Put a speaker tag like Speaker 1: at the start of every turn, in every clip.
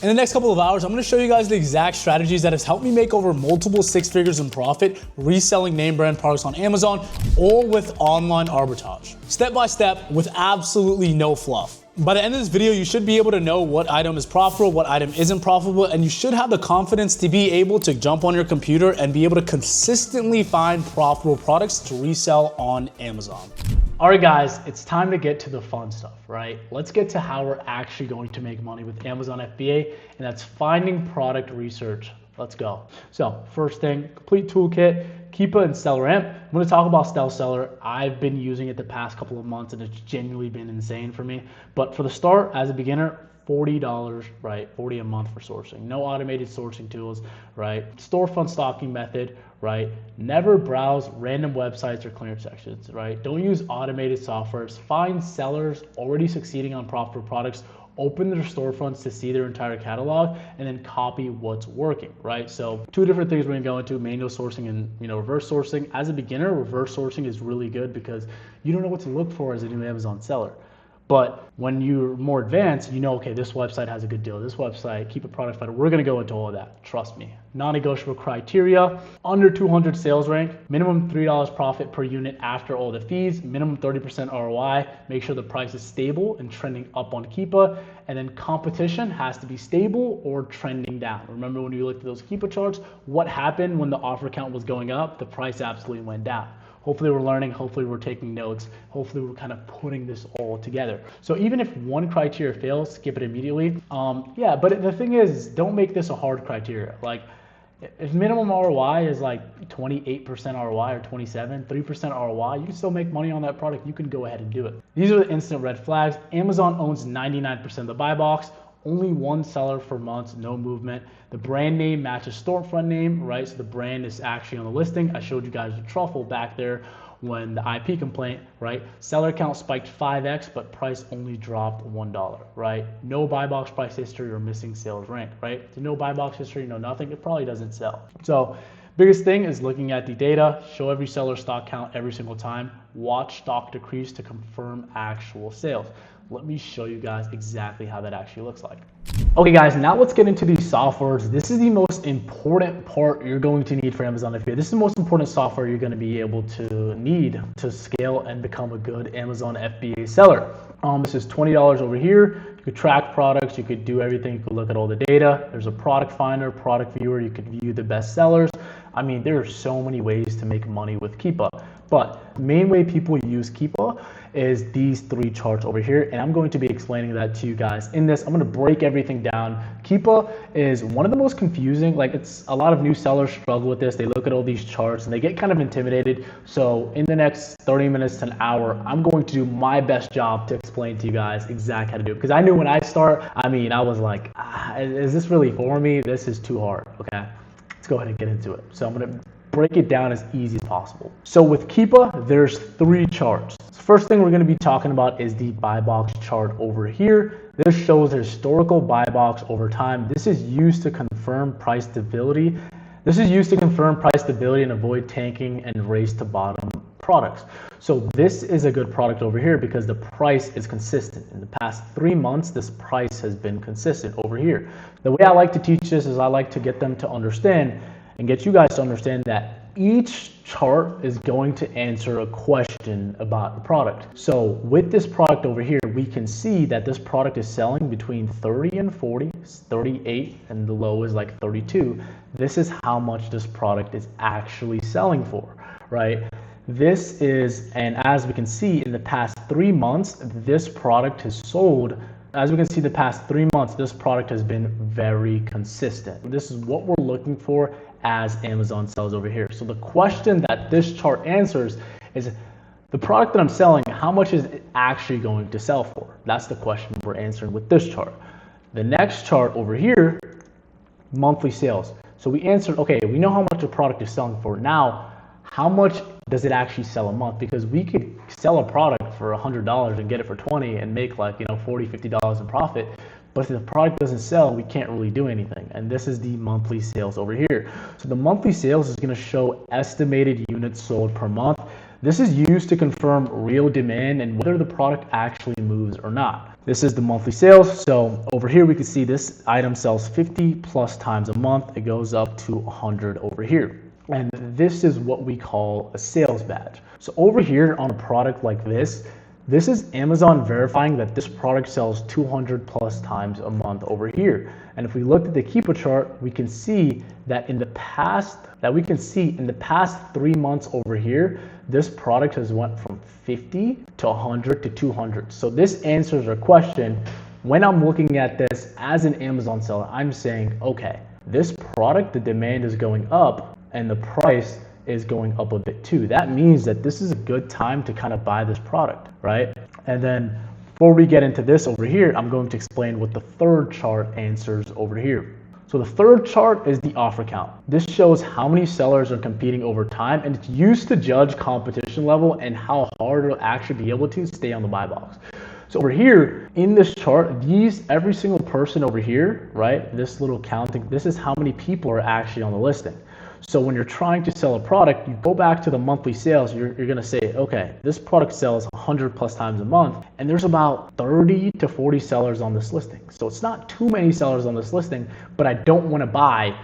Speaker 1: In the next couple of hours, I'm gonna show you guys the exact strategies that has helped me make over multiple 6 figures in profit reselling name brand products on Amazon, all with online arbitrage. Step by step with absolutely no fluff. By the end of this video, you should be able to know what item is profitable, what item isn't profitable, and you should have the confidence to be able to jump on your computer and be able to consistently find profitable products to resell on Amazon. All right, guys, it's time to get to the fun stuff, right? Let's get to how we're actually going to make money with Amazon FBA, and that's finding product research. Let's go. So first thing, complete toolkit, Keepa and SellerAmp. I'm going to talk about Seller. I've been using it the past couple of months and it's genuinely been insane for me. But for the start, as a beginner, $40, right? $40 a month for sourcing. No automated sourcing tools, right? Storefront stocking method, right? Never browse random websites or clearance sections, right? Don't use automated softwares. Find sellers already succeeding on profitable products. Open their storefronts to see their entire catalog and then copy what's working, right? So 2 different things we're gonna go into: manual sourcing and reverse sourcing. As a beginner, reverse sourcing is really good because you don't know what to look for as a new Amazon seller. But when you're more advanced, okay, this website has a good deal. This website, keep a product finder. We're gonna go into all of that, trust me. Non-negotiable criteria: under 200 sales rank, minimum $3 profit per unit after all the fees, minimum 30% ROI, make sure the price is stable and trending up on Keepa, and then competition has to be stable or trending down. Remember when you looked at those Keepa charts, what happened when the offer count was going up? The price absolutely went down. Hopefully we're learning, hopefully we're taking notes, hopefully we're kind of putting this all together. So even if one criteria fails, skip it immediately. Yeah, but the thing is, don't make this a hard criteria. Like, if minimum ROI is like 28% ROI or 27, 3% ROI, you can still make money on that product. You can go ahead and do it. These are the instant red flags. Amazon owns 99% of the buy box. Only one seller for months, no movement. The brand name matches storefront name, right? So the brand is actually on the listing. I showed you guys the truffle back there when the IP complaint, right? Seller count spiked 5x, but price only dropped $1, right? No buy box price history or missing sales rank, right? So no buy box history, no nothing, it probably doesn't sell. So biggest thing is looking at the data, show every seller stock count every single time, watch stock decrease to confirm actual sales. Let me show you guys exactly how that actually looks like. Okay guys, now let's get into these softwares. This is the most important part you're going to need for Amazon FBA. This is the most important software you're going to be able to need to scale and become a good Amazon FBA seller. This is $20 over here. You could track products, you could do everything, you could look at all the data. There's a product finder, product viewer, you could view the best sellers. I mean, there are so many ways to make money with Keepa, but the main way people use Keepa is these 3 charts over here, and I'm going to be explaining that to you guys in this. I'm going to break everything down. Keepa is one of the most confusing, like it's a lot of new sellers struggle with this. They look at all these charts and they get kind of intimidated. So in the next 30 minutes to an hour, I'm going to do my best job to explain to you guys exactly how to do it. Because I knew when I start, I was like, is this really for me? This is too hard, okay? Let's go ahead and get into it. So I'm going to break it down as easy as possible. So with Keepa, there's 3 charts. First thing we're going to be talking about is the buy box chart over here. This shows the historical buy box over time. This is used to confirm price stability. This is used to confirm price stability and avoid tanking and race to bottom products. So this is a good product over here because the price is consistent. In the past 3 months, this price has been consistent over here. The way I like to teach this is I like to get them to understand and get you guys to understand that each chart is going to answer a question about the product. So with this product over here, we can see that this product is selling between 30 and 40, 38, and the low is like 32. This is how much this product is actually selling for, right? This is, and as we can see in the past 3 months, this product has sold. As we can see, the past 3 months, this product has been very consistent. This is what we're looking for as Amazon sells over here. So the question that this chart answers is, the product that I'm selling, how much is it actually going to sell for? That's the question we're answering with this chart. The next chart over here, monthly sales. So we answered, okay, we know how much the product is selling for. Now, how much does it actually sell a month? Because we could sell a product for $100 and get it for 20 and make like, $40, $50 in profit. But if the product doesn't sell, we can't really do anything. And this is the monthly sales over here. So the monthly sales is going to show estimated units sold per month. This is used to confirm real demand and whether the product actually moves or not. This is the monthly sales. So over here, we can see this item sells 50 plus times a month. It goes up to 100 over here. And this is what we call a sales badge. So over here on a product like this is Amazon verifying that this product sells 200 plus times a month over here. And if we look at the Keepa chart, we can see that in the past 3 months over here, this product has went from 50 to 100 to 200. So this answers our question. When I'm looking at this as an Amazon seller, I'm saying, okay, this product, the demand is going up and the price is going up a bit too. That means that this is a good time to kind of buy this product, right? And then before we get into this over here, I'm going to explain what the third chart answers over here. So the third chart is the offer count. This shows how many sellers are competing over time, and it's used to judge competition level and how hard it'll actually be able to stay on the buy box. So over here in this chart, every single person over here, right? This little counting, this is how many people are actually on the listing. So when you're trying to sell a product, you go back to the monthly sales, you're gonna say, okay, this product sells 100 plus times a month, and there's about 30 to 40 sellers on this listing. So it's not too many sellers on this listing, but I don't wanna buy,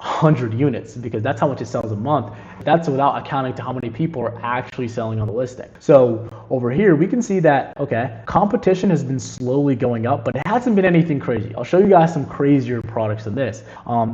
Speaker 1: 100 units because that's how much it sells a month. That's without accounting to how many people are actually selling on the listing. So over here, we can see that, okay, competition has been slowly going up, but it hasn't been anything crazy. I'll show you guys some crazier products than this.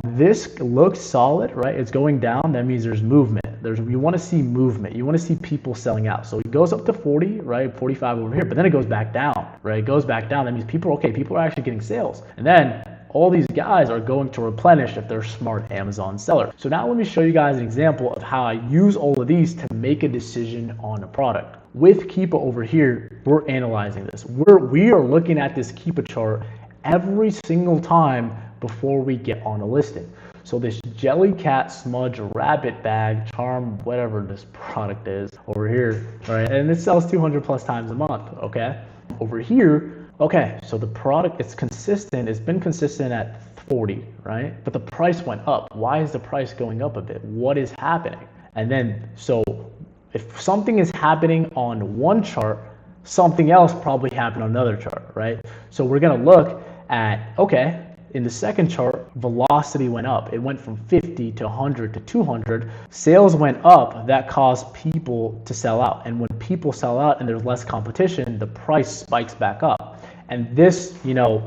Speaker 1: This looks solid, right? It's going down. That means there's movement. You want to see movement. You want to see people selling out. So it goes up to 40, right? 45 over here, but then it goes back down, right? It goes back down. That means people are actually getting sales. And then all these guys are going to replenish if they're smart Amazon sellers. So now let me show you guys an example of how I use all of these to make a decision on a product. With Keepa over here, we're analyzing this. We are looking at this Keepa chart every single time before we get on a listing. So this Jellycat Smudge Rabbit Bag Charm, whatever this product is over here, right? And it sells 200 plus times a month, okay? Over here, okay, so the product, it's consistent. It's been consistent at 40, right? But the price went up. Why is the price going up a bit? What is happening? And then, so if something is happening on one chart, something else probably happened on another chart, right? So we're gonna look at, okay, in the second chart, velocity went up. It went from 50 to 100 to 200. Sales went up. That caused people to sell out. And when people sell out and there's less competition, the price spikes back up. And this,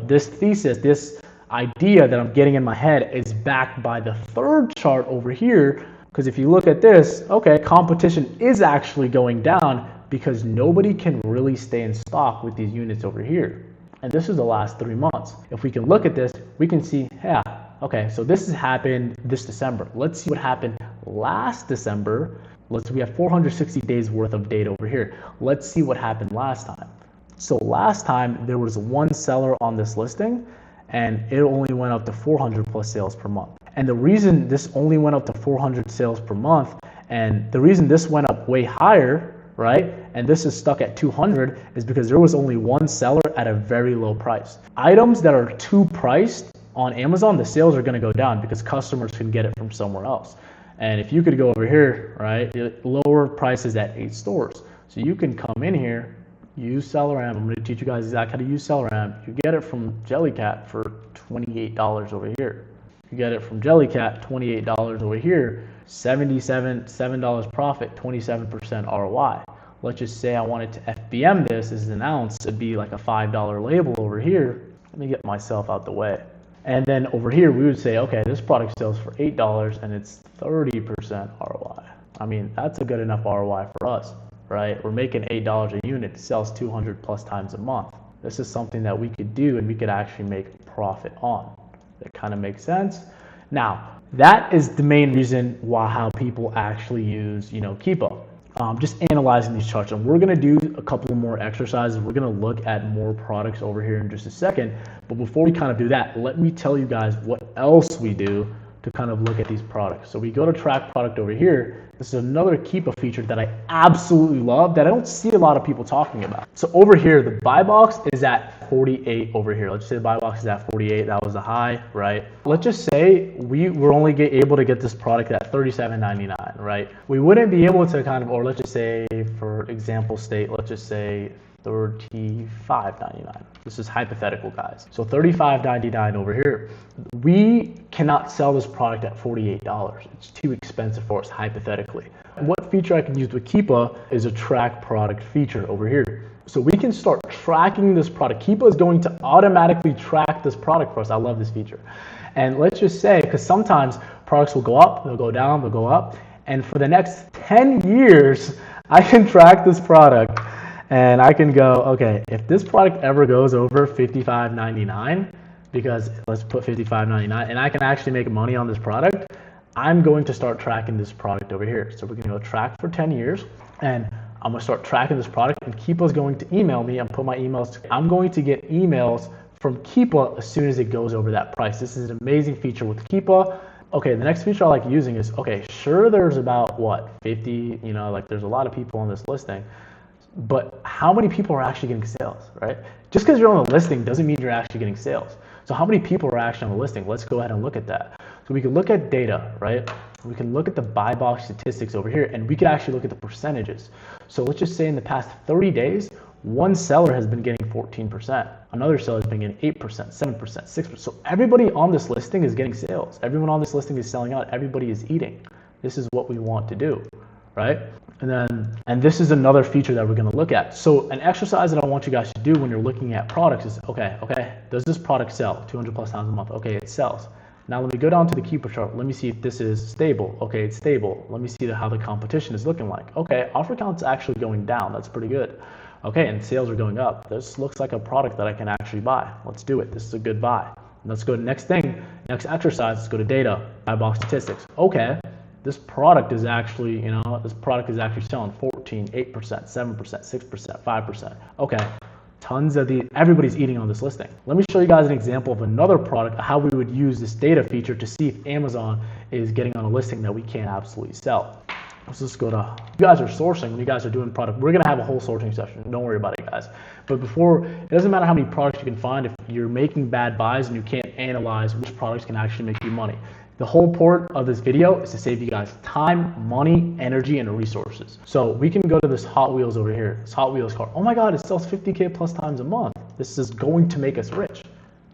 Speaker 1: this thesis, this idea that I'm getting in my head is backed by the third chart over here. Because if you look at this, okay, competition is actually going down because nobody can really stay in stock with these units over here. And this is the last 3 months. If we can look at this, we can see, yeah, okay, so this has happened this December. Let's see what happened last December. We have 460 days worth of data over here. Let's see what happened last time. So last time there was one seller on this listing and it only went up to 400 plus sales per month. And the reason this only went up to 400 sales per month, and the reason this went up way higher, right? And this is stuck at 200 is because there was only one seller at a very low price. Items that are too priced on Amazon, the sales are gonna go down because customers can get it from somewhere else. And if you could go over here, right, lower prices at 8 stores. So you can come in here, use SellerAmp. I'm gonna teach you guys exactly how to use SellerAmp. You get it from Jellycat for $28 over here. You get it from Jellycat, $28 over here, $7 profit, 27% ROI. Let's just say I wanted to FBM this as an ounce. It'd be like a $5 label over here. Let me get myself out the way. And then over here, we would say, okay, this product sells for $8 and it's 30% ROI. I mean, that's a good enough ROI for us, right? We're making $8 a unit, it sells 200 plus times a month. This is something that we could do and we could actually make profit on. That kind of makes sense. Now, that is the main reason how people actually use, Keepa. Just analyzing these charts, and we're gonna do a couple more exercises. We're gonna look at more products over here in just a second. But before we kind of do that, let me tell you guys what else we do to kind of look at these products. So we go to track product over here. This is another Keepa feature that I absolutely love that I don't see a lot of people talking about. So over here, the buy box is at 48 over here. Let's say the buy box is at 48. That was the high, right? Let's just say we were only able to get this product at $37.99, right? We wouldn't be able to kind of, or let's just say for example state, let's just say $35.99. This is hypothetical, guys. So $35.99 over here. We cannot sell this product at $48. It's too expensive for us, hypothetically. What feature I can use with Keepa is a track product feature over here. So we can start tracking this product. Keepa is going to automatically track this product for us. I love this feature. And let's just say, because sometimes products will go up, they'll go down, they'll go up. And for the next 10 years, I can track this product. And I can go, okay, if this product ever goes over $55.99, because let's put $55.99, and I can actually make money on this product, I'm going to start tracking this product over here. So we're going to go track for 10 years, and I'm going to start tracking this product, and Keepa's going to email me and put my emails. I'm going to get emails from Keepa as soon as it goes over that price. This is an amazing feature with Keepa. Okay, the next feature I like using is, okay, sure, there's about, what, 50, like there's a lot of people on this listing. But how many people are actually getting sales, right? Just because you're on the listing doesn't mean you're actually getting sales. So how many people are actually on the listing? Let's go ahead and look at that. So we can look at data, right? We can look at the buy box statistics over here, and we can actually look at the percentages. So let's just say in the past 30 days, one seller has been getting 14%. Another seller has been getting 8%, 7%, 6%. So everybody on this listing is getting sales. Everyone on this listing is selling out. Everybody is eating. This is what we want to do, right? And this is another feature that we're going to look at. So an exercise that I want you guys to do when you're looking at products is, okay, does this product sell 200 plus times a month? Okay, it sells. Now let me go down to the Keepa chart. Let me see if this is stable. Okay, it's stable. Let me see how the competition is looking like. Okay, offer count's actually going down. That's pretty good. Okay, and sales are going up. This looks like a product that I can actually buy. Let's do it. This is a good buy. Let's go to the next thing. Next exercise, let's go to data, buy box statistics. Okay. This product is actually, selling 14, 8%, 7%, 6%, 5%. Okay, tons of everybody's eating on this listing. Let me show you guys an example of another product, how we would use this data feature to see if Amazon is getting on a listing that we can't absolutely sell. Let's just go to, you guys are sourcing, when you guys are doing product, we're gonna have a whole sourcing session, don't worry about it, guys. But before, it doesn't matter how many products you can find, if you're making bad buys and you can't analyze which products can actually make you money. The whole point of this video is to save you guys time, money, energy, and resources. So we can go to this Hot Wheels over here, this Hot Wheels car. Oh my God, it sells 50K plus times a month. This is going to make us rich.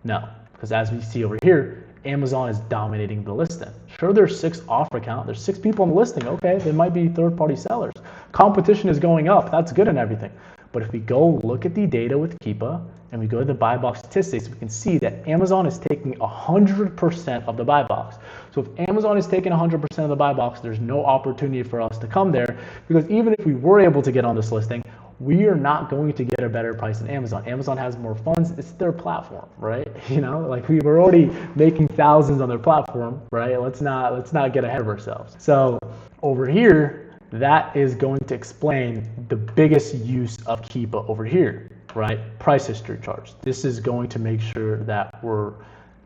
Speaker 1: No, because as we see over here, Amazon is dominating the listing. Sure, there's 6 offer count. There's 6 people on the listing. Okay, they might be third-party sellers. Competition is going up. That's good and everything. But if we go look at the data with Keepa and we go to the buy box statistics, we can see that Amazon is taking 100% of the buy box. So if Amazon is taking 100% of the buy box, there's no opportunity for us to come there, because even if we were able to get on this listing, we are not going to get a better price than Amazon. Amazon has more funds. It's their platform, right? Like we were already making thousands on their platform, right? Let's not get ahead of ourselves. So over here, that is going to explain the biggest use of Keepa over here, right? Price history charts. This is going to make sure that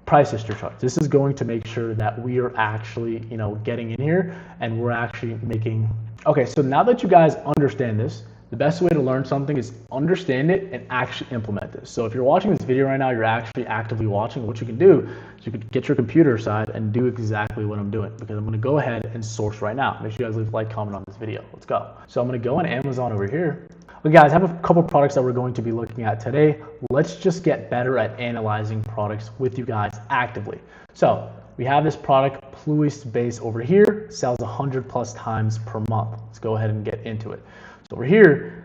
Speaker 1: price history charts. This is going to make sure that we are actually, getting in here and we're actually making. Okay, so now that you guys understand this, the best way to learn something is understand it and actually implement this. So if you're watching this video right now, you're actually actively watching, what you can do is you could get your computer aside and do exactly what I'm doing, because I'm going to go ahead and source right now. Make sure you guys leave a like, comment on this video. Let's go. So I'm going to go on Amazon over here. Well, guys, I have a couple products that we're going to be looking at today. Let's just get better at analyzing products with you guys actively. So we have this product, Pluist Base over here, sells 100 plus times per month. Let's go ahead and get into it. So over here,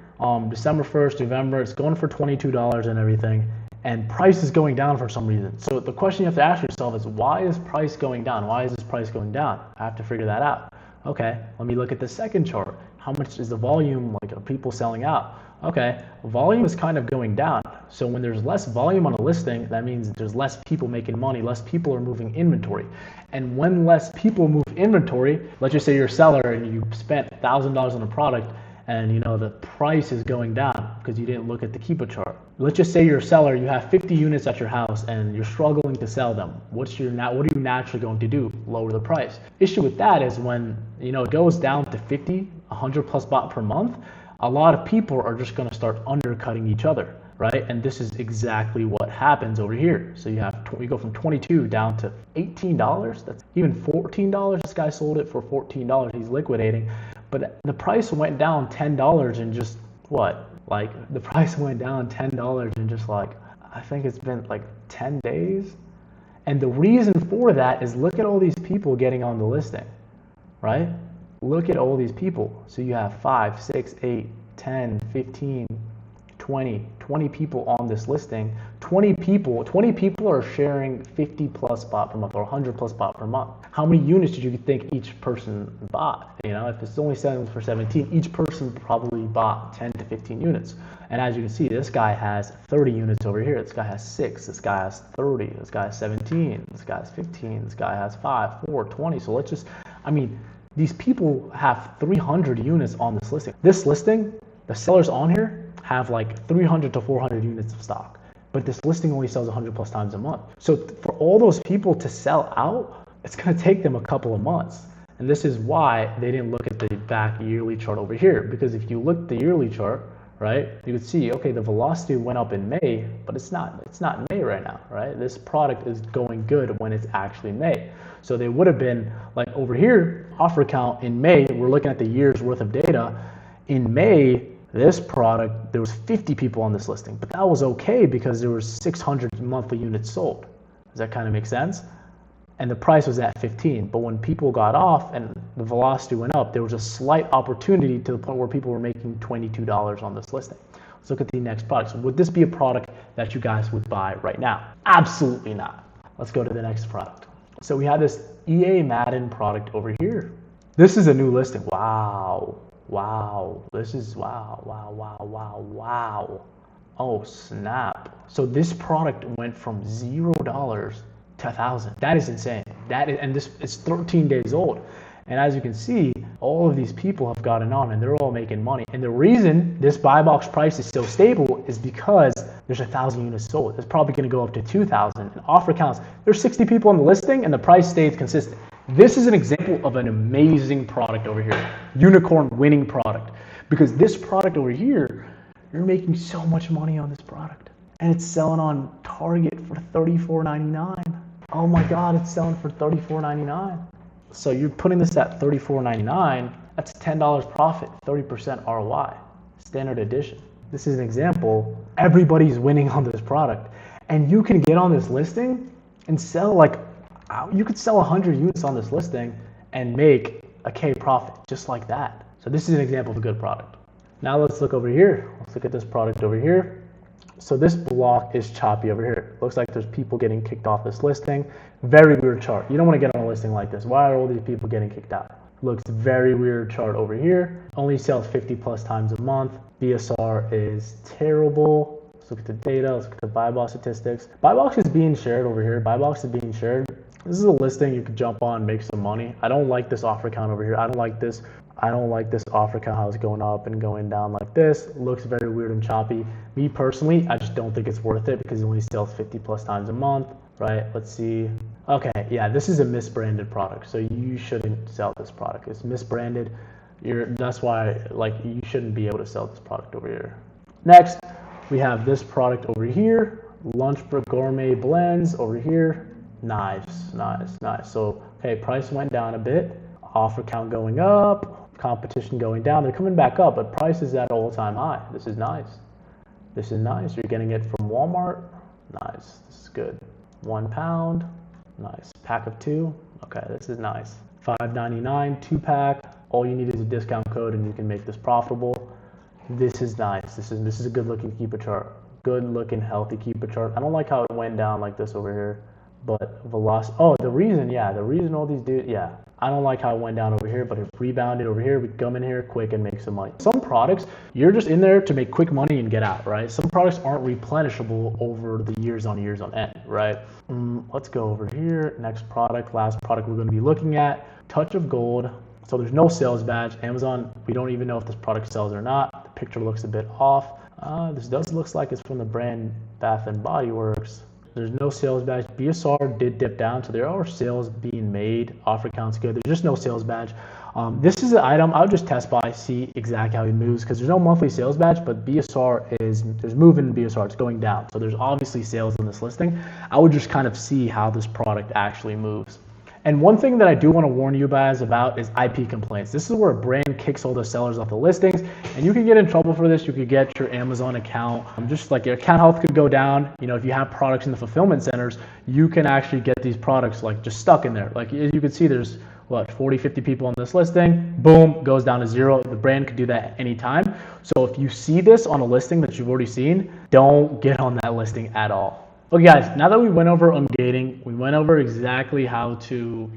Speaker 1: December 1st, November, it's going for $22 and everything, and price is going down for some reason. So the question you have to ask yourself is, why is price going down? Why is this price going down? I have to figure that out. Okay, let me look at the second chart. How much is the volume, like, of people selling out? Okay, volume is kind of going down. So when there's less volume on a listing, that means there's less people making money, less people are moving inventory. And when less people move inventory, let's just say you're a seller and you spent $1,000 on a product, and the price is going down because you didn't look at the Keepa chart. Let's just say you're a seller, you have 50 units at your house and you're struggling to sell them. What are you naturally going to do? Lower the price. Issue with that is when it goes down to 50, 100 plus bot per month, a lot of people are just going to start undercutting each other. right? And this is exactly what happens over here. So you go from 22 down to $18. That's even $14. This guy sold it for $14. He's liquidating, but the price went down $10 in just what? Like the price went down $10 in just like, I think it's been like 10 days. And the reason for that is look at all these people getting on the listing, right? Look at all these people. So you have 5, 6, 8, 10, 15, 20 people on this listing. 20 people are sharing 50 plus spot per month or 100 plus spot per month. How many units did you think each person bought? You know, if it's only selling for 17, each person probably bought 10 to 15 units. And as you can see, this guy has 30 units over here. This guy has 6. This guy has 30. This guy has 17. This guy has 15. This guy has 5, 4, 20. So let's just, I mean, these people have 300 units on this listing. This listing, the sellers on here have like 300 to 400 units of stock, but this listing only sells 100 plus times a month. So for all those people to sell out, it's going to take them a couple of months. And this is why they didn't look at the back yearly chart over here, because if you look at the yearly chart, right, you could see, okay, the velocity went up in May, but it's not May right now, right? This product is going good when it's actually May. So they would have been like over here, offer count in May, we're looking at the year's worth of data. In May, this product, there was 50 people on this listing, but that was okay because there was 600 monthly units sold. Does that kind of make sense? And the price was at 15, but when people got off and the velocity went up, there was a slight opportunity to the point where people were making $22 on this listing. Let's look at the next product. So would this be a product that you guys would buy right now? Absolutely not. Let's go to the next product. So we have this EA Madden product over here. This is a new listing. Wow. This is wow. Oh snap. So this product went from $0 to 1,000. That is insane. And this is 13 days old. And as you can see, all of these people have gotten on and they're all making money. And the reason this buy box price is so stable is because there's 1,000 units sold. It's probably going to go up to 2,000. And offer counts, there's 60 people on the listing and the price stays consistent. This is an example of an amazing product over here, unicorn winning product, because this product over here, you're making so much money on this product and it's selling on Target for $34.99. Oh my God, it's selling for $34.99. So you're putting this at $34.99, that's $10 profit, 30% ROI, standard edition. This is an example, everybody's winning on this product and you can get on this listing and sell you could sell 100 units on this listing and make a K profit just like that. So this is an example of a good product. Now let's look over here. Let's look at this product over here. So this block is choppy over here. Looks like there's people getting kicked off this listing. Very weird chart. You don't want to get on a listing like this. Why are all these people getting kicked out? Looks very weird chart over here. Only sells 50 plus times a month. BSR is terrible. Let's look at the data. Let's look at the buy box statistics. Buy box is being shared over here. Buy box is being shared. This is a listing you could jump on, make some money. I don't like this offer count over here. I don't like this offer count, how it's going up and going down like this. It looks very weird and choppy. Me personally, I just don't think it's worth it because it only sells 50 plus times a month, right? Let's see. Okay, yeah, this is a misbranded product. So you shouldn't sell this product. It's misbranded. That's why you shouldn't be able to sell this product over here. Next, we have this product over here. Lunch Gourmet Blends over here. Nice. So, okay, price went down a bit. Offer count going up. Competition going down. They're coming back up, but price is at all-time high. This is nice. You're getting it from Walmart. Nice. This is good. 1 pound. Nice. Pack of 2. Okay, this is nice. $5.99 2-pack. All you need is a discount code, and you can make this profitable. This is nice. This is a good-looking keeper chart. Good-looking, healthy keeper chart. I don't like how it went down like this over here. But velocity, the reason all these dudes, I don't like how it went down over here, but it rebounded over here. We come in here quick and make some money. Some products, you're just in there to make quick money and get out, right? Some products aren't replenishable over the years on end, right? Let's go over here. Next product, last product we're going to be looking at, Touch of Gold. So there's no sales badge. Amazon, we don't even know if this product sells or not. The picture looks a bit off. This looks like it's from the brand Bath and Body Works.
Speaker 2: There's no sales badge. BSR did dip down, so there are sales being made. Offer count's good. There's just no sales badge. This is an item I would just test by, see exactly how he moves, because there's no monthly sales badge, but there's movement in BSR, it's going down. So there's obviously sales in this listing. I would just kind of see how this product actually moves. And one thing that I do want to warn you guys about is IP complaints. This is where a brand kicks all the sellers off the listings, and you can get in trouble for this. You could get your Amazon account, just like your account health could go down. You know, if you have products in the fulfillment centers, you can actually get these products like just stuck in there. Like you can see there's what, 40, 50 people on this listing, boom, goes down to 0. The brand could do that at any time. So if you see this on a listing that you've already seen, don't get on that listing at all. Okay guys, now that we went over ungating, we went over exactly how to,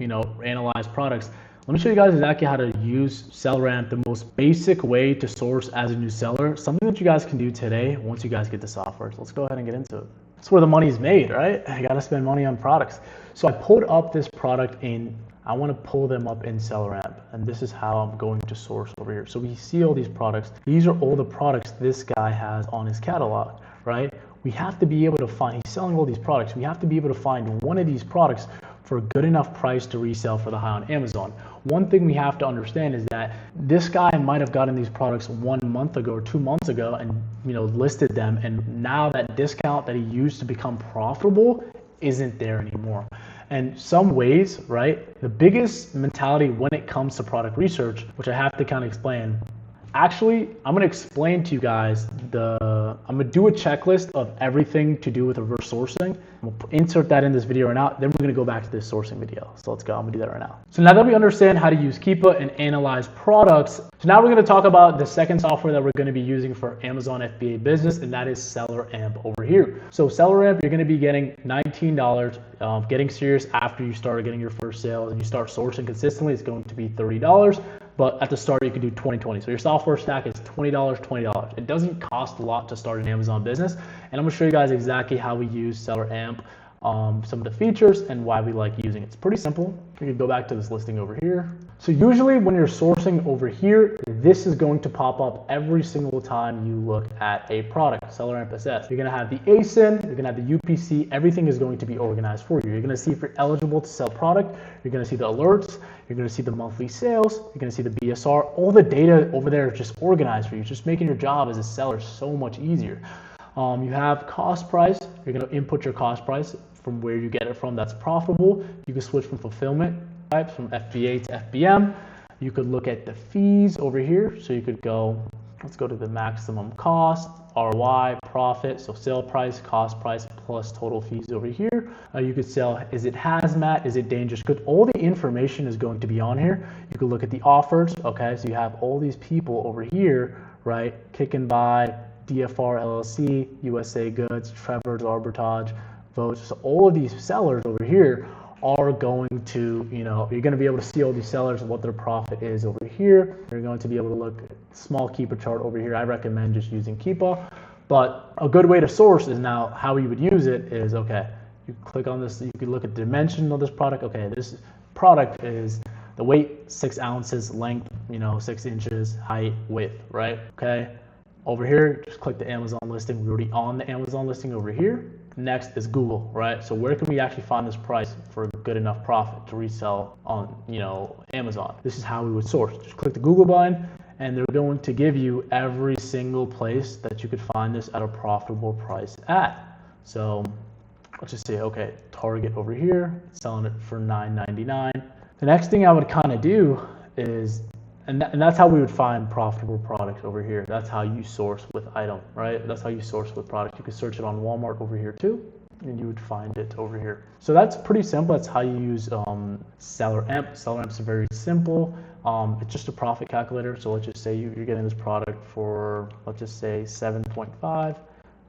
Speaker 2: analyze products. Let me show you guys exactly how to use SellerAmp, the most basic way to source as a new seller. Something that you guys can do today once you guys get the software. So let's go ahead and get into it. That's where the money's made, right? You gotta spend money on products. So I pulled up this product I want to pull them up in SellerAmp, and this is how I'm going to source over here. So we see all these products. These are all the products this guy has on his catalog, right? We have to be able to find, he's selling all these products. We have to be able to find one of these products for a good enough price to resell for the high on Amazon. One thing we have to understand is that this guy might have gotten these products 1 month ago or 2 months ago and listed them, and now that discount that he used to become profitable isn't there anymore. And some ways, right, the biggest mentality when it comes to product research, which I have to kind of explain. Actually, I'm going to explain to you guys I'm going to do a checklist of everything to do with reverse sourcing. I'm going to insert that in this video right now. Then we're going to go back to this sourcing video. So let's go. I'm going to do that right now. So now that we understand how to use Keepa and analyze products, so now we're going to talk about the second software that we're going to be using for Amazon FBA business, and that is SellerAmp over here. So SellerAmp, you're going to be getting $19. Getting serious after you start getting your first sales and you start sourcing consistently, it's going to be $30. But at the start, you can do 20-20. So your software stack is $20, $20. It doesn't cost a lot to start an Amazon business. And I'm gonna show you guys exactly how we use SellerAmp, some of the features and why we like using it. It's pretty simple. We can go back to this listing over here. So usually when you're sourcing over here, this is going to pop up every single time you look at a product, SellerAmp SS. You're gonna have the ASIN, you're gonna have the UPC, everything is going to be organized for you. You're gonna see if you're eligible to sell product, you're gonna see the alerts, you're gonna see the monthly sales, you're gonna see the BSR, all the data over there is just organized for you. It's just making your job as a seller so much easier. You have cost price, you're gonna input your cost price from where you get it from that's profitable. You can switch from fulfillment types, from FBA to FBM. You could look at the fees over here. So you could go, let's go to the maximum cost, ROI, profit, so sale price, cost price, plus total fees over here. You could sell, is it hazmat, is it dangerous goods? All the information is going to be on here. You could look at the offers, okay? So you have all these people over here, right? Kick and Buy, DFR LLC, USA Goods, Trevor's Arbitrage, Votes. So all of these sellers over here are going to, you're going to be able to see all these sellers and what their profit is over here. You're going to be able to look at small Keepa chart over here. I recommend just using Keepa, but a good way to source is now how you would use it is, okay, you click on this, you can look at the dimension of this product. Okay, this product is the weight 6 ounces, length 6 inches, height, width, right? Okay, over here just click the Amazon listing. We're already on the Amazon listing over here. Next is Google, right? So where can we actually find this price for a good enough profit to resell on, Amazon? This is how we would source. Just click the Google button, and they're going to give you every single place that you could find this at a profitable price at. So let's just say, okay, Target over here, selling it for $9.99. The next thing I would kind of do is, and that's how we would find profitable products over here. That's how you source with item, right? That's how you source with product. You can search it on Walmart over here too, and you would find it over here. So that's pretty simple. That's how you use SellerAmp. SellerAmp is very simple. It's just a profit calculator. So let's just say you're getting this product for, let's just say 7.5.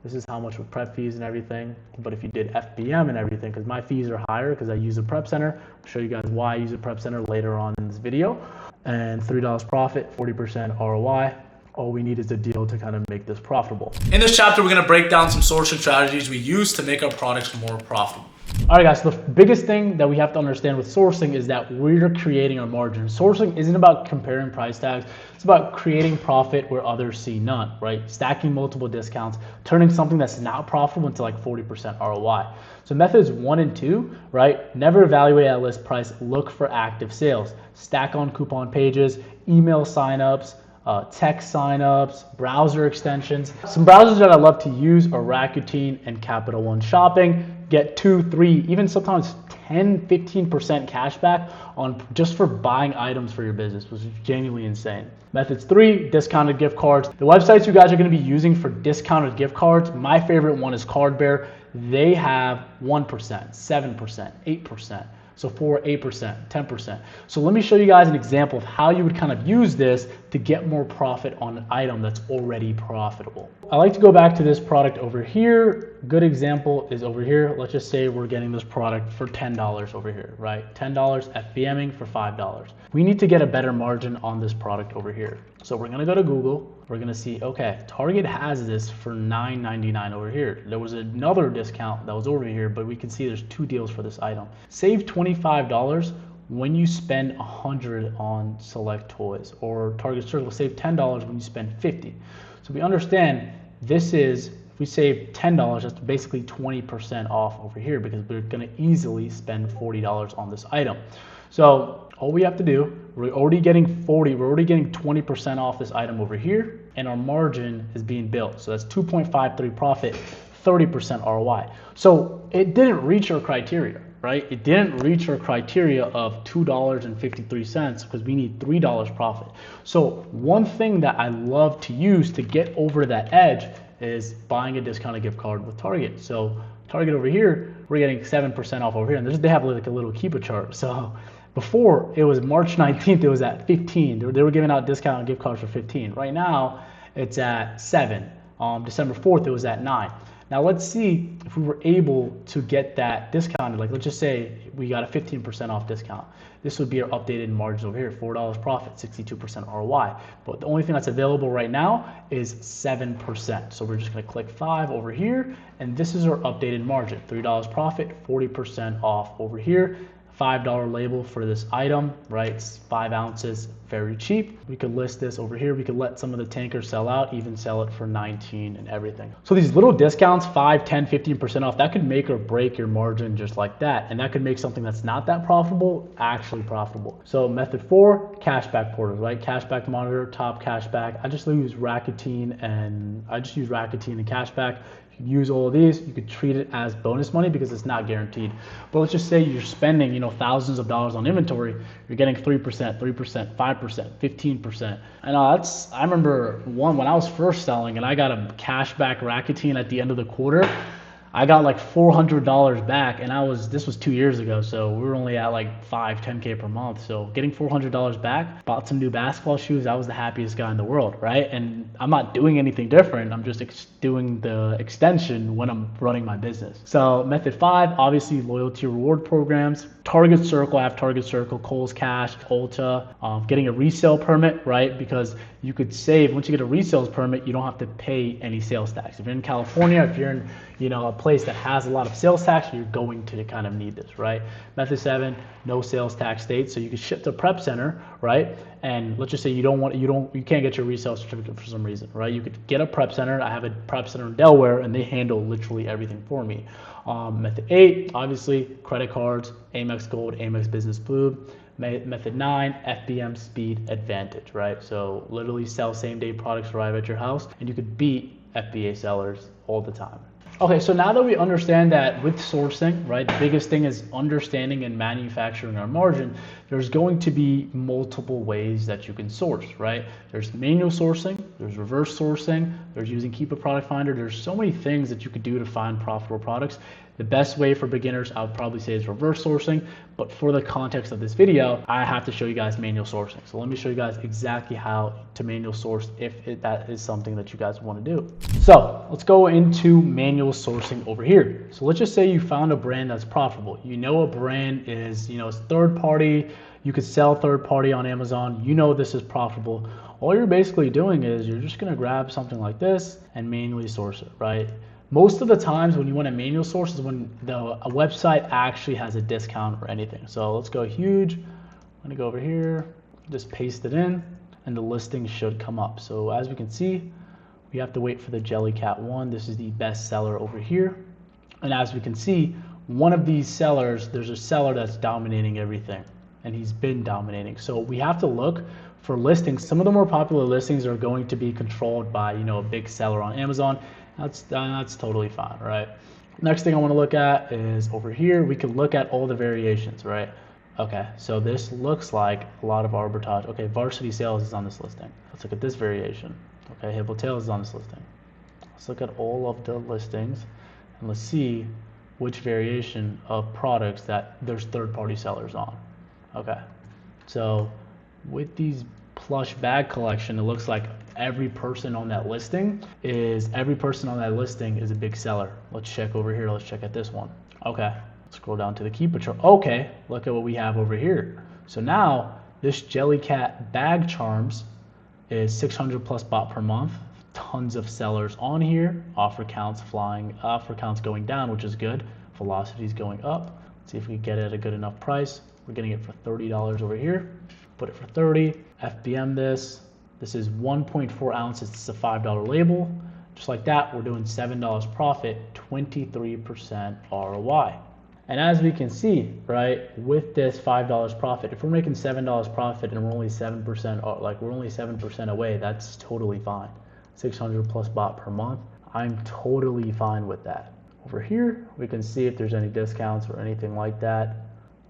Speaker 2: This is how much with prep fees and everything. But if you did FBM and everything, because my fees are higher because I use a prep center, I'll show you guys why I use a prep center later on in this video. And $3 profit, 40% ROI. All we need is a deal to kind of make this profitable.
Speaker 1: In this chapter, we're going to break down some sourcing strategies we use to make our products more profitable.
Speaker 2: All right, guys, so the biggest thing that we have to understand with sourcing is that we're creating our margin. Sourcing isn't about comparing price tags. It's about creating profit where others see none, right? Stacking multiple discounts, turning something that's not profitable into like 40% ROI. So methods 1 and 2, right? Never evaluate at list price, look for active sales. Stack on coupon pages, email signups, text signups, browser extensions. Some browsers that I love to use are Rakuten and Capital One Shopping. Get 2, 3, even sometimes 10, 15% cash back on just for buying items for your business, which is genuinely insane. Methods 3, discounted gift cards. The websites you guys are going to be using for discounted gift cards, my favorite one is Cardbear. They have 1%, 7%, 8%. So 4, 8%, 10%. So let me show you guys an example of how you would kind of use this to get more profit on an item that's already profitable. I like to go back to this product over here. Good example is over here. Let's just say we're getting this product for $10 over here, right? $10 FBMing for $5. We need to get a better margin on this product over here. So we're gonna go to Google. We're gonna see, okay, Target has this for $9.99 over here. There was another discount that was over here, but we can see there's 2 deals for this item. Save $25 when you spend $100 on select toys, or Target Circle save $10 when you spend $50. So we understand this is, if we save $10, that's basically 20% off over here because we're gonna easily spend $40 on this item. So all we have to do, we're already getting 20% off this item over here, and our margin is being built. So that's 2.53 profit, 30% ROI. So it didn't reach our criteria, right? It didn't reach our criteria of $2.53 because we need $3 profit. So one thing that I love to use to get over that edge is buying a discounted gift card with Target. So Target over here, we're getting 7% off over here, and they have like a little Keepa chart. So before, it was March 19th, it was at 15. They were giving out discount gift cards for 15. Right now, it's at 7. December 4th, it was at 9. Now let's see if we were able to get that discounted. Like let's just say we got a 15% off discount. This would be our updated margins over here, $4 profit, 62% ROI. But the only thing that's available right now is 7%. So we're just gonna click 5 over here, and this is our updated margin, $3 profit, 40% off over here. $5 label for this item, right? It's 5 ounces, very cheap. We could list this over here. We could let some of the tankers sell out, even sell it for 19 and everything. So these little discounts, 5, 10, 15% off, that could make or break your margin just like that. And that could make something that's not that profitable actually profitable. So method 4, cashback portals, right? Cashback monitor, top cashback. I just use Rakuten and cashback. Use all of these, you could treat it as bonus money because it's not guaranteed. But let's just say you're spending, thousands of dollars on inventory, you're getting 3%, 3%, 5%, 15%. And I remember when I was first selling and I got a cashback Rakuten at the end of the quarter, I got like $400 back, and this was 2 years ago, so we were only at like 5, 10K per month. So getting $400 back, bought some new basketball shoes, I was the happiest guy in the world, right? And I'm not doing anything different, I'm just doing the extension when I'm running my business. So method 5, obviously loyalty reward programs. Target Circle, I have Target Circle, Kohl's Cash, Ulta, getting a resale permit, right? Because you could save, once you get a resales permit, you don't have to pay any sales tax. If you're in California, if you're in a place that has a lot of sales tax, you're going to kind of need this, right? Method 7, no sales tax state. So you can ship to a prep center, right? And let's just say you can't get your resale certificate for some reason, right? You could get a prep center. I have a prep center in Delaware, and they handle literally everything for me. Method 8, obviously credit cards, Amex Gold, Amex Business Blue. Method 9, FBM speed advantage, right? So literally sell same day products arrive at your house, and you could beat FBA sellers all the time. Okay, so now that we understand that with sourcing, right, the biggest thing is understanding and manufacturing our margin, there's going to be multiple ways that you can source, right? There's manual sourcing, there's reverse sourcing, there's using Keepa Product Finder. There's so many things that you could do to find profitable products. The best way for beginners, I would probably say, is reverse sourcing, but for the context of this video, I have to show you guys manual sourcing. So let me show you guys exactly how to manual source if that is something that you guys want to do. So let's go into manual sourcing over here. So let's just say you found a brand that's profitable. You know a brand is, it's third party, you could sell third party on Amazon, this is profitable. All you're basically doing is you're just gonna grab something like this and manually source it, right? Most of the times when you want a manual source is when a website actually has a discount or anything. So let's go huge. I'm gonna go over here, just paste it in, and the listing should come up. So as we can see, we have to wait for the Jellycat one. This is the best seller over here. And as we can see, one of these sellers, there's a seller that's dominating everything, and he's been dominating. So we have to look for listings. Some of the more popular listings are going to be controlled by, a big seller on Amazon. That's totally fine, right? Next thing I want to look at is over here. We can look at all the variations, right? Okay, so this looks like a lot of arbitrage. Okay, Varsity Sales is on this listing. Let's look at this variation. Okay, Hippo Tails is on this listing. Let's look at all of the listings and let's see which variation of products that there's third-party sellers on. Okay, so with these plush bag collection, it looks like every person on that listing is a big seller. Let's check over here. Let's check at this one. Okay, scroll down to the keeper chart. Okay, look at what we have over here. So now this Jellycat bag charms is 600 plus bought per month. Tons of sellers on here. Offer counts going down, which is good. Velocity's going up. Let's see if we can get it at a good enough price. We're getting it for $30 over here. Put it for 30. FBM this. This is 1.4 ounces. It's a $5 label. Just like that, we're doing $7 profit, 23% ROI. And as we can see, right, with this $5 profit, if we're making $7 profit and we're only 7% away, that's totally fine. 600 plus bought per month. I'm totally fine with that. Over here, we can see if there's any discounts or anything like that.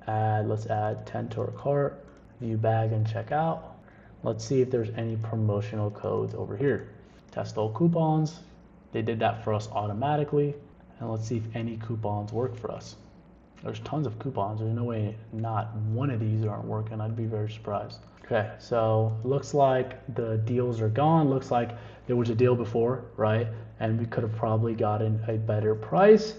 Speaker 2: Let's add 10 to our cart, view bag and check out. Let's see if there's any promotional codes over here. Test all coupons. They did that for us automatically. And let's see if any coupons work for us. There's tons of coupons. There's no way not one of these aren't working. I'd be very surprised. Okay, so looks like the deals are gone. Looks like there was a deal before, right? And we could have probably gotten a better price.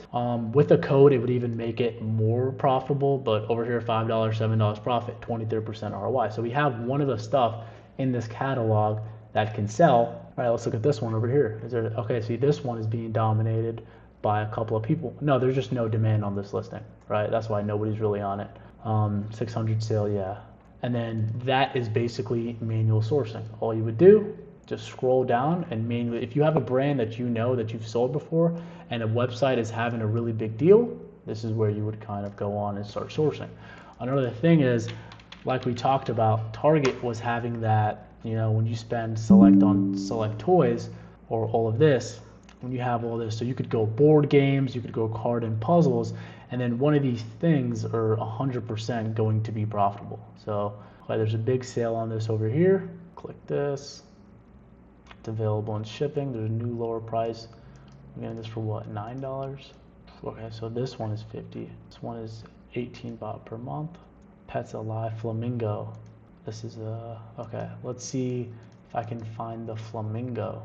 Speaker 2: With a code, it would even make it more profitable, but over here, $5, $7 profit, 23% ROI. So we have one of the stuff in this catalog that can sell. All right, let's look at this one over here. Okay, see, this one is being dominated by a couple of people. No, there's just no demand on this listing, right? That's why nobody's really on it. 600 sale, yeah. And then that is basically manual sourcing. All you would do, just scroll down and manually, if you have a brand that that you've sold before and a website is having a really big deal, this is where you would kind of go on and start sourcing. Another thing is, like we talked about, Target was having that, when you spend select on select toys or all of this, when you have all this, so you could go board games, you could go card and puzzles, and then one of these things are 100% going to be profitable. So there's a big sale on this over here. Click this. It's available in shipping. There's a new lower price. I'm getting this for what, $9? Okay, so this one is 50. This one is 18 baht per month. Pets Alive Flamingo. This is okay, let's see if I can find the Flamingo.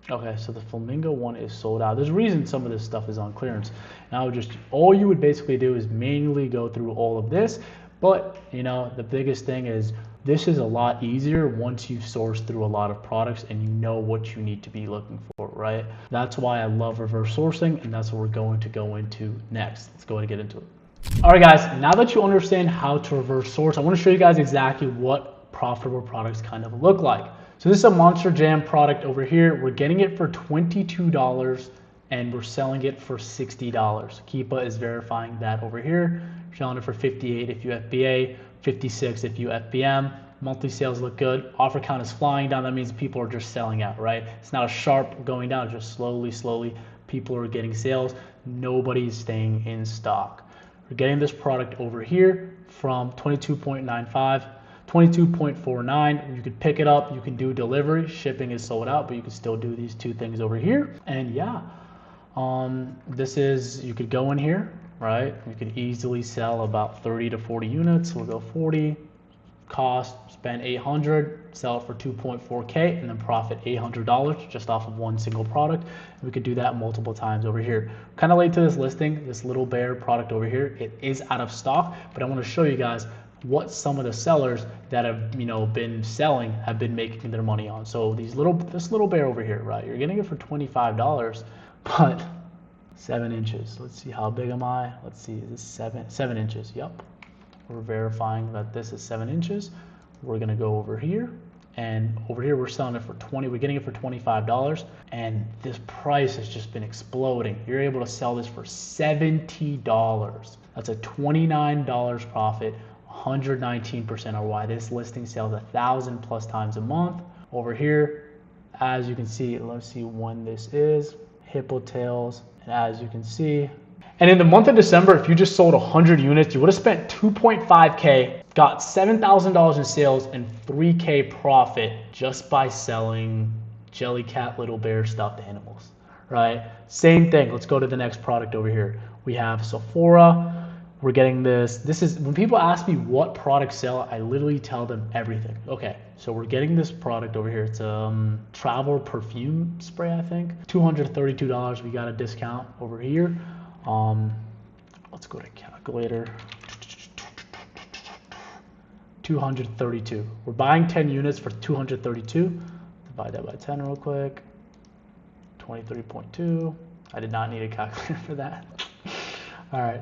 Speaker 2: Okay, so the Flamingo one is sold out. There's a reason some of this stuff is on clearance. Now all you would basically do is manually go through all of this. But, the biggest thing is this is a lot easier once you've sourced through a lot of products and you know what you need to be looking for, right? That's why I love reverse sourcing, and that's what we're going to go into next. Let's go ahead and get into it. All right, guys, now that you understand how to reverse source, I want to show you guys exactly what profitable products kind of look like. So this is a Monster Jam product over here. We're getting it for $22 and we're selling it for $60. Keepa is verifying that over here. We're selling it for 58 if you FBA, 56 if you FBM. Monthly sales look good. Offer count is flying down. That means people are just selling out, right? It's not a sharp going down, just slowly people are getting sales. Nobody's staying in stock. We're getting this product over here from 22.95. 22.49. You could pick it up, you can do delivery, shipping is sold out, but you can still do these two things over here. And yeah, you could go in here, right? You could easily sell about 30 to 40 units. We'll go 40, cost, spend 800, sell it for 2.4K, and then profit $800 just off of one single product. And we could do that multiple times over here. Kind of late to this listing, this Little Bear product over here. It is out of stock, but I want to show you guys what some of the sellers that have been selling have been making their money on. So this little bear over here, right? You're getting it for $25, but 7 inches. Let's see, how big am I? Let's see, is this 7 inches? Yep. We're verifying that this is 7 inches. We're gonna go over here, and over here we're selling it for 20. We're getting it for $25, and this price has just been exploding. You're able to sell this for $70. That's a $29 profit, 119% ROI. This listing sells 1,000 plus times a month. Over here, as you can see, let's see when this is. Hippo tails, and as you can see, and in the month of December, if you just sold 100 units, you would have spent 2.5K, got $7,000 in sales and 3K profit just by selling Jellycat Little Bear stuffed animals, right? Same thing. Let's go to the next product over here. We have Sephora. We're getting this. This is when people ask me what products sell, I literally tell them everything. Okay, so we're getting this product over here. It's a travel perfume spray, I think. $232. We got a discount over here. Let's go to calculator. 232. We're buying 10 units for 232. Divide that by 10 real quick. 23.2. I did not need a calculator for that. All right.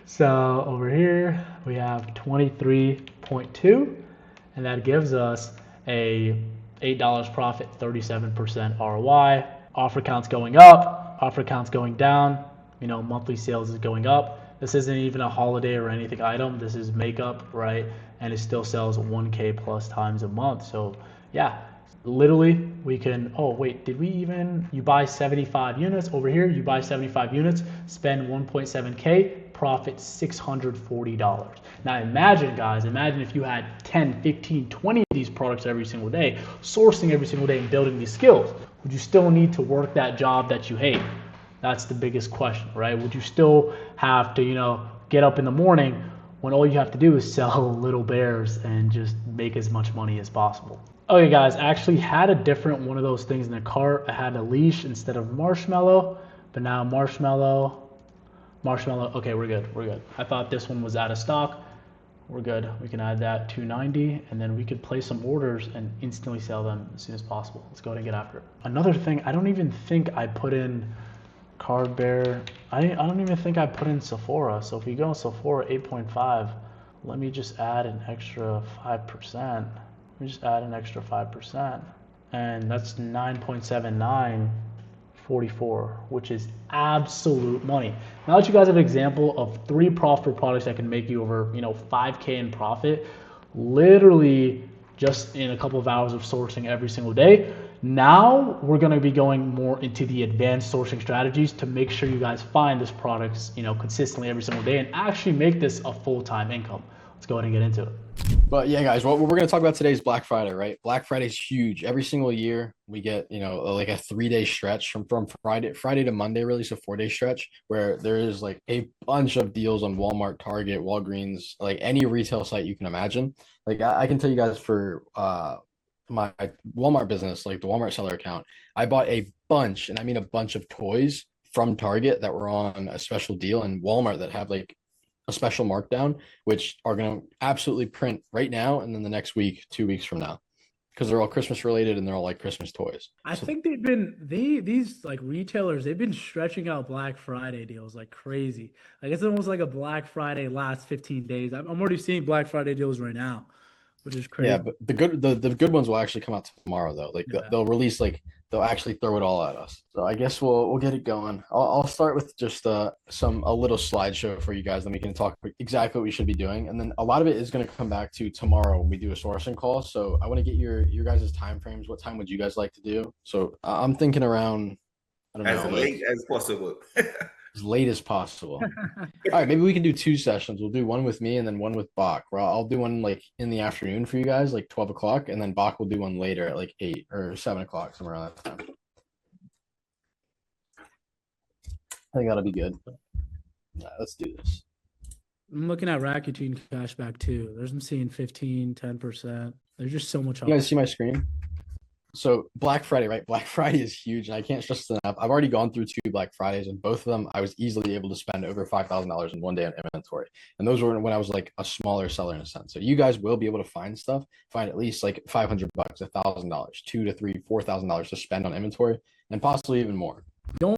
Speaker 2: So over here we have 23.2, and that gives us a $8 profit, 37% ROI. Offer count's going up, offer count's going down. You know, monthly sales is going up. This isn't even a holiday or anything item. This is makeup, right? And it still sells 1K plus times a month. So yeah, literally we can, oh wait, did we even, you buy 75 units over here, you buy 75 units, spend 1.7K, profit $640. Now imagine guys, imagine if you had 10, 15, 20 of these products every single day, sourcing every single day and building these skills. Would you still need to work that job that you hate? That's the biggest question, right? Would you still have to, you know, get up in the morning when all you have to do is sell little bears and just make as much money as possible? Okay guys, I actually had a different one of those things in the cart. I had a leash instead of marshmallow, but now marshmallow, okay, we're good. I thought this one was out of stock. We're good. We can add that 290, and then we could place some orders and instantly sell them as soon as possible. Let's go ahead and get after it. Another thing, I don't even think I put in Card Bear. I don't even think I put in Sephora. So if you go in Sephora 8.5, let me just add an extra 5%. Let me just add an extra 5%. And that's 9.7944, which is absolute money. Now that you guys have an example of 3 profitable products that can make you over, you know, 5K in profit, literally just in a couple of hours of sourcing every single day. Now we're going to be going more into the advanced sourcing strategies to make sure you guys find this products, you know, consistently every single day and actually make this a full-time income. Let's go ahead and get into it.
Speaker 3: But yeah, guys, what we're going to talk about today is Black Friday, right? Black Friday is huge. Every single year we get, you know, like a 3-day stretch from Friday to Monday, really. So 4-day stretch where there is like a bunch of deals on Walmart, Target, Walgreens, like any retail site you can imagine. Like I can tell you guys for my Walmart business, like the Walmart seller account, I bought a bunch, and I mean a bunch of toys from Target that were on a special deal, and Walmart that have like a special markdown, which are going to absolutely print right now and then the next week, 2 weeks from now, because they're all Christmas related and they're all like Christmas toys.
Speaker 1: I think these like retailers, they've been stretching out Black Friday deals like crazy. Like it's almost like a Black Friday last 15 days. I'm already seeing Black Friday deals right now, which is crazy.
Speaker 3: Yeah, but the good ones will actually come out tomorrow though. Like they'll release, like they'll actually throw it all at us. So I guess we'll get it going. I'll start with just a little slideshow for you guys. Then we can talk exactly what we should be doing, and then a lot of it is going to come back to tomorrow when we do a sourcing call. So I want to get your guys' time frames. What time would you guys like to do? So I'm thinking around, I don't know,
Speaker 4: as late as possible.
Speaker 3: as late as possible. All right, maybe we can do 2 sessions. We'll do one with me and then one with Bach. Where I'll do one like in the afternoon for you guys, like 12 o'clock, and then Bach will do one later at like 8 or 7 o'clock, somewhere around that time. I think that'll be good. Yeah, let's do this.
Speaker 1: I'm looking at Rakuten cashback too. I'm seeing 15, 10%. There's just so much.
Speaker 3: You guys see my screen? So Black Friday, right? Black Friday is huge, and I can't stress this enough. I've already gone through 2 Black Fridays, and both of them I was easily able to spend over $5,000 in one day on inventory. And those were when I was like a smaller seller in a sense. So you guys will be able to find at least like $500, $1,000, $2,000 to $3,000, $4,000 to spend on inventory, and possibly even more.
Speaker 1: Don't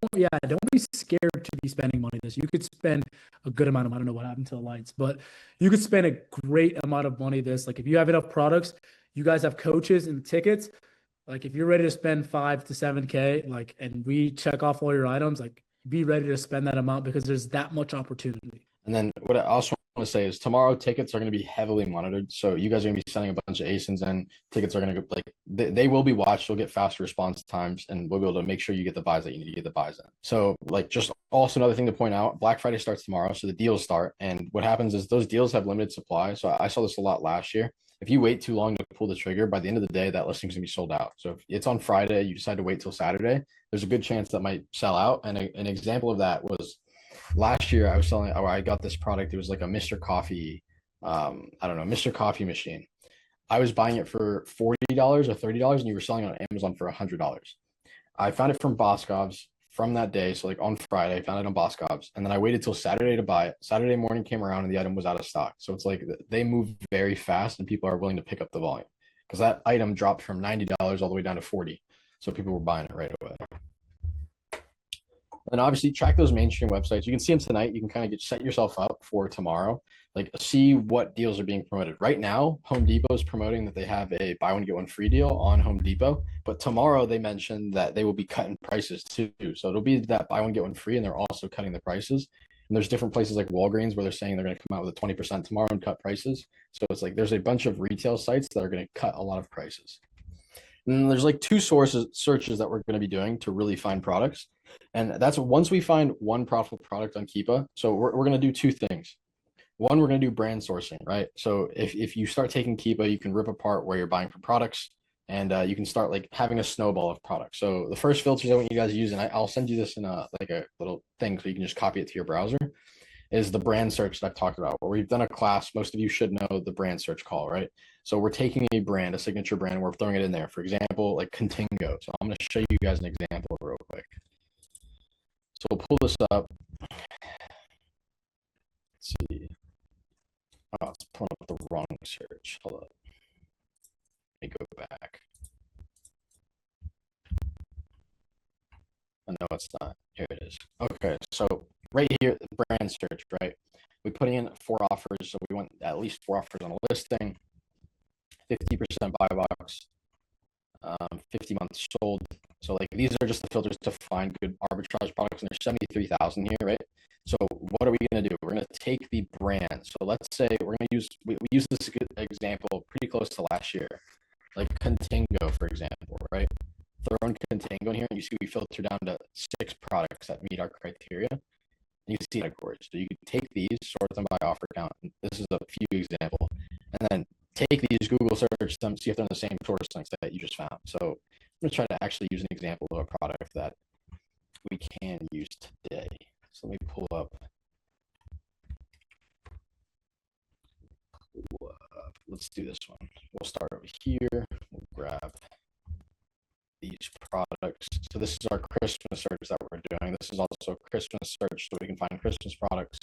Speaker 1: be scared to be spending money this. You could spend a good amount of, I don't know what happened to the lights, but you could spend a great amount of money this. Like if you have enough products, you guys have coaches and tickets. Like if you're ready to spend 5 to 7K, like, and we check off all your items, like be ready to spend that amount because there's that much opportunity.
Speaker 3: And then what I also want to say is tomorrow tickets are going to be heavily monitored. So you guys are going to be sending a bunch of ASINs in. Tickets are going to go like they will be watched. You'll get faster response times, and we'll be able to make sure you get the buys that you need to get the buys in. So like just also another thing to point out, Black Friday starts tomorrow, so the deals start. And what happens is those deals have limited supply. So I saw this a lot last year. If you wait too long to pull the trigger, by the end of the day, that listing's gonna be sold out. So if it's on Friday, you decide to wait till Saturday, there's a good chance that might sell out. And an example of that was last year I was selling, or I got this product. It was like a Mr. Coffee, I don't know, Mr. Coffee machine. I was buying it for $40 or $30, and you were selling it on Amazon for $100. I found it from Boscov's from that day. So like on Friday, I found it on Boscov's, and then I waited till Saturday to buy it. Saturday morning came around and the item was out of stock. So it's like they move very fast, and people are willing to pick up the volume because that item dropped from $90 all the way down to 40. So people were buying it right away. And obviously track those mainstream websites. You can see them tonight. You can kind of get set yourself up for tomorrow. Like see what deals are being promoted. Right now, Home Depot is promoting that they have a buy one, get one free deal on Home Depot. But tomorrow they mentioned that they will be cutting prices too. So it'll be that buy one, get one free, and they're also cutting the prices. And there's different places like Walgreens where they're saying they're going to come out with a 20% tomorrow and cut prices. So it's like there's a bunch of retail sites that are going to cut a lot of prices. And there's like two searches that we're going to be doing to really find products. And that's once we find one profitable product on Keepa. So we're going to do two things. One, we're going to do brand sourcing, right? So if you start taking Keepa, you can rip apart where you're buying for products, and you can start like having a snowball of products. So the first filters I want you guys to use, and I'll send you this in a little thing so you can just copy it to your browser, is the brand search that I've talked about, where we've done a class. Most of you should know the brand search call, right? So we're taking a brand, a signature brand, and we're throwing it in there. For example, like Contingo. So I'm going to show you guys an example real quick. So we'll pull this up. Let's see. Oh, it's pulling up the wrong search. Hold up. Let me go back. Oh, no, it's not. Here it is. Okay, so right here, the brand search, right? We put in 4 offers, so we want at least 4 offers on a listing. 50% buy box, 50 months sold. So like these are just the filters to find good arbitrage products, and there's 73,000 here, right? So what are we going to do? We're going to take the brand. So let's say we're going to use, we use this example pretty close to last year, like Contingo, for example, right? Throw in Contingo in here, and you see we filter down to 6 products that meet our criteria. And you can see categories. So you can take these, sort them by offer count. This is a few example, and then take these, Google search them, see if they're in the same source links that you just found. So I'm going to try to actually use an example of a product that we can use today. So let me pull up. Let's do this one. We'll start over here. We'll grab these products. So this is our Christmas search that we're doing. This is also a Christmas search, so we can find Christmas products.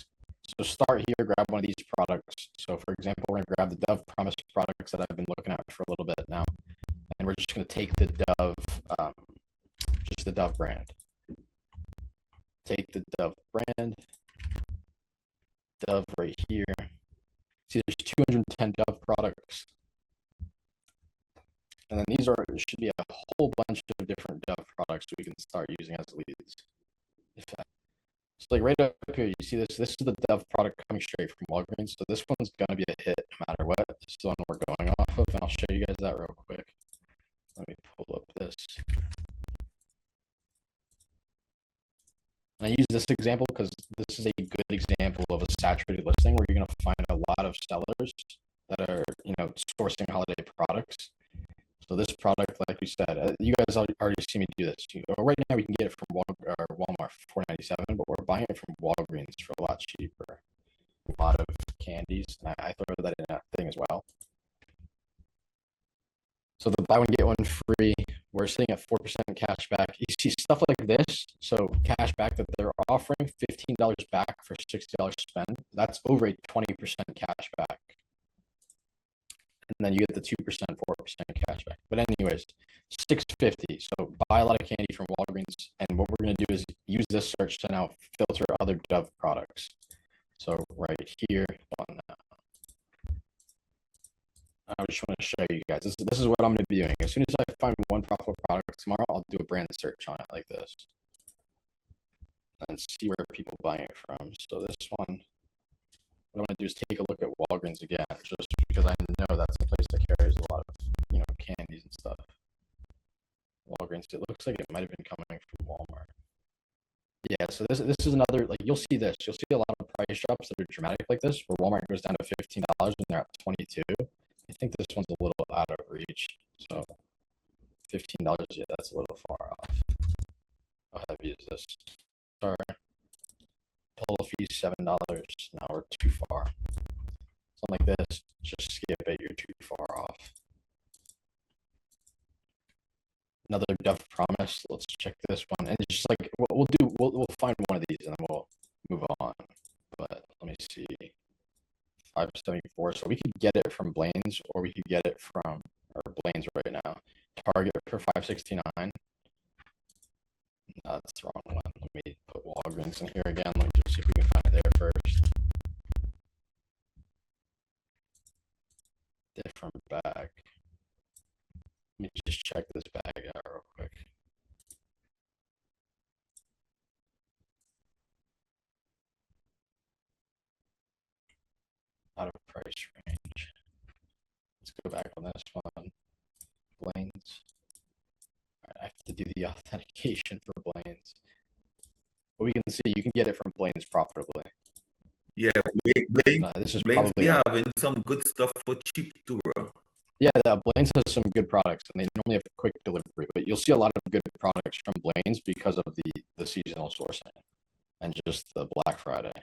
Speaker 3: So start here, grab one of these products. So for example, we're going to grab the Dove Promise products that I've been looking at for a little bit now. And we're just going to take the Dove, just the Dove brand. Take the Dove brand, Dove right here. See, there's 210 Dove products. And then these should be a whole bunch of different Dove products we can start using as leads. So like right up here, you see this. This is the Dove product coming straight from Walgreens. So this one's going to be a hit no matter what. This is the one we're going off of, and I'll show you guys that real quick. Let me pull up this. And I use this example because this is a good example of a saturated listing where you're going to find a lot of sellers that are, sourcing holiday products. So this product, like we said, you guys already see me do this. Right now we can get it from Walmart for $4.97, but we're buying it from Walgreens for a lot cheaper. A lot of candies, and I throw that in that thing as well. So the buy one get one free, we're sitting at 4% cash back. You see stuff like this. So cash back that they're offering $15 back for $60 spend. That's over a 20% cash back. And then you get the 2%, 4% cash back. But anyways, $6.50. So buy a lot of candy from Walgreens, and what we're going to do is use this search to now filter other Dove products. So right here on that, I just want to show you guys. This is what I'm going to be doing. As soon as I find one profitable product tomorrow, I'll do a brand search on it like this and see where people buying it from. So this one, what I'm going to do is take a look at Walgreens again, just because I know that's a place that carries a lot of, candies and stuff. Walgreens, it looks like it might have been coming from Walmart. Yeah, so this is another, like, you'll see a lot of price drops that are dramatic like this, where Walmart goes down to $15 and they're at 22. I think this one's a little out of reach. So $15, yeah, that's a little far off. How heavy is this? Sorry. Total fee $7. Now we're too far. Something like this, just skip it, you're too far off. Another Dove Promise. Let's check this one. And it's just like we'll find one of these and then we'll move on. But let me see. 574. So we could get it from Blaine's, or we could get it from Blaine's right now. Target for 569. No, that's the wrong one. Let me put Walgreens in here again. Let me just see if we can find it there first. Different bag. Let me just check this bag out real quick. Out of price range. Let's go back on this one. Blaine's. All right, I have to do the authentication for Blaine's. But we can see you can get it from Blaine's profitably.
Speaker 4: Yeah,
Speaker 3: This is
Speaker 4: Blaine's,
Speaker 3: probably
Speaker 4: having some good stuff for cheap too, bro.
Speaker 3: Yeah, Blaine's has some good products, and they normally have quick delivery. But you'll see a lot of good products from Blaine's because of the seasonal sourcing and just the Black Friday.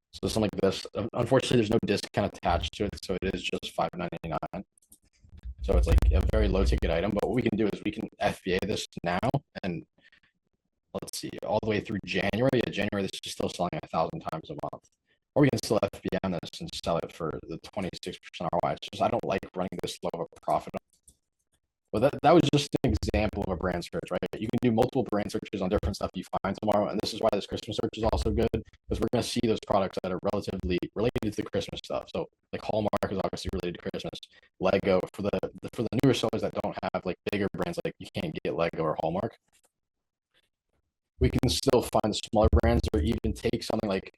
Speaker 3: So something like this, unfortunately, there's no discount attached to it, so it is just $5.99. So it's like a very low ticket item. But what we can do is we can FBA this now, and let's see, all the way through January. Yeah, January, this is still selling 1,000 times a month. Or we can still FBM this and sell it for the 26% ROI. It's just I don't like running this low of a profit. But that was just an example of a brand search, right? You can do multiple brand searches on different stuff you find tomorrow. And this is why this Christmas search is also good, because we're going to see those products that are relatively related to the Christmas stuff. So like Hallmark is obviously related to Christmas. Lego, for the newer sellers that don't have like bigger brands, like you can't get Lego or Hallmark, we can still find the smaller brands, or even take something like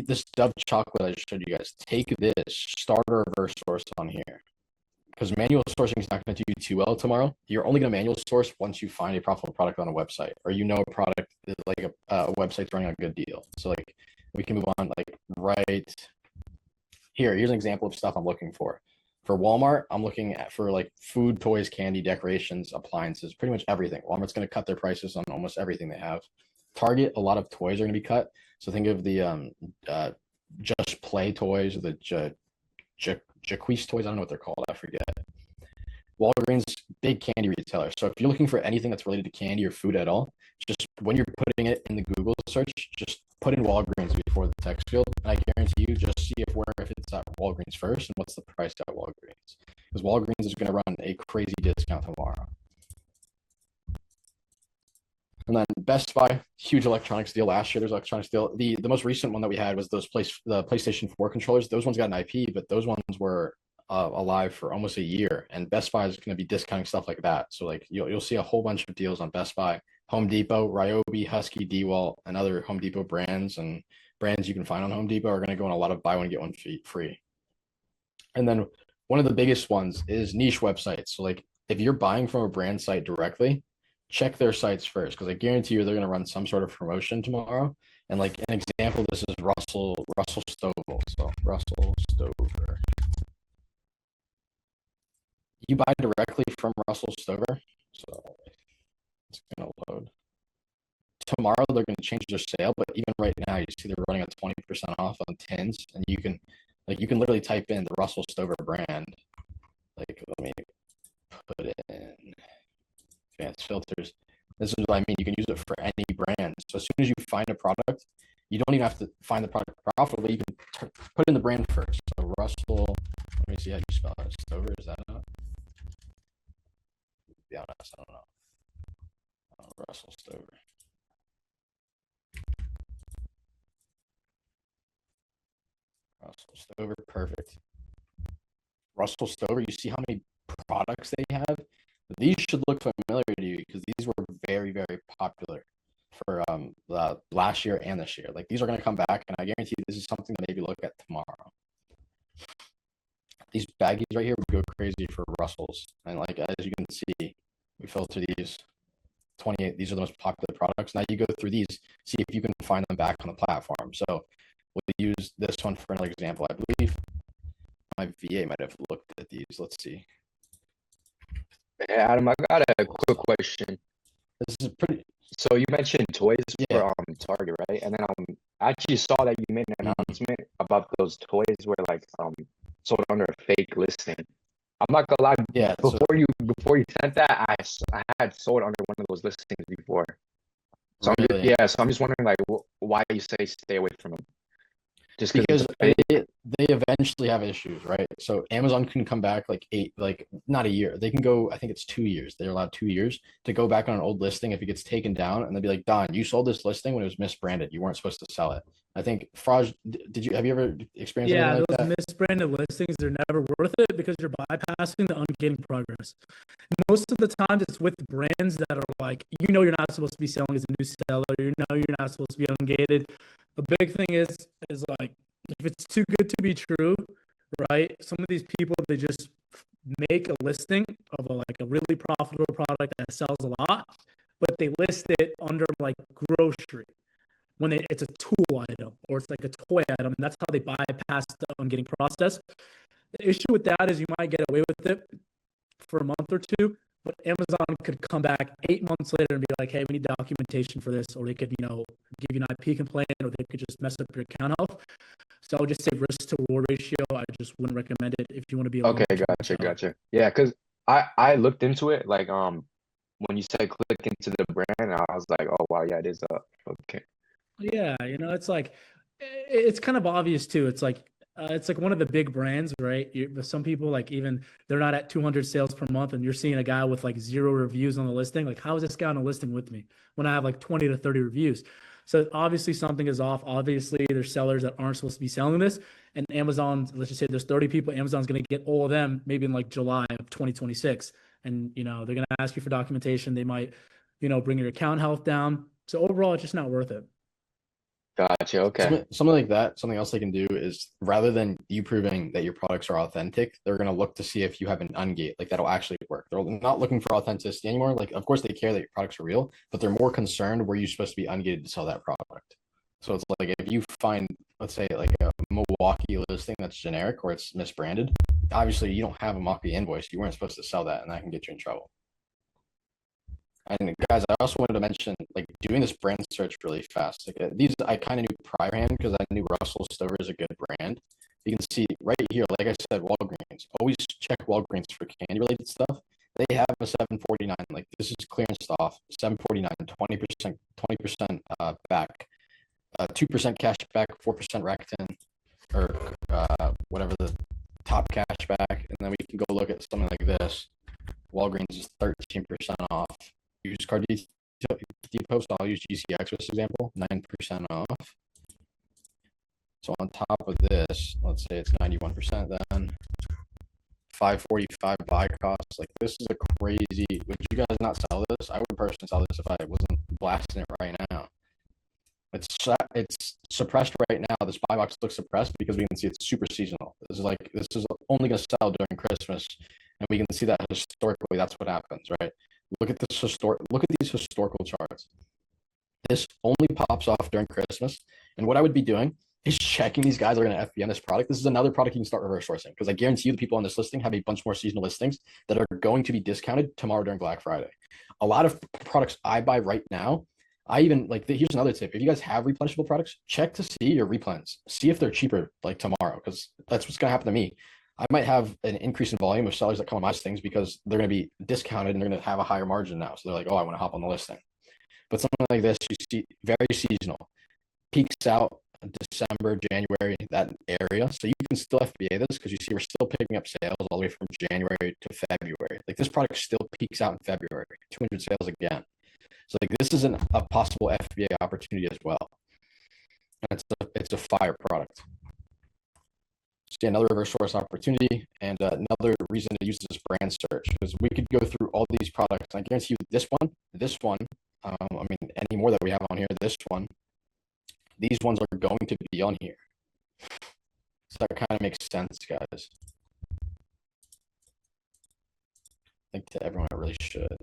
Speaker 3: this Dove chocolate I just showed you guys. Take this, start a reverse source on here, because manual sourcing is not going to do too well tomorrow. You're only going to manual source once you find a profitable product on a website, or a product is like a website's running a good deal. So like we can move on like right here. Here's an example of stuff I'm looking for. For Walmart, I'm looking at for like food, toys, candy, decorations, appliances, pretty much everything. Walmart's going to cut their prices on almost everything they have. Target, a lot of toys are going to be cut. So think of the Just Play toys, or the Jaquise toys. I don't know what they're called. I forget. Walgreens, big candy retailer. So if you're looking for anything that's related to candy or food at all, just when you're putting it in the Google search, just put in Walgreens before the text field, and I guarantee you, just see if it's at Walgreens first and what's the price at Walgreens, because Walgreens is going to run a crazy discount tomorrow. And then Best Buy, huge electronics deal. Last year, there's electronics deal. The most recent one that we had was the PlayStation 4 controllers. Those ones got an IP, but those ones were alive for almost a year. And Best Buy is going to be discounting stuff like that. So like you'll see a whole bunch of deals on Best Buy. Home Depot, Ryobi, Husky, DeWalt, and other Home Depot brands and brands you can find on Home Depot are going to go on a lot of buy one, get one free. And then one of the biggest ones is niche websites. So like if you're buying from a brand site directly, check their sites first, because I guarantee you they're going to run some sort of promotion tomorrow. And like an example, this is Russell Stover. So Russell Stover. You buy directly from Russell Stover. So it's going to load. Tomorrow they're going to change their sale, but even right now you see they're running a 20% off on tins, and you can literally type in the Russell Stover brand. Like let me put it in advanced filters. This is what I mean. You can use it for any brand. So as soon as you find a product, you don't even have to find the product profitably. You can put in the brand first. So Russell, let me see how you spell it. Stover, is that out? be honest, I don't know. Russell Stover. Russell Stover, perfect. Russell Stover, you see how many products they have? These should look familiar to you because these were very, very popular for the last year and this year. Like these are going to come back, and I guarantee you this is something to maybe look at tomorrow. These baggies right here would go crazy for Russells, and like as you can see, we filter these 28. These are the most popular products. Now you go through these, see if you can find them back on the platform. So we'll use this one for an example. I believe my VA might have looked at these. Let's see.
Speaker 5: Hey, Adam, I got a quick question.
Speaker 3: This is pretty.
Speaker 5: So you mentioned toys
Speaker 3: Yeah.
Speaker 5: for Target, right? And then I actually saw that you made an announcement about those toys were like sold under a fake listing. I'm not gonna lie,
Speaker 3: Yeah.
Speaker 5: before you sent that, I had sold under one of those listings before. So
Speaker 3: Really?
Speaker 5: so I'm just wondering like why you say stay away from them. Just
Speaker 3: Because
Speaker 5: it's a fake.
Speaker 3: they eventually have issues, right? So Amazon can come back like not a year. They can go, I think it's 2 years. They're allowed 2 years to go back on an old listing if it gets taken down, and they'll be like, Don, you sold this listing when it was misbranded. You weren't supposed to sell it. I think Fraj, have you ever experienced
Speaker 1: Yeah,
Speaker 3: anything
Speaker 1: those
Speaker 3: like that?
Speaker 1: misbranded listings, they're never worth it because you're bypassing the ungated progress. Most of the time, it's with brands that are like, you're not supposed to be selling as a new seller. You're not supposed to be ungated. The big thing is like, if it's too good to be true, right? Some of these people, they just make a listing of a really profitable product that sells a lot, but they list it under like grocery when it's a tool item or it's like a toy item. And that's how they bypass the ungating process. The issue with that is you might get away with it for a month or two, but Amazon could come back 8 months later and be like, hey, we need documentation for this, or they could, give you an IP complaint, or they could just mess up your account health. So I would just say risk to reward ratio. I just wouldn't recommend it if you want to be a
Speaker 5: Okay, gotcha. Yeah, because I looked into it like when you said click into the brand, I was like, oh wow, yeah, it is okay.
Speaker 1: Yeah, it's like it's kind of obvious too. It's like one of the big brands, right? Some people like even they're not at 200 sales per month, and you're seeing a guy with like 0 reviews on the listing. Like, how is this guy on a listing with me when I have like 20 to 30 reviews? So obviously something is off. Obviously, there's sellers that aren't supposed to be selling this, and Amazon. Let's just say there's 30 people. Amazon's going to get all of them maybe in like July of 2026, and they're going to ask you for documentation. They might, bring your account health down. So overall, it's just not worth it.
Speaker 5: Gotcha. Okay.
Speaker 3: Something like that. Something else they can do is rather than you proving that your products are authentic, they're going to look to see if you have an ungate, like that'll actually work. They're not looking for authenticity anymore. Like, of course, they care that your products are real, but they're more concerned where you're supposed to be ungated to sell that product. So it's like if you find, let's say, like a Milwaukee listing that's generic or it's misbranded, obviously you don't have a Milwaukee invoice. You weren't supposed to sell that, and that can get you in trouble. And guys, I also wanted to mention like doing this brand search really fast. Like these, I kind of knew prior hand because I knew Russell Stover is a good brand. You can see right here, like I said, Walgreens. Always check Walgreens for candy related stuff. They have a 749. Like this is clearance off 749, 20% back, 2% cash back, 4% Rakuten, or whatever the top cash back. And then we can go look at something like this. Walgreens is 13% off. Use card depot, so I'll use GCX for this example, 9% off. So on top of this, let's say it's 91%, then 545 buy cost. Like this is a crazy. Would you guys not sell this? I would personally sell this if I wasn't blasting it right now. It's suppressed right now. This buy box looks suppressed because we can see it's super seasonal. This is only going to sell during Christmas, and we can see that historically. That's what happens, right? Look at these historical charts. This only pops off during Christmas. And what I would be doing is checking these guys are going to FBM this product. This is another product you can start reverse sourcing because I guarantee you the people on this listing have a bunch more seasonal listings that are going to be discounted tomorrow during Black Friday. A lot of products I buy right now, here's another tip. If you guys have replenishable products, check to see your replens. See if they're cheaper like tomorrow because that's what's going to happen to me. I might have an increase in volume of sellers that come on my listings because they're going to be discounted and they're going to have a higher margin now. So they're like, oh, I want to hop on the listing. But something like this, you see very seasonal, peaks out December, January, that area. So you can still FBA this because you see we're still picking up sales all the way from January to February. Like this product still peaks out in February, 200 sales again. So like this is a possible FBA opportunity as well. And it's a fire product. See another reverse source opportunity and another reason to use this brand search because we could go through all these products. I guarantee you this one, I mean, any more that we have on here, this one, these ones are going to be on here. So that kind of makes sense, guys. I think to everyone, it really should.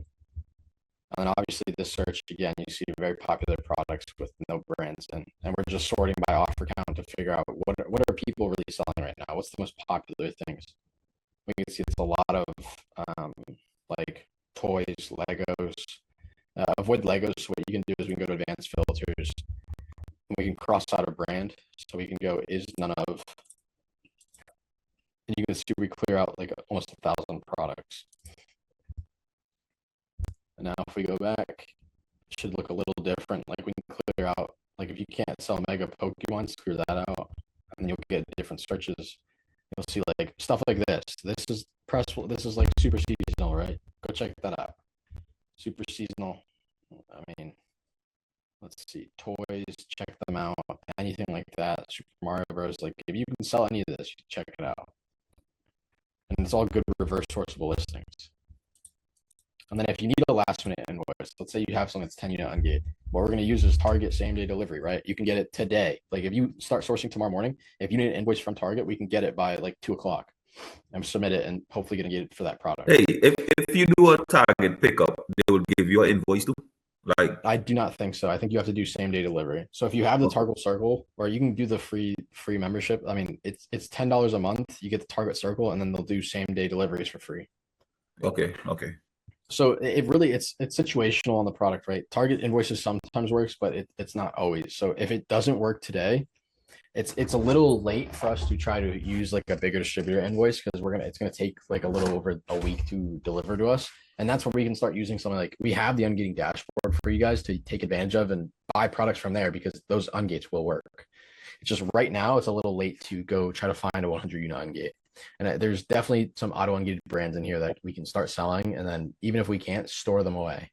Speaker 3: And then obviously this search, again, you see very popular products with no brands and we're just sorting by offer count to figure out what are people really selling right now? What's the most popular things? We can see it's a lot of like toys, Legos. Avoid Legos. So what you can do is we can go to advanced filters and we can cross out a brand. So we can go is none of, and you can see we clear out like almost 1,000 products. And now if we go back, it should look a little different. Like we can clear out, like if you can't sell Mega Pokemons, clear that out. And you'll get different searches. You'll see like stuff like this. This is like super seasonal, right? Go check that out. Super seasonal. I mean, let's see, toys, check them out. Anything like that. Super Mario Bros. Like if you can sell any of this, you check it out. And it's all good reverse sourceable listings. And then if you need a last minute invoice, let's say you have something that's 10 unit ungate, what we're going to use is Target same day delivery, right? You can get it today. Like if you start sourcing tomorrow morning, if you need an invoice from Target, we can get it by like 2 o'clock and submit it and hopefully going to get it for that product.
Speaker 4: Hey, if you do a Target pickup, they will give you an invoice too. Like
Speaker 3: I do not think so. I think you have to do same day delivery. So if you have the Target Circle, or you can do the free membership. I mean, it's $10 a month. You get the Target Circle, and then they'll do same day deliveries for free.
Speaker 4: okay.
Speaker 3: So it really it's situational on the product, right? Target invoices sometimes works, but it's not always. So if it doesn't work today, it's a little late for us to try to use like a bigger distributor invoice because it's gonna take like a little over a week to deliver to us. And that's where we can start using something like we have the ungating dashboard for you guys to take advantage of and buy products from there because those ungates will work. It's just right now it's a little late to go try to find a 100 unit ungate. And there's definitely some auto ungated brands in here that we can start selling. And then even if we can't, store them away.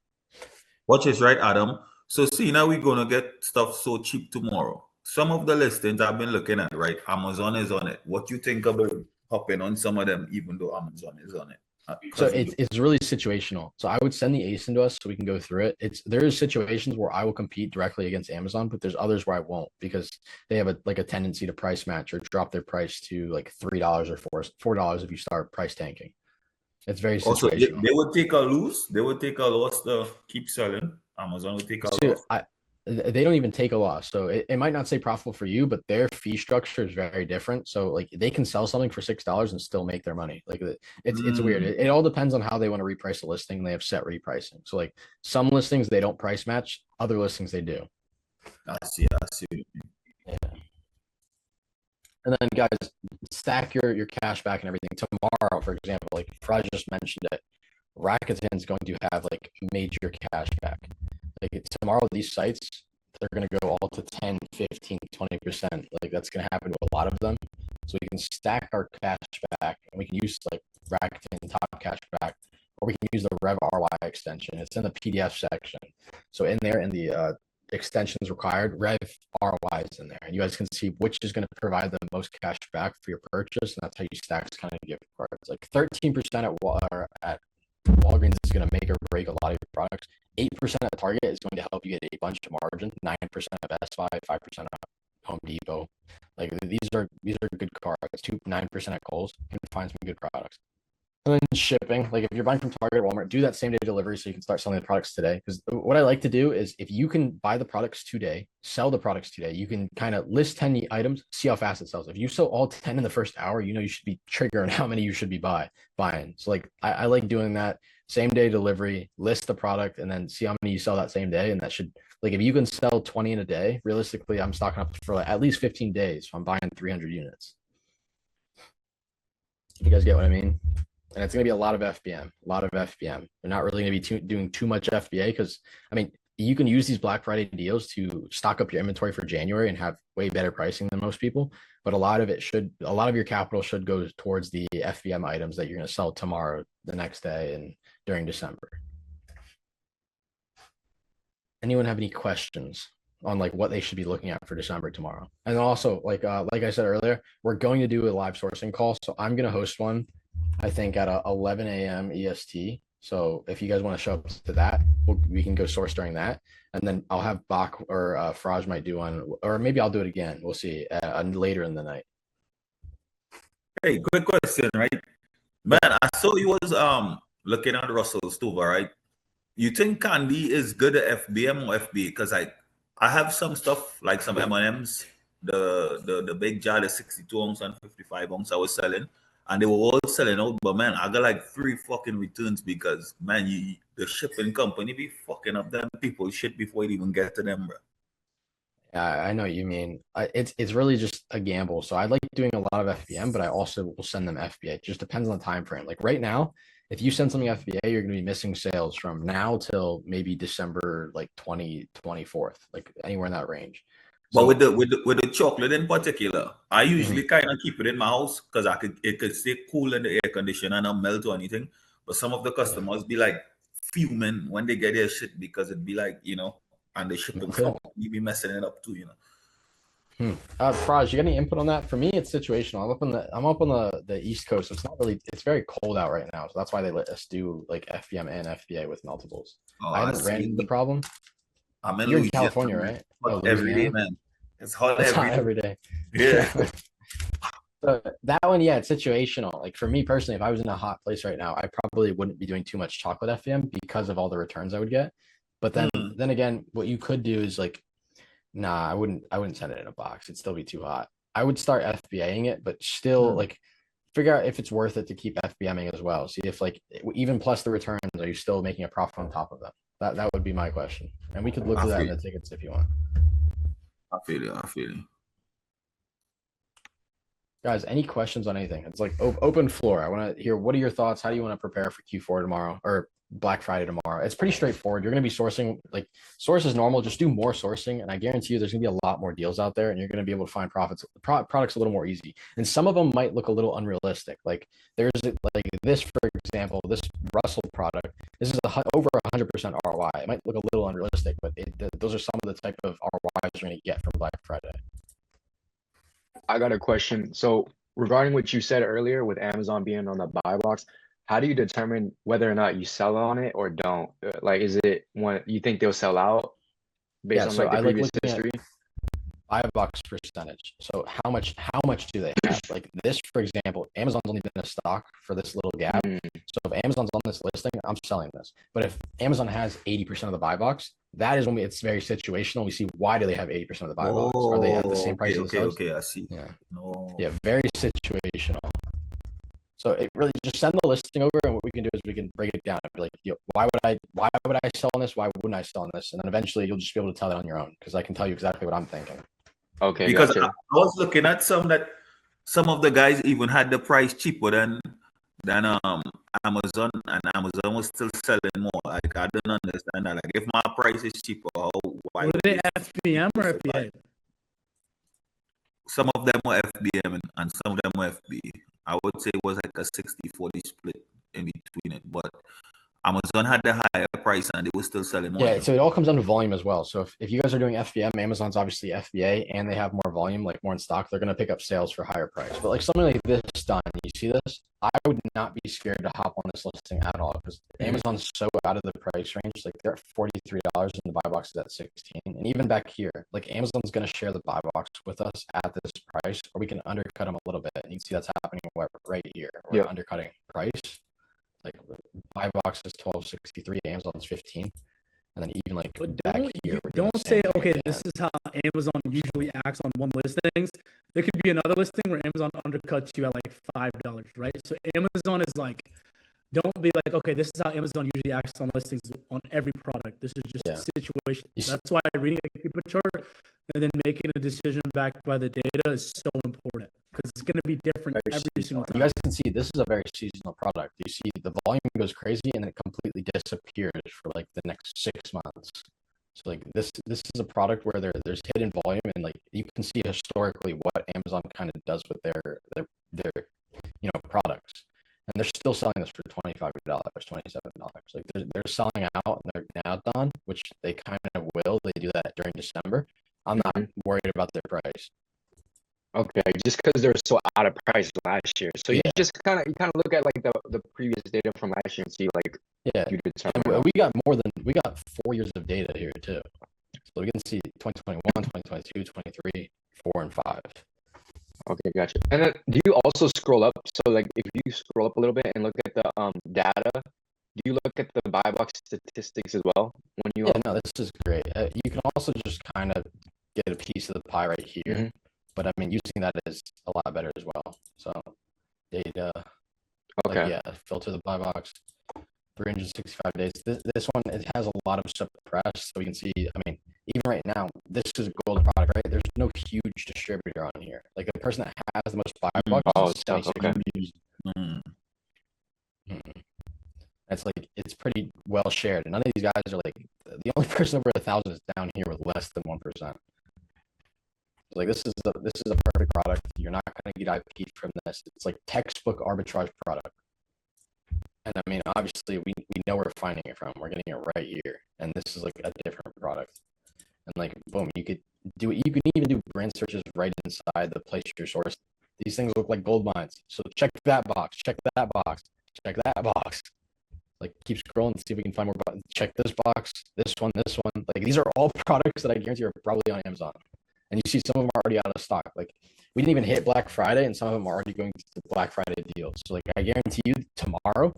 Speaker 4: Watch this, right, Adam? So see, now we're gonna get stuff so cheap tomorrow. Some of the listings I've been looking at, right? Amazon is on it. What you think about hopping on some of them, even though Amazon is on it?
Speaker 3: So it's really situational. So I would send the ASIN to us so we can go through it. There's situations where I will compete directly against Amazon, but there's others where I won't because they have a tendency to price match or drop their price to like $3 or $4 if you start price tanking. It's very
Speaker 4: also
Speaker 3: situational.
Speaker 4: they would take a loss. They would take a loss to keep selling. Amazon would take a loss.
Speaker 3: They don't even take a loss. So it might not say profitable for you, but their fee structure is very different. So like they can sell something for $6 and still make their money. Like it's weird. It all depends on how they want to reprice the listing. And they have set repricing. So like some listings, they don't price match. Other listings they do.
Speaker 4: I see.
Speaker 3: Yeah. And then guys, stack your cash back and everything. Tomorrow, for example, like Fry just mentioned it, Rakuten's going to have like major cash back. Like tomorrow, these sites, they're going to go all to 10, 15, 20%. Like that's going to happen to a lot of them. So we can stack our cash back and we can use like Rakuten top cash back, or we can use the Rev RY extension. It's in the PDF section. So in there, in the extensions required, Rev RY is in there. And you guys can see which is going to provide the most cash back for your purchase. And that's how you stack kind of gift cards. Like 13% at Walgreens is going to make or break a lot of your products. 8% at Target is going to help you get a bunch of margin. 9% at Best Buy, 5% at Home Depot. Like these are good cards. 9% at Kohl's. You can find some good products. And then shipping, like if you're buying from Target or Walmart, do that same day delivery so you can start selling the products today. Because what I like to do is if you can buy the products today, sell the products today, you can kind of list 10 items, see how fast it sells. If you sell all 10 in the first hour, you should be triggering how many you should be buying. So like I like doing that same day delivery, list the product, and then see how many you sell that same day. And that should, like if you can sell 20 in a day, realistically, I'm stocking up for like at least 15 days. So I'm buying 300 units. You guys get what I mean? And it's going to be a lot of FBM, They're not really going to be doing too much FBA because, I mean, you can use these Black Friday deals to stock up your inventory for January and have way better pricing than most people. But a lot of your capital should go towards the FBM items that you're going to sell tomorrow, the next day, and during December. Anyone have any questions on like what they should be looking at for December tomorrow? And also, like I said earlier, we're going to do a live sourcing call. So I'm going to host one, I think at 11 a.m. EST. So if you guys want to show up to that, we can go source during that. And then I'll have Bach or Faraj might do one, or maybe I'll do it again. We'll see later in the night.
Speaker 4: Hey, quick question, right? Man, I saw you was looking at Russell's too, right? You think Candy is good at FBM or FBA? Because I have some stuff like some M&Ms, the big jar, the 62 ounce and 55 ounce I was selling, and they were all selling out. But man, I got like 3 fucking returns because man, the shipping company be fucking up them people shit before it even get to them, bro.
Speaker 3: Yeah, I know what you mean. It's really just a gamble. So I like doing a lot of FBM, but I also will send them FBA. It just depends on the time frame. Like right now, if you send something FBA, you're going to be missing sales from now till maybe December like 24th, like anywhere in that range.
Speaker 4: But
Speaker 3: So
Speaker 4: with the chocolate in particular, I usually
Speaker 3: Mhm.
Speaker 4: kind of keep it in my house because it could stay cool in the air conditioner and not melt or anything. But some of the customers be like fuming when they get their shit because it'd be like, and the shipping
Speaker 3: Melted.
Speaker 4: company be messing it up too.
Speaker 3: Praj, you got any input on that? For me, it's situational. I'm up on the East Coast. So it's very cold out right now. So that's why they let us do like FBM and FBA with multiples.
Speaker 4: Oh,
Speaker 3: I
Speaker 4: I
Speaker 3: haven't ran
Speaker 4: see.
Speaker 3: into the problem.
Speaker 4: I'm in
Speaker 3: You're in
Speaker 4: Louisiana,
Speaker 3: California,
Speaker 4: man.
Speaker 3: right? Oh,
Speaker 4: Hot every day,
Speaker 3: Louisiana.
Speaker 4: man. It's hot
Speaker 3: That's
Speaker 4: every
Speaker 3: not
Speaker 4: day.
Speaker 3: every day.
Speaker 4: Yeah.
Speaker 3: So that one, yeah, it's situational. Like for me personally, if I was in a hot place right now, I probably wouldn't be doing too much chocolate FBM because of all the returns I would get. But
Speaker 4: Hmm.
Speaker 3: then again, what you could do is like, nah, I wouldn't send it in a box. It'd still be too hot. I would start FBAing it, but still like figure out if it's worth it to keep FBMing as well. See if like even plus the returns, are you still making a profit on top of them? That would be my question. And we could look
Speaker 4: I
Speaker 3: through that in
Speaker 4: feel
Speaker 3: the tickets if you want.
Speaker 4: I feel you. I feel you.
Speaker 3: Guys, any questions on anything? It's like open floor. I want to hear what are your thoughts? How do you want to prepare for Q4 tomorrow or Black Friday tomorrow? It's pretty straightforward. You're going to be sourcing like source is normal. Just do more sourcing, and I guarantee you there's going to be a lot more deals out there, and you're going to be able to find products a little more easy. And some of them might look a little unrealistic. Like there's like this, for example, this Russell product. This is over 100% ROI. It might look a little unrealistic, but those are some of the type of ROIs you're going to get from Black Friday.
Speaker 5: I got a question. So regarding what you said earlier with Amazon being on the buy box, how do you determine whether or not you sell on it or don't? Like, is it one you think they'll sell out based
Speaker 3: Yeah,
Speaker 5: on
Speaker 3: so
Speaker 5: like the
Speaker 3: I like
Speaker 5: previous
Speaker 3: looking at
Speaker 5: history?
Speaker 3: buy box percentage. So how much do they have? Like this, for example, Amazon's only been in stock for this little gap.
Speaker 5: Mm,
Speaker 3: So if Amazon's on this listing, I'm selling this. But if Amazon has 80% of the buy box, that is when it's very situational. We see why do they have 80% of the buy box? Are they at the
Speaker 4: Oh,
Speaker 3: same price
Speaker 4: okay,
Speaker 3: as the
Speaker 4: okay,
Speaker 3: sellers?
Speaker 4: okay. I see.
Speaker 3: Yeah.
Speaker 4: No.
Speaker 3: Yeah, very situational. So it really just send the listing over, and what we can do is we can break it down and be like, why would I sell on this? Why wouldn't I sell on this? And then eventually you'll just be able to tell that on your own because I can tell you exactly what I'm thinking.
Speaker 5: okay,
Speaker 4: Because I
Speaker 5: gotcha.
Speaker 4: was looking at some of the guys even had the price cheaper than Amazon, and Amazon was still selling more. Like I don't understand that. Like if my price is cheaper, why
Speaker 1: Were
Speaker 4: would
Speaker 1: they
Speaker 4: they
Speaker 1: FBM or
Speaker 4: still buy?
Speaker 1: FBA?
Speaker 4: Some of them were FBM and some of them were FB. I would say it was like a 60-40 split in between it. But Amazon had the higher price and they were still selling more
Speaker 3: Yeah,
Speaker 4: than.
Speaker 3: so it all comes down to volume as well. So if you guys are doing FBM, Amazon's obviously FBA, and they have more volume, like more in stock, they're going to pick up sales for higher price. But like something like this done, you see this, I would not be scared to hop on this listing at all because Amazon's so out of the price range. Like they're at $43 and the buy box is at 16. And even back here, like Amazon's going to share the buy box with us at this price, or we can undercut them a little bit. And you can see that's happening right here. We're
Speaker 5: Yep.
Speaker 3: undercutting price. Like buy box is 12.63, Amazon's 15. And then even like
Speaker 1: But
Speaker 3: back here, we're doing
Speaker 1: don't
Speaker 3: the
Speaker 1: say,
Speaker 3: same thing
Speaker 1: okay,
Speaker 3: again.
Speaker 1: this is how Amazon usually acts on one listings. There could be another listing where Amazon undercuts you at like $5, right? So Amazon is like, don't be like, okay, this is how Amazon usually acts on listings on every product. This is just
Speaker 3: Yeah.
Speaker 1: a situation.
Speaker 3: You see-
Speaker 1: That's why reading a keeper chart and then making a decision backed by the data is so important because it's going to be different
Speaker 3: very
Speaker 1: every single
Speaker 3: seasonal. You
Speaker 1: time.
Speaker 3: guys can see this is a very seasonal product. You see the volume goes crazy and then it completely disappears for like the next 6 months. So like this is a product where there's hidden volume, and like you can see historically what Amazon kind of does with their products, and they're still selling this for $25, $27. Like they're selling out and they're now done, which they kind of will. They do that during December. I'm not worried about their price.
Speaker 5: Okay, just because they were so out of price last year. So you
Speaker 3: Yeah.
Speaker 5: just kind of look at like the previous data from last year and see like
Speaker 3: Yeah,
Speaker 5: you
Speaker 3: and
Speaker 5: determine.
Speaker 3: we got 4 years of data here too. So we can see 2021, 2022, 23, 4, and 5.
Speaker 5: Okay, gotcha. And then do you also scroll up? So like if you scroll up a little bit and look at the data, do you look at the buy box statistics as well when you
Speaker 3: Yeah, no, this is great. You can also just kind of get a piece of the pie right here,
Speaker 5: Mhm.
Speaker 3: but I mean, using that is a lot better as well. So data, like
Speaker 5: Okay.
Speaker 3: yeah, filter the buy box, 365 days. This one, it has a lot of suppressed, so we can see. I mean, even right now, this is a gold product, right? There's no huge distributor on here. Like a person that has the most buy box
Speaker 5: Oh,
Speaker 3: is
Speaker 5: it's tough.
Speaker 3: 26.
Speaker 5: Okay.
Speaker 4: Mm.
Speaker 3: That's like it's pretty well shared. And none of these guys are like the only person over 1,000 is down here with less than 1%. Like this is a perfect product. You're not gonna get IP from this. It's like textbook arbitrage product. And I mean, obviously, we know where we're finding it from. We're getting it right here, and this is like a different product. And like, boom, you could even do brand searches right inside the place your source. These things look like gold mines. So check that box, check that box, check that box. Like keep scrolling and see if we can find more buttons. Check this box, this one, this one. Like these are all products that I guarantee are probably on Amazon. And you see some of them are already out of stock. Like we didn't even hit Black Friday, and some of them are already going to the Black Friday deals. So like I guarantee you tomorrow,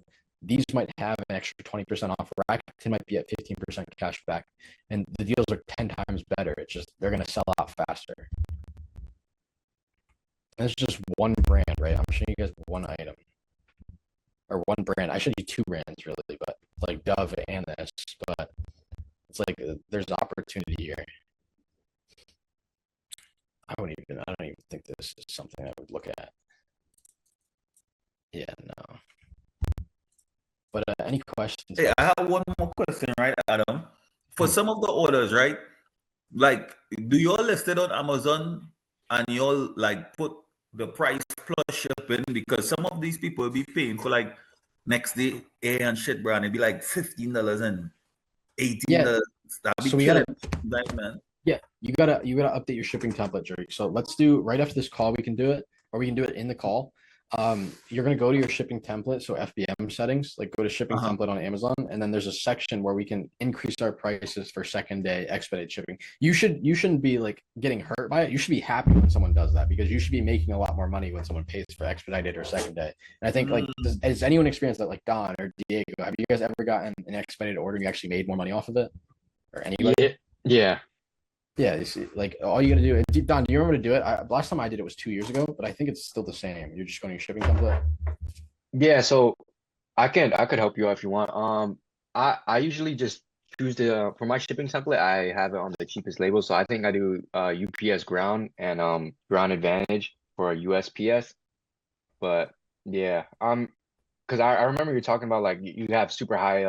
Speaker 3: these might have an extra 20% off. Rakuten might be at 15% cash back. And the deals are 10 times better. It's just they're gonna sell out faster. And it's just one brand, right? I'm showing you guys one item. Or one brand. I showed you two brands really, but like Dove and this, but it's like there's opportunity here. I don't even think this is something I would look at. Yeah, no. But any questions?
Speaker 4: Hey, I have one more question, right, Adam? For some of the orders, right? Like, do you all list it on Amazon and you all like put the price plus shipping? Because some of these people will be paying for like next day and shit, bro, and it'd be like $15 and $18. That'd be
Speaker 3: So we
Speaker 4: killing
Speaker 3: gotta
Speaker 4: that, man.
Speaker 3: Yeah, you gotta update your shipping template, Drake. So let's do right after this call. We can do it, or we can do it in the call. You're gonna go to your shipping template, so FBM settings, like go to shipping
Speaker 4: Uh-huh.
Speaker 3: template on Amazon, and then there's a section where we can increase our prices for second day expedited shipping. You shouldn't be like getting hurt by it. You should be happy when someone does that because you should be making a lot more money when someone pays for expedited or second day. And I think like has anyone experienced that, like Don or Diego? Have you guys ever gotten an expedited order and you actually made more money off of it, or anybody?
Speaker 5: Yeah. Yeah.
Speaker 3: Yeah, you see, like all you gotta do. Don, do you remember to do it? Last time I did it was 2 years ago, but I think it's still the same. You're just going to your shipping template.
Speaker 5: Yeah. So I could help you out if you want. I usually just choose the for my shipping template. I have it on the cheapest label. So I think I do UPS ground and ground advantage for USPS. But yeah, because I remember you talking about like you have super high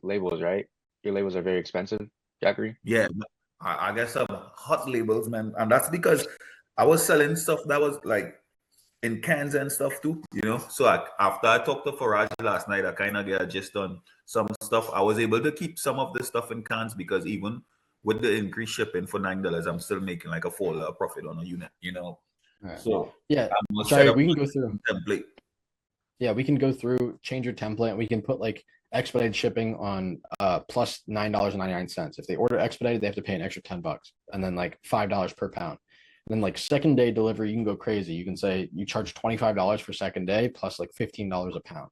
Speaker 5: labels, right? Your labels are very expensive, Jackery.
Speaker 4: Yeah, I guess some hot labels, man. And that's because I was selling stuff that was like in cans and stuff too, you know. So after I talked to Faraj last night, I kind of get a gist on some stuff. I was able to keep some of the stuff in cans because even with the increased shipping for $9, I'm still making like a $4 profit on a unit, you know.
Speaker 3: Right.
Speaker 4: So
Speaker 3: Yeah,
Speaker 4: I'm gonna
Speaker 3: sorry,
Speaker 4: set up
Speaker 3: we can go through.
Speaker 4: template.
Speaker 3: Yeah, we can go through, change your template, and we can put like expedited shipping on plus $9.99. If they order expedited, they have to pay an extra $10, and then like $5 per pound. And then like second day delivery, you can go crazy. You can say you charge $25 for second day plus like $15 a pound.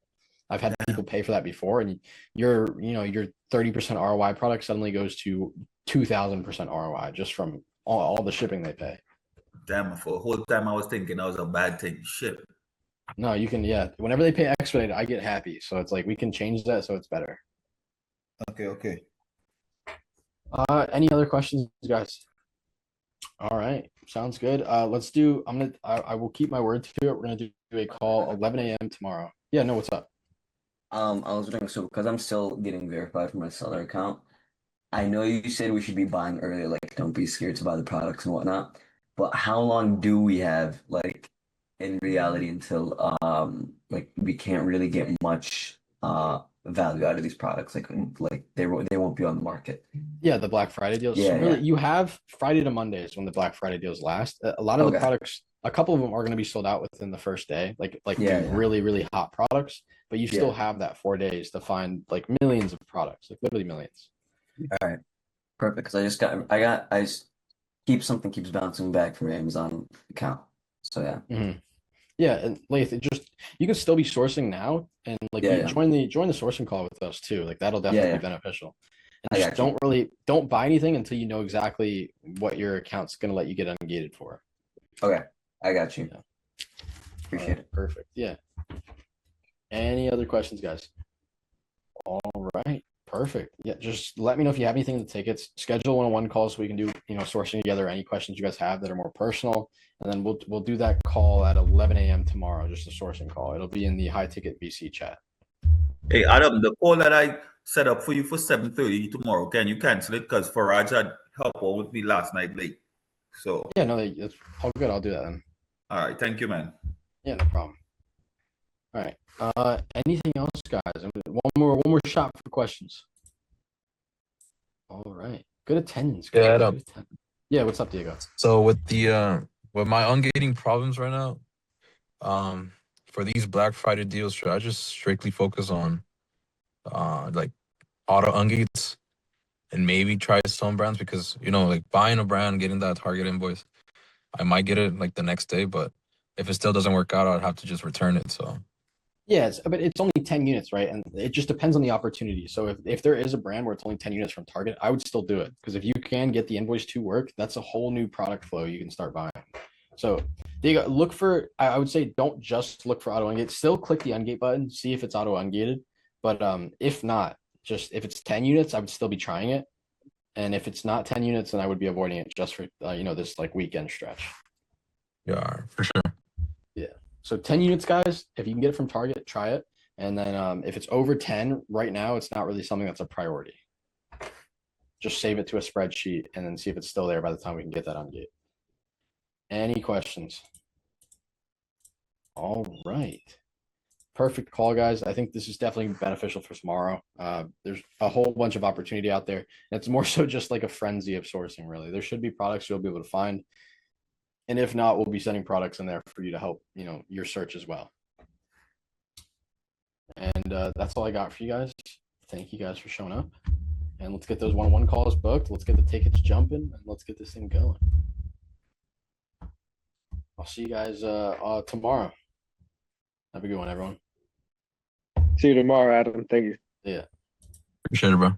Speaker 3: I've had people pay for that before, and your 30% ROI product suddenly goes to 2,000% ROI just from all the shipping they pay.
Speaker 4: Damn, for a whole time I was thinking that was a bad thing. Shit.
Speaker 3: No, you can, yeah. Whenever they pay expedited, I get happy. So it's like we can change that so it's better.
Speaker 4: Okay.
Speaker 3: Any other questions, guys? All right, sounds good. Let's do. I will keep my word to it. We're gonna do a call 11 a.m. tomorrow. Yeah, no, what's up?
Speaker 6: I was wondering, so because I'm still getting verified for my seller account, I know you said we should be buying earlier, like don't be scared to buy the products and whatnot. But how long do we have, like in reality, until like we can't really get much value out of these products? Like they won't be on the market.
Speaker 3: Yeah, the Black Friday deals. So
Speaker 6: Yeah,
Speaker 3: really,
Speaker 6: yeah.
Speaker 3: you have Friday to Mondays when the Black Friday deals last. A lot of the
Speaker 6: Okay.
Speaker 3: products, a couple of them are going to be sold out within the first day, like
Speaker 6: Yeah,
Speaker 3: the
Speaker 6: yeah.
Speaker 3: really, really hot products. But you still
Speaker 6: Yeah.
Speaker 3: have that 4 days to find like millions of products, like literally millions.
Speaker 6: All right. Perfect. Because I just something keeps bouncing back from your Amazon account. So yeah.
Speaker 3: Mhm. Yeah, and Lath, it just you can still be sourcing now, and like
Speaker 6: Yeah,
Speaker 3: you
Speaker 6: yeah.
Speaker 3: join the sourcing call with us too. Like that'll
Speaker 6: Yeah,
Speaker 3: definitely be
Speaker 6: yeah.
Speaker 3: beneficial.
Speaker 6: I
Speaker 3: And just
Speaker 6: got you.
Speaker 3: don't buy anything until you know exactly what your account's going to let you get ungated for.
Speaker 6: Okay. I got you.
Speaker 3: Yeah. All
Speaker 6: Appreciate
Speaker 3: right,
Speaker 6: it.
Speaker 3: perfect. Yeah. Any other questions, guys? All right. Perfect. Yeah, just let me know if you have anything in the tickets. Schedule one-on-one calls so we can do, sourcing together any questions you guys have that are more personal. And then we'll do that call at 11 a.m. tomorrow, just a sourcing call. It'll be in the high ticket VC chat.
Speaker 4: Hey, Adam, the call that I set up for you for 7:30 tomorrow, can you cancel it? Because Faraj had help out with me last night late. So,
Speaker 3: Yeah, no, that's all good. I'll do that then.
Speaker 4: all right. Thank you, man.
Speaker 3: Yeah, no problem. All right. Anything else, guys? One more shot for questions. All right. Good attendance, guys.
Speaker 7: Yeah,
Speaker 3: Good
Speaker 7: Adam.
Speaker 3: attendance. Yeah, what's up, Diego?
Speaker 7: So with my ungating problems right now, for these Black Friday deals, should I just strictly focus on like auto ungates and maybe try some brands? Because like buying a brand, getting that Target invoice, I might get it like the next day, but if it still doesn't work out, I'd have to just return it. So
Speaker 3: Yeah, but it's only 10 units, right? And it just depends on the opportunity. So if there is a brand where it's only 10 units from Target, I would still do it. Because if you can get the invoice to work, that's a whole new product flow you can start buying. So Diego, look for, I would say don't just look for auto ungate. Still click the ungate button, see if it's auto ungated. But if not, just if it's 10 units, I would still be trying it. And if it's not 10 units, then I would be avoiding it just for this like weekend stretch.
Speaker 7: yeah, for sure.
Speaker 3: Yeah. So 10 units, guys. If you can get it from Target, try it. And then if it's over 10 right now, it's not really something that's a priority. Just save it to a spreadsheet and then see if it's still there by the time we can get that on gate. Any questions? All right. Perfect call, guys. I think this is definitely beneficial for tomorrow. There's a whole bunch of opportunity out there. And it's more so just like a frenzy of sourcing, really. There should be products you'll be able to find. And if not, we'll be sending products in there for you to help, your search as well. And that's all I got for you guys. Thank you guys for showing up. And let's get those one-on-one calls booked. Let's get the tickets jumping, and let's get this thing going. I'll see you guys tomorrow. Have a good one, everyone.
Speaker 8: See you tomorrow, Adam. Thank you.
Speaker 3: Yeah.
Speaker 7: Appreciate it, bro.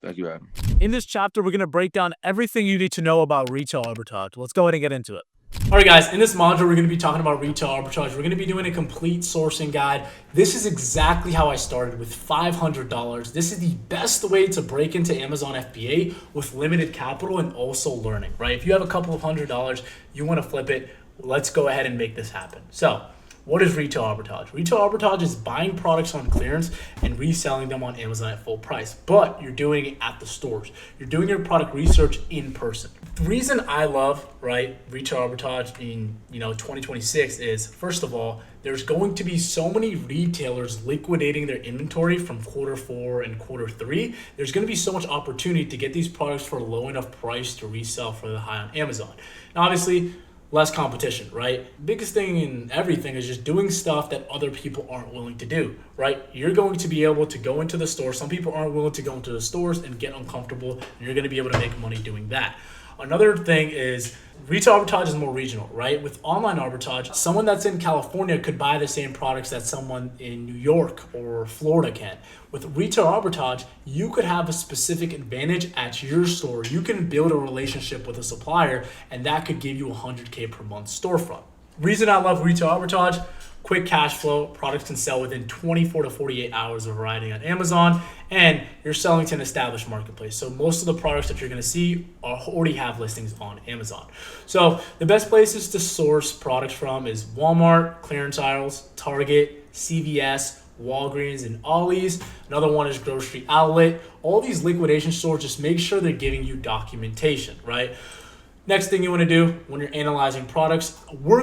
Speaker 9: Thank you, Adam.
Speaker 1: In this chapter, we're going to break down everything you need to know about retail arbitrage. Let's go ahead and get into it. All right, guys, in this module, we're going to be talking about retail arbitrage. We're going to be doing a complete sourcing guide. This is exactly how I started with $500. This is the best way to break into Amazon FBA with limited capital and also learning, right? If you have a couple of $100, you want to flip it, let's go ahead and make this happen. So, what is retail arbitrage? Retail arbitrage is buying products on clearance and reselling them on Amazon at full price, but you're doing it at the stores. You're doing your product research in person. The reason I love, right, retail arbitrage in 2026 is, first of all, there's going to be so many retailers liquidating their inventory from quarter 4 and quarter 3. There's going to be so much opportunity to get these products for a low enough price to resell for the high on Amazon. Now, obviously, less competition, right? Biggest thing in everything is just doing stuff that other people aren't willing to do, right? You're going to be able to go into the store. Some people aren't willing to go into the stores and get uncomfortable, and you're going to be able to make money doing that. Another thing is retail arbitrage is more regional, right? With online arbitrage, someone that's in California could buy the same products that someone in New York or Florida can. With retail arbitrage, you could have a specific advantage at your store. You can build a relationship with a supplier, and that could give you $100K per month storefront. Reason I love retail arbitrage: quick cash flow, products can sell within 24 to 48 hours of arriving on Amazon, and you're selling to an established marketplace. So most of the products that you're going to see already have listings on Amazon. So the best places to source products from is Walmart, clearance aisles, Target, CVS, Walgreens, and Ollie's. Another one is Grocery Outlet. All these liquidation stores, just make sure they're giving you documentation, right? Next thing you want to do when you're analyzing products, after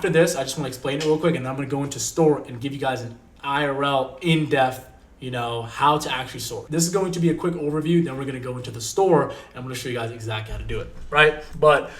Speaker 1: this, I just want to explain it real quick, and then I'm going to go into store and give you guys an IRL in-depth, how to actually sort. This is going to be a quick overview, then we're going to go into the store, and I'm going to show you guys exactly how to do it, right? But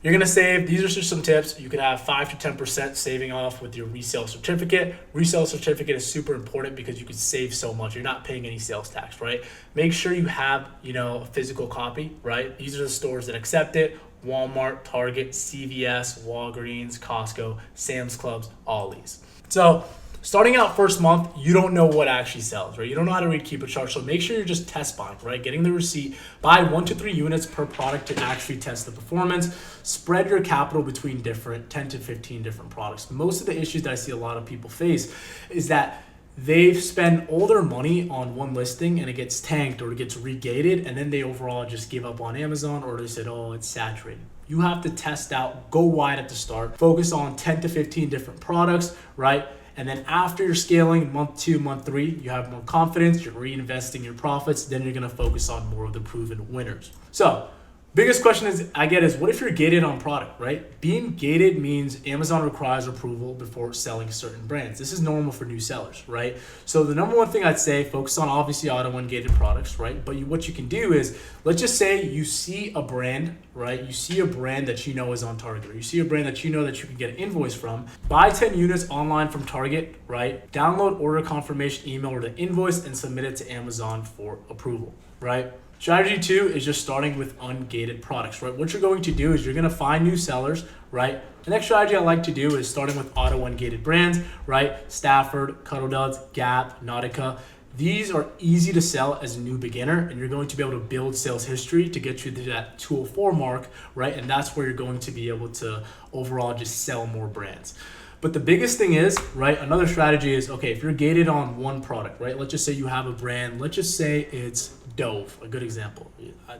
Speaker 1: you're going to save, these are just some tips. You could have 5 to 10% saving off with your resale certificate. Resale certificate is super important because you can save so much. You're not paying any sales tax, right? Make sure you have, a physical copy, right? These are the stores that accept it. Walmart, Target, CVS, Walgreens, Costco, Sam's Clubs, Ollie's. So starting out first month, you don't know what actually sells, right? You don't know how to read keep a chart, so make sure you're just test buying, right? Getting the receipt, buy 1 to 3 units per product to actually test the performance. Spread your capital between 10 to 15 different products. Most of the issues that I see a lot of people face is that they spend all their money on one listing and it gets tanked or it gets regated, and then they overall just give up on Amazon, or they said, oh, it's saturated. You have to test out, go wide at the start, focus on 10 to 15 different products, right? And then after you're scaling month 2, month 3, you have more confidence, you're reinvesting your profits, then you're gonna focus on more of the proven winners. So biggest question I get is, what if you're gated on product, right? Being gated means Amazon requires approval before selling certain brands. This is normal for new sellers, right? So the number one thing I'd say, focus on obviously auto ungated products, right? But what you can do is, let's just say you see a brand, right? You see a brand that you know is on Target, or you see a brand that you know that you can get an invoice from. Buy 10 units online from Target, right? Download order confirmation email or the invoice and submit it to Amazon for approval, right? Strategy 2 is just starting with ungated products, right? What you're going to do is you're going to find new sellers, right? The next strategy I like to do is starting with auto ungated brands, right? Stafford, Cuddle Duds, Gap, Nautica. These are easy to sell as a new beginner, and you're going to be able to build sales history to get you to that 204 mark, right? And that's where you're going to be able to overall just sell more brands. But the biggest thing is, right, another strategy is, okay, if you're gated on one product, right, let's just say you have a brand, let's just say it's Dove, a good example.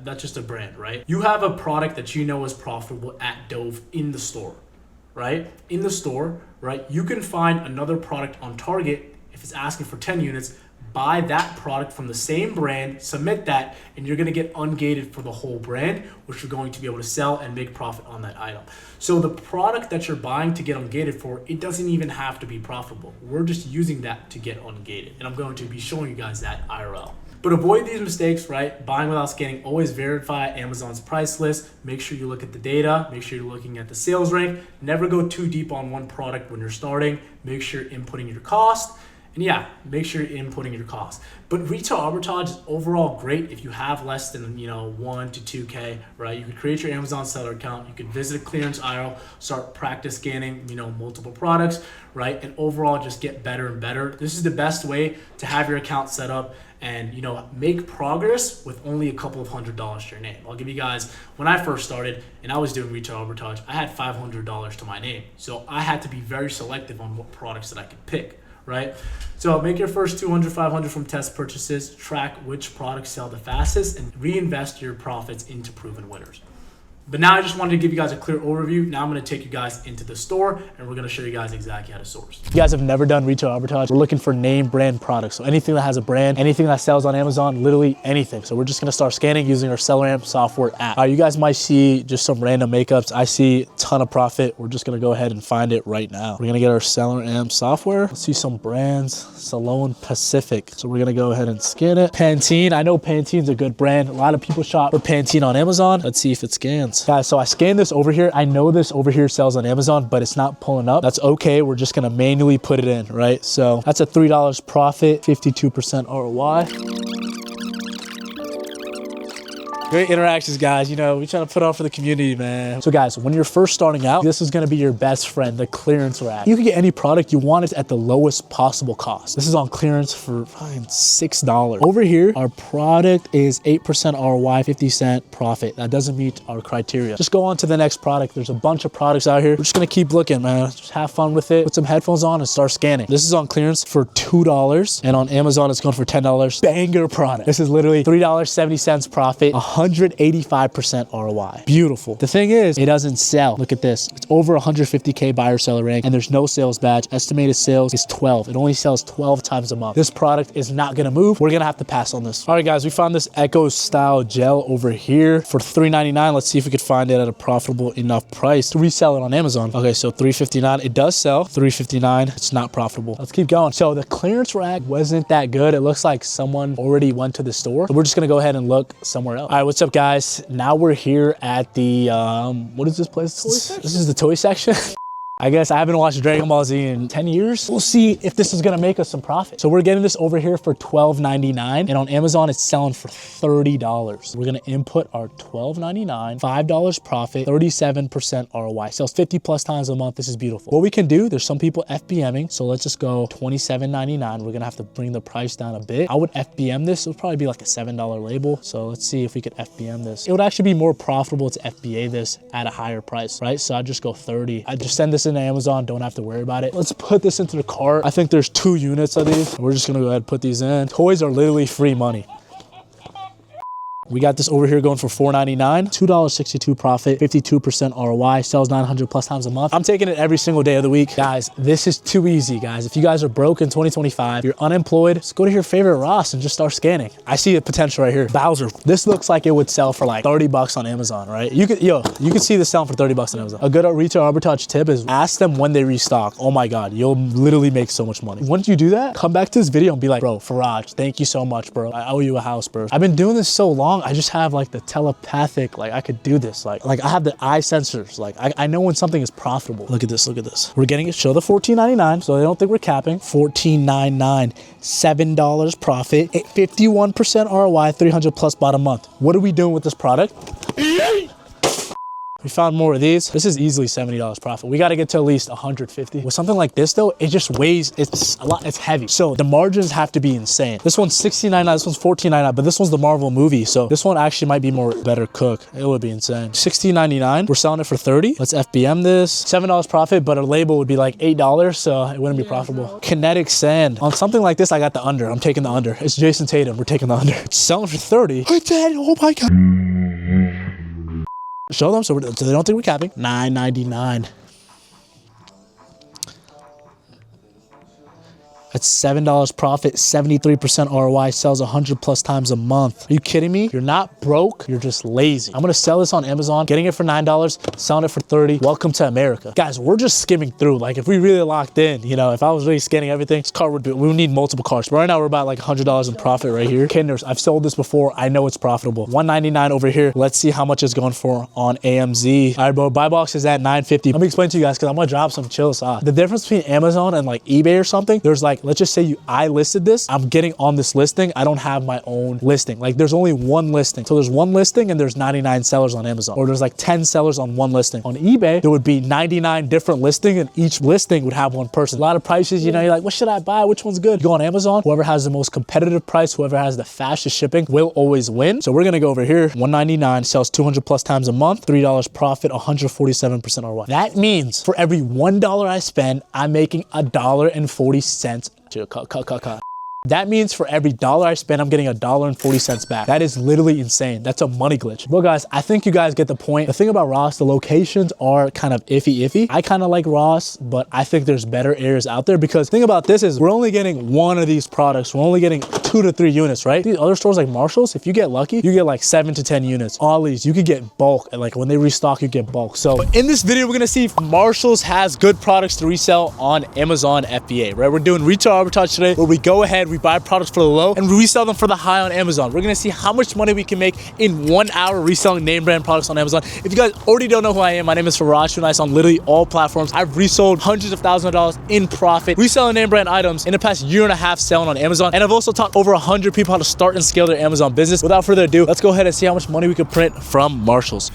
Speaker 1: That's just a brand, right? You have a product that you know is profitable at Dove in the store, right? In the store, right, you can find another product on Target, if it's asking for 10 units, buy that product from the same brand, submit that, and you're gonna get ungated for the whole brand, which you're going to be able to sell and make profit on that item. So the product that you're buying to get ungated for, it doesn't even have to be profitable. We're just using that to get ungated, and I'm going to be showing you guys that IRL. But avoid these mistakes, right? Buying without scanning, always verify Amazon's price list. Make sure you look at the data. Make sure you're looking at the sales rank. Never go too deep on one product when you're starting. Make sure you're inputting your cost. And yeah, make sure you're inputting your costs. But retail arbitrage is overall great if you have less than 1 to 2K, right? You could create your Amazon seller account. You could visit a clearance aisle, start practice scanning, multiple products, right? And overall just get better and better. This is the best way to have your account set up and make progress with only a couple of $100s to your name. I'll give you guys, when I first started and I was doing retail arbitrage, I had $500 to my name. So I had to be very selective on what products that I could pick, right? So make your first 200, 500 from test purchases, track which products sell the fastest, and reinvest your profits into proven winners. But now I just wanted to give you guys a clear overview. Now I'm going to take you guys into the store and we're going to show you guys exactly how to source.
Speaker 2: If you guys have never done retail arbitrage, we're looking for name brand products. So anything that has a brand, anything that sells on Amazon, literally anything. So we're just going to start scanning using our SellerAmp software app. You guys might see just some random makeups. I see a ton of profit. We're just going to go ahead and find it right now. We're going to get our SellerAmp software. Let's see some brands. Salon Pacific. So we're going to go ahead and scan it. Pantene. I know Pantene's a good brand. A lot of people shop for Pantene on Amazon. Let's see if it scans. Guys, so I scanned this over here. I know this over here sells on Amazon, but it's not pulling up. That's okay. We're just gonna manually put it in, right? So that's a $3 profit, 52% ROI. Great interactions, guys. We try to put on for the community, man. So guys, when you're first starting out, this is gonna be your best friend, the clearance rack. You can get any product you want at the lowest possible cost. This is on clearance for $6. Over here, our product is 8% ROI, 50-cent profit. That doesn't meet our criteria. Just go on to the next product. There's a bunch of products out here. We're just gonna keep looking, man. Just have fun with it. Put some headphones on and start scanning. This is on clearance for $2, and on Amazon, it's going for $10. Banger product. This is literally $3.70 profit,
Speaker 1: 185% ROI. Beautiful. The thing is, it doesn't sell. Look at this. It's over 150K buyer seller rank and there's no sales badge. Estimated sales is 12. It only sells 12 times a month. This product is not gonna move. We're gonna have to pass on this. All right, guys, we found this Echo style gel over here for $3.99. Let's see if we could find it at a profitable enough price to resell it on Amazon. Okay, so $3.59. It does sell. $3.59. It's not profitable. Let's keep going. So the clearance rack wasn't that good. It looks like someone already went to the store. So we're just gonna go ahead and look somewhere else. All right, what's up, guys? Now we're here at the, what is this place? This is the toy section. I guess I haven't watched Dragon Ball Z in 10 years. We'll see if this is gonna make us some profit. So we're getting this over here for $12.99 and on Amazon it's selling for $30. We're gonna input our $12.99, $5 profit, 37% ROI. Sells 50 plus times a month. This is beautiful. What we can do, there's some people FBMing. So let's just go $27.99. We're gonna have to bring the price down a bit. I would FBM this. It would probably be like a $7 label. So let's see if we could FBM this. It would actually be more profitable to FBA this at a higher price, right? So I'd just go 30. I'd just send this into Amazon, don't have to worry about it. Let's put this into the cart. I think there's 2 units of these. We're just gonna go ahead and put these in. Toys are literally free money. We got this over here going for $4.99, $2.62 profit, 52% ROI, sells 900 plus times a month. I'm taking it every single day of the week. Guys, this is too easy, guys. If you guys are broke in 2025, you're unemployed, just go to your favorite Ross and just start scanning. I see a potential right here. Bowser. This looks like it would sell for like 30 bucks on Amazon, right? You could see this selling for 30 bucks on Amazon. A good retail arbitrage tip is ask them when they restock. Oh my God, you'll literally make so much money. Once you do that, come back to this video and be like, bro, Faraj, thank you so much, bro. I owe you a house, bro. I've been doing this so long. I just have like the telepathic, like I could do this. Like I have the eye sensors. Like I know when something is profitable. Look at this, look at this. We're getting it, show the $14.99, so they don't think we're capping. $14.99, $7 profit, 51% ROI, 300 plus bottom month. What are we doing with this product? We found more of these. This is easily $70 profit. We got to get to at least 150. With something like this though, it just weighs, it's a lot, it's heavy. So the margins have to be insane. This one's $69.99, this one's $14.99, but this one's the Marvel movie. So this one actually might be more better cook. It would be insane. $16.99, we're selling it for $30. Let's FBM this. $7 profit, but a label would be like $8, so it wouldn't be profitable. Kinetic sand. On something like this, I got the under. I'm taking the under. It's Jason Tatum, we're taking the under. Selling for $30. Oh my God. Show them so they don't think we're capping. $9.99. That's $7 profit, 73% ROI, sells 100 plus times a month. Are you kidding me? You're not broke, you're just lazy. I'm gonna sell this on Amazon, getting it for $9, selling it for $30. Welcome to America. Guys, we're just skimming through. Like if we really locked in, you know, if I was really scanning everything, this cart we would need multiple carts. But right now we're about like $100 in profit right here. Kinders, I've sold this before. I know it's profitable. $199 over here. Let's see how much it's going for on AMZ. All right, bro, buy box is at $9.50. Let me explain to you guys because I'm gonna drop some chill sauce. The difference between Amazon and like eBay or something, there's like, let's just say I listed this, I'm getting on this listing, I don't have my own listing. Like there's only one listing. So there's one listing and there's 99 sellers on Amazon, or there's like 10 sellers on one listing. On eBay, there would be 99 different listings and each listing would have one person. A lot of prices, you know, you're like, what should I buy? Which one's good? You go on Amazon, whoever has the most competitive price, whoever has the fastest shipping will always win. So we're gonna go over here, $199, sells 200 plus times a month, $3 profit, 147% ROI. That means for every $1 I spend, I'm making $1.40. Cut. That means for every dollar I spend, I'm getting $1.40 back. That is literally insane. That's a money glitch. Well, guys, I think you guys get the point. The thing about Ross, the locations are kind of iffy. I kind of like Ross, but I think there's better areas out there because the thing about this is we're only getting one of these products. We're only getting 2 to 3 units, right? These other stores like Marshall's, if you get lucky, you get like 7 to 10 units. Ollie's, you could get bulk. And like when they restock, you get bulk. So in this video, we're gonna see if Marshall's has good products to resell on Amazon FBA, right? We're doing retail arbitrage today where we go ahead, we buy products for the low and we resell them for the high on Amazon. We're gonna see how much money we can make in 1 hour reselling name brand products on Amazon. If you guys already don't know who I am, my name is Faraj Nice on literally all platforms. I've resold hundreds of thousands of dollars in profit, reselling name brand items in the past year and a half selling on Amazon. And I've also taught over 100 people how to start and scale their Amazon business. Without further ado, let's go ahead and see how much money we could print from Marshall's.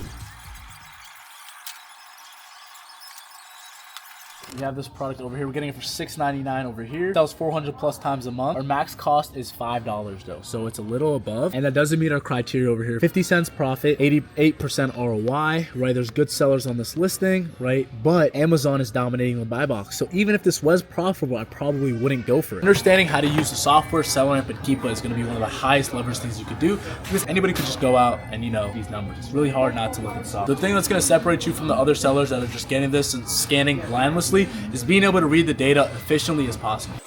Speaker 1: We have this product over here. We're getting it for $6.99 over here. Sells 400 plus times a month. Our max cost is $5 though, so it's a little above. And that doesn't meet our criteria over here. 50 cents profit, 88% ROI, right? There's good sellers on this listing, right? But Amazon is dominating the buy box. So even if this was profitable, I probably wouldn't go for it. Understanding how to use the software, SellerAmp and Keepa is gonna be one of the highest leverage things you could do, because anybody could just go out and, you know, these numbers. It's really hard not to look at software. The thing that's gonna separate you from the other sellers that are just getting this and scanning blindlessly is being able to read the data efficiently as possible.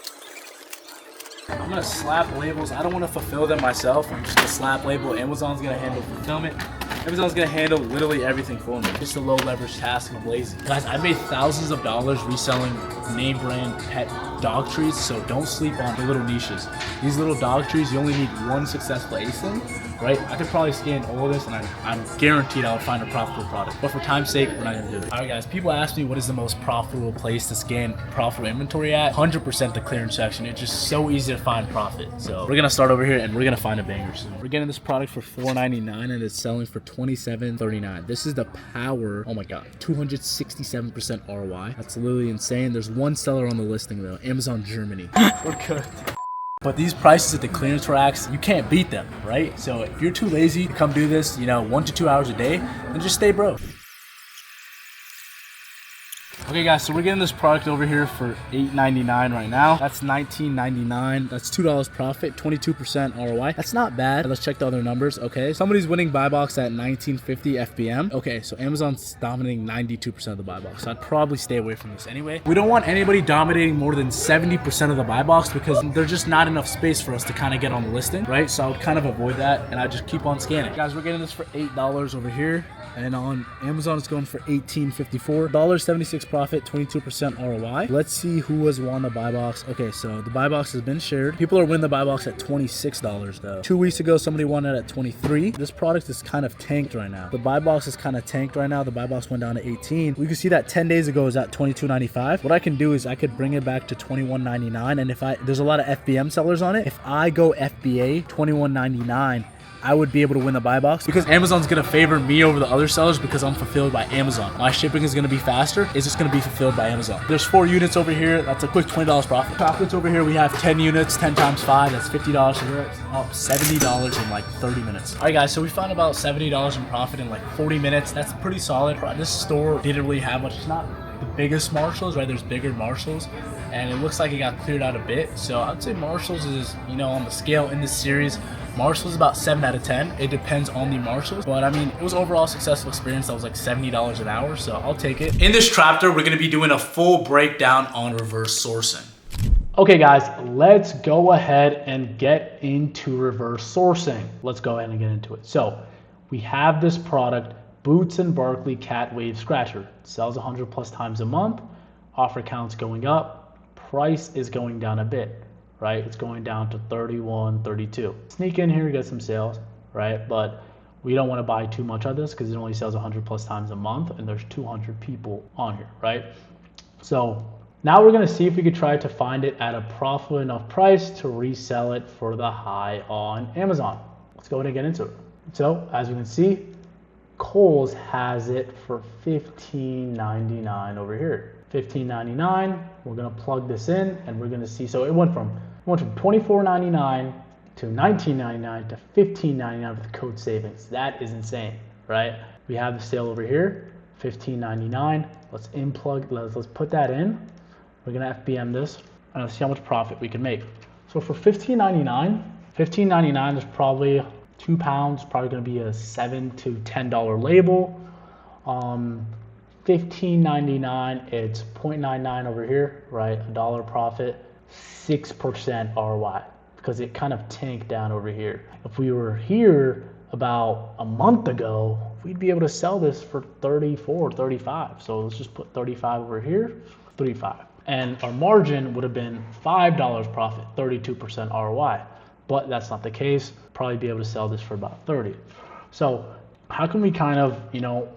Speaker 1: I'm gonna slap labels. I don't want to fulfill them myself. I'm just gonna slap label. Amazon's gonna handle fulfillment. Amazon's gonna handle literally everything for me. Just a low leverage task and I'm lazy. Guys, I made thousands of dollars reselling name brand pet dog treats, so don't sleep on the little niches. These little dog trees, you only need one successful ASIN, right? I could probably scan all of this and I'm guaranteed I would find a profitable product. But for time's sake, we're not gonna do it. All right, guys, people ask me what is the most profitable place to scan profitable inventory at. 100% the clearance section. It's just so easy to find profit. So we're gonna start over here and we're gonna find a banger soon. We're getting this product for $4.99 and it's selling for $27.39. This is the power, oh my God, 267% ROI. That's literally insane. There's one seller on the listing though, Amazon Germany. We're good. But these prices at the clearance racks, you can't beat them, right? So if you're too lazy to come do this, 1 to 2 hours a day, then just stay broke. Okay guys, so we're getting this product over here for $8.99 right now. That's $19.99. That's $2 profit, 22% ROI. That's not bad. Let's check the other numbers. Okay, somebody's winning buy box at 1950 FBM. Okay, so Amazon's dominating 92% of the buy box. So I'd probably stay away from this anyway. We don't want anybody dominating more than 70% of the buy box because there's just not enough space for us to kind of get on the listing, right? So I would kind of avoid that and I just keep on scanning. Guys, we're getting this for $8 over here. And on Amazon, it's going for $18.54. $1.76 profit, 22% ROI. Let's see who has won the buy box. Okay, so the buy box has been shared. People are winning the buy box at $26 though. 2 weeks ago, somebody won it at $23. This product is kind of tanked right now. The buy box is kind of tanked right now. The buy box went down to $18. We can see that 10 days ago is at $22.95. What I can do is I could bring it back to $21.99. And if there's a lot of FBM sellers on it. If I go FBA $21.99, I would be able to win the buy box because Amazon's gonna favor me over the other sellers because I'm fulfilled by Amazon. My shipping is gonna be faster. It's just gonna be fulfilled by Amazon. There's 4 units over here. That's a quick $20 profit. Chocolates over here, we have 10 units, 10 times 5. That's $50. So we're up $70 in like 30 minutes. All right, guys, so we found about $70 in profit in like 40 minutes. That's pretty solid. This store didn't really have much. It's not the biggest Marshalls, right? There's bigger Marshalls. And it looks like it got cleared out a bit. So I'd say Marshalls is, on the scale in this series, Marshalls is about 7 out of 10. It depends on the Marshalls. But I mean, it was overall a successful experience. That was like $70 an hour, so I'll take it. In this chapter, we're gonna be doing a full breakdown on reverse sourcing.
Speaker 2: Okay guys, let's go ahead and get into reverse sourcing. Let's go ahead and get into it. So we have this product, Boots and Barkley Cat Wave Scratcher. It sells 100 plus times a month. Offer count's going up. Price is going down a bit. Right? It's going down to 31, 32. Sneak in here, get some sales, right? But we don't want to buy too much of this because it only sells 100 plus times a month and there's 200 people on here, right? So now we're going to see if we could try to find it at a profitable enough price to resell it for the high on Amazon. Let's go ahead and get into it. So as you can see, Kohl's has it for $15.99 over here. $15.99. We're gonna plug this in and we're gonna see. So it went from $24.99 to $19.99 to $15.99 with code savings. That is insane, right? We have the sale over here, $15.99. Let's let's put that in. We're gonna FBM this and let's see how much profit we can make. So for $15.99, there's probably 2 pounds, probably gonna be a $7 to $10 label. $15.99, it's 0.99 over here, right? $1 profit, 6% ROI because it kind of tanked down over here. If we were here about a month ago, we'd be able to sell this for 34, 35. So let's just put 35 over here, 35. And our margin would have been $5 profit, 32% ROI. But that's not the case. Probably be able to sell this for about 30. So how can we kind of,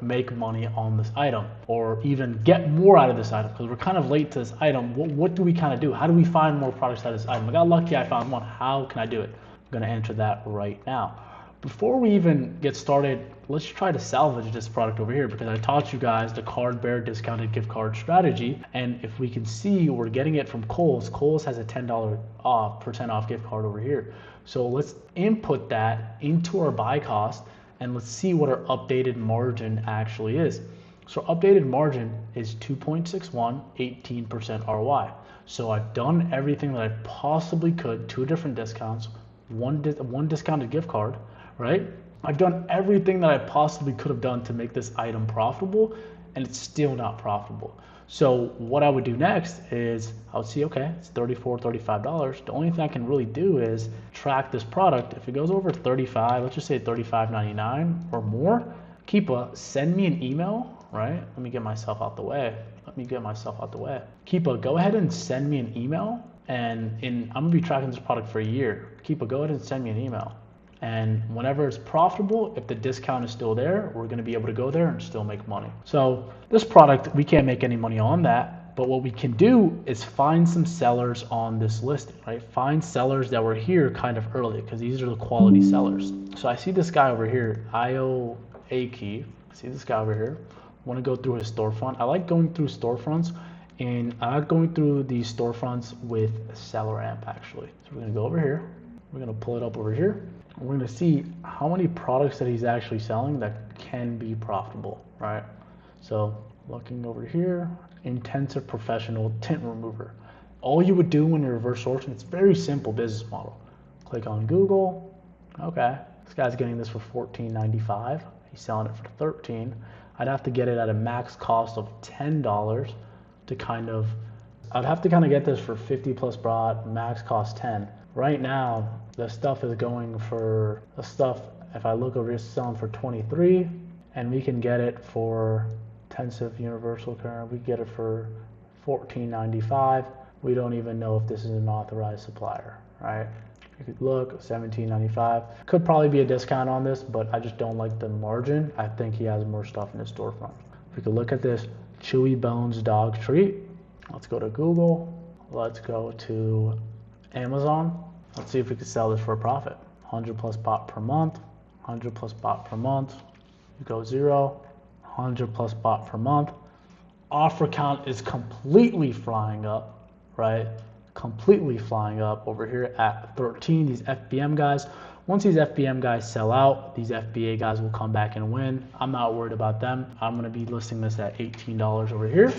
Speaker 2: make money on this item or even get more out of this item? Because we're kind of late to this item. What do we kind of do? How do we find more products out of this item? I got lucky, I found one. How can I do it? I'm going to answer that right now. Before we even get started, let's try to salvage this product over here, because I taught you guys the card bear discounted gift card strategy. And if we can see, we're getting it from Kohl's. Kohl's has a $10 percent off gift card over here. So let's input that into our buy cost and let's see what our updated margin actually is. So updated margin is 2.61, 18% ROI. So I've done everything that I possibly could, 2 different discounts, one discounted gift card, right? I've done everything that I possibly could have done to make this item profitable, and it's still not profitable. So what I would do next is I would see, okay, it's $34, $35. The only thing I can really do is track this product. If it goes over 35, let's just say $35.99 or more, Keepa, send me an email, right? Let me get myself out the way. Keepa, go ahead and send me an email, and I'm gonna be tracking this product for a year. Keepa, go ahead and send me an email. And whenever it's profitable, if the discount is still there, we're gonna be able to go there and still make money. So this product, we can't make any money on that, but what we can do is find some sellers on this listing, right? Find sellers that were here kind of early, because these are the quality sellers. So I see this guy over here, IO Key. See this guy over here. Want to go through his storefront. I like going through storefronts, and I like going through these storefronts with Seller Amp actually. So we're gonna go over here. We're gonna pull it up over here. And we're gonna see how many products that he's actually selling that can be profitable, right? So looking over here, intensive professional tint remover. All you would do when you're reverse sourcing, it's very simple business model. Click on Google. Okay, this guy's getting this for $14.95. He's selling it for $13. I'd have to get it at a max cost of $10 to I'd have to get this for 50 plus baht, max cost 10. Right now, the stuff is going for, if I look over here, it's selling for 23, and we can get it for intensive universal current, we get it for $14.95. We don't even know if this is an authorized supplier, right? You could look, $17.95. Could probably be a discount on this, but I just don't like the margin. I think he has more stuff in his storefront. If we could look at this Chewy Bones dog treat, let's go to Google. Let's go to Amazon. Let's see if we could sell this for a profit. 100 plus baht per month, 100 plus baht per month. You go 0, 100 plus baht per month. Offer count is completely flying up, right? Completely flying up over here at 13. These FBM guys, once these FBM guys sell out, these FBA guys will come back and win. I'm not worried about them. I'm going to be listing this at $18 over here.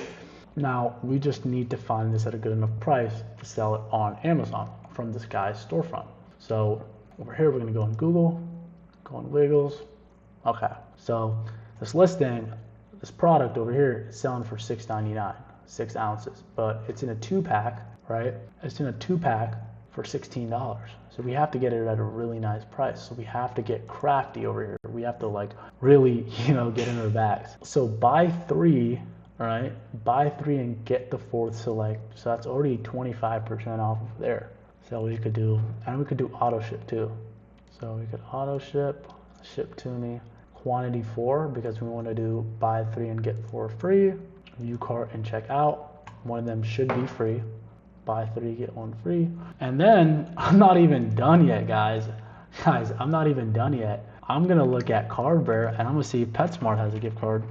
Speaker 2: Now we just need to find this at a good enough price to sell it on Amazon from this guy's storefront. So over here, we're going to go on Google, go on Wiggles. Okay, so this listing, this product over here is selling for $6.99, 6 ounces, but it's in a 2-pack. Right? It's in a 2-pack for $16. So we have to get it at a really nice price. So we have to get crafty over here. We have to really, get in our bags. So buy 3, right? Buy 3 and get the 4th select. So that's already 25% off of there. So we could do, and we could do auto ship too. So we could auto ship to me, quantity 4, because we want to do buy 3 and get 4 free. View cart and check out. One of them should be free. Buy 3, get 1 free. And then I'm not even done yet, guys. I'm not even done yet. I'm gonna look at Card Bear and I'm gonna see if PetSmart has a gift card.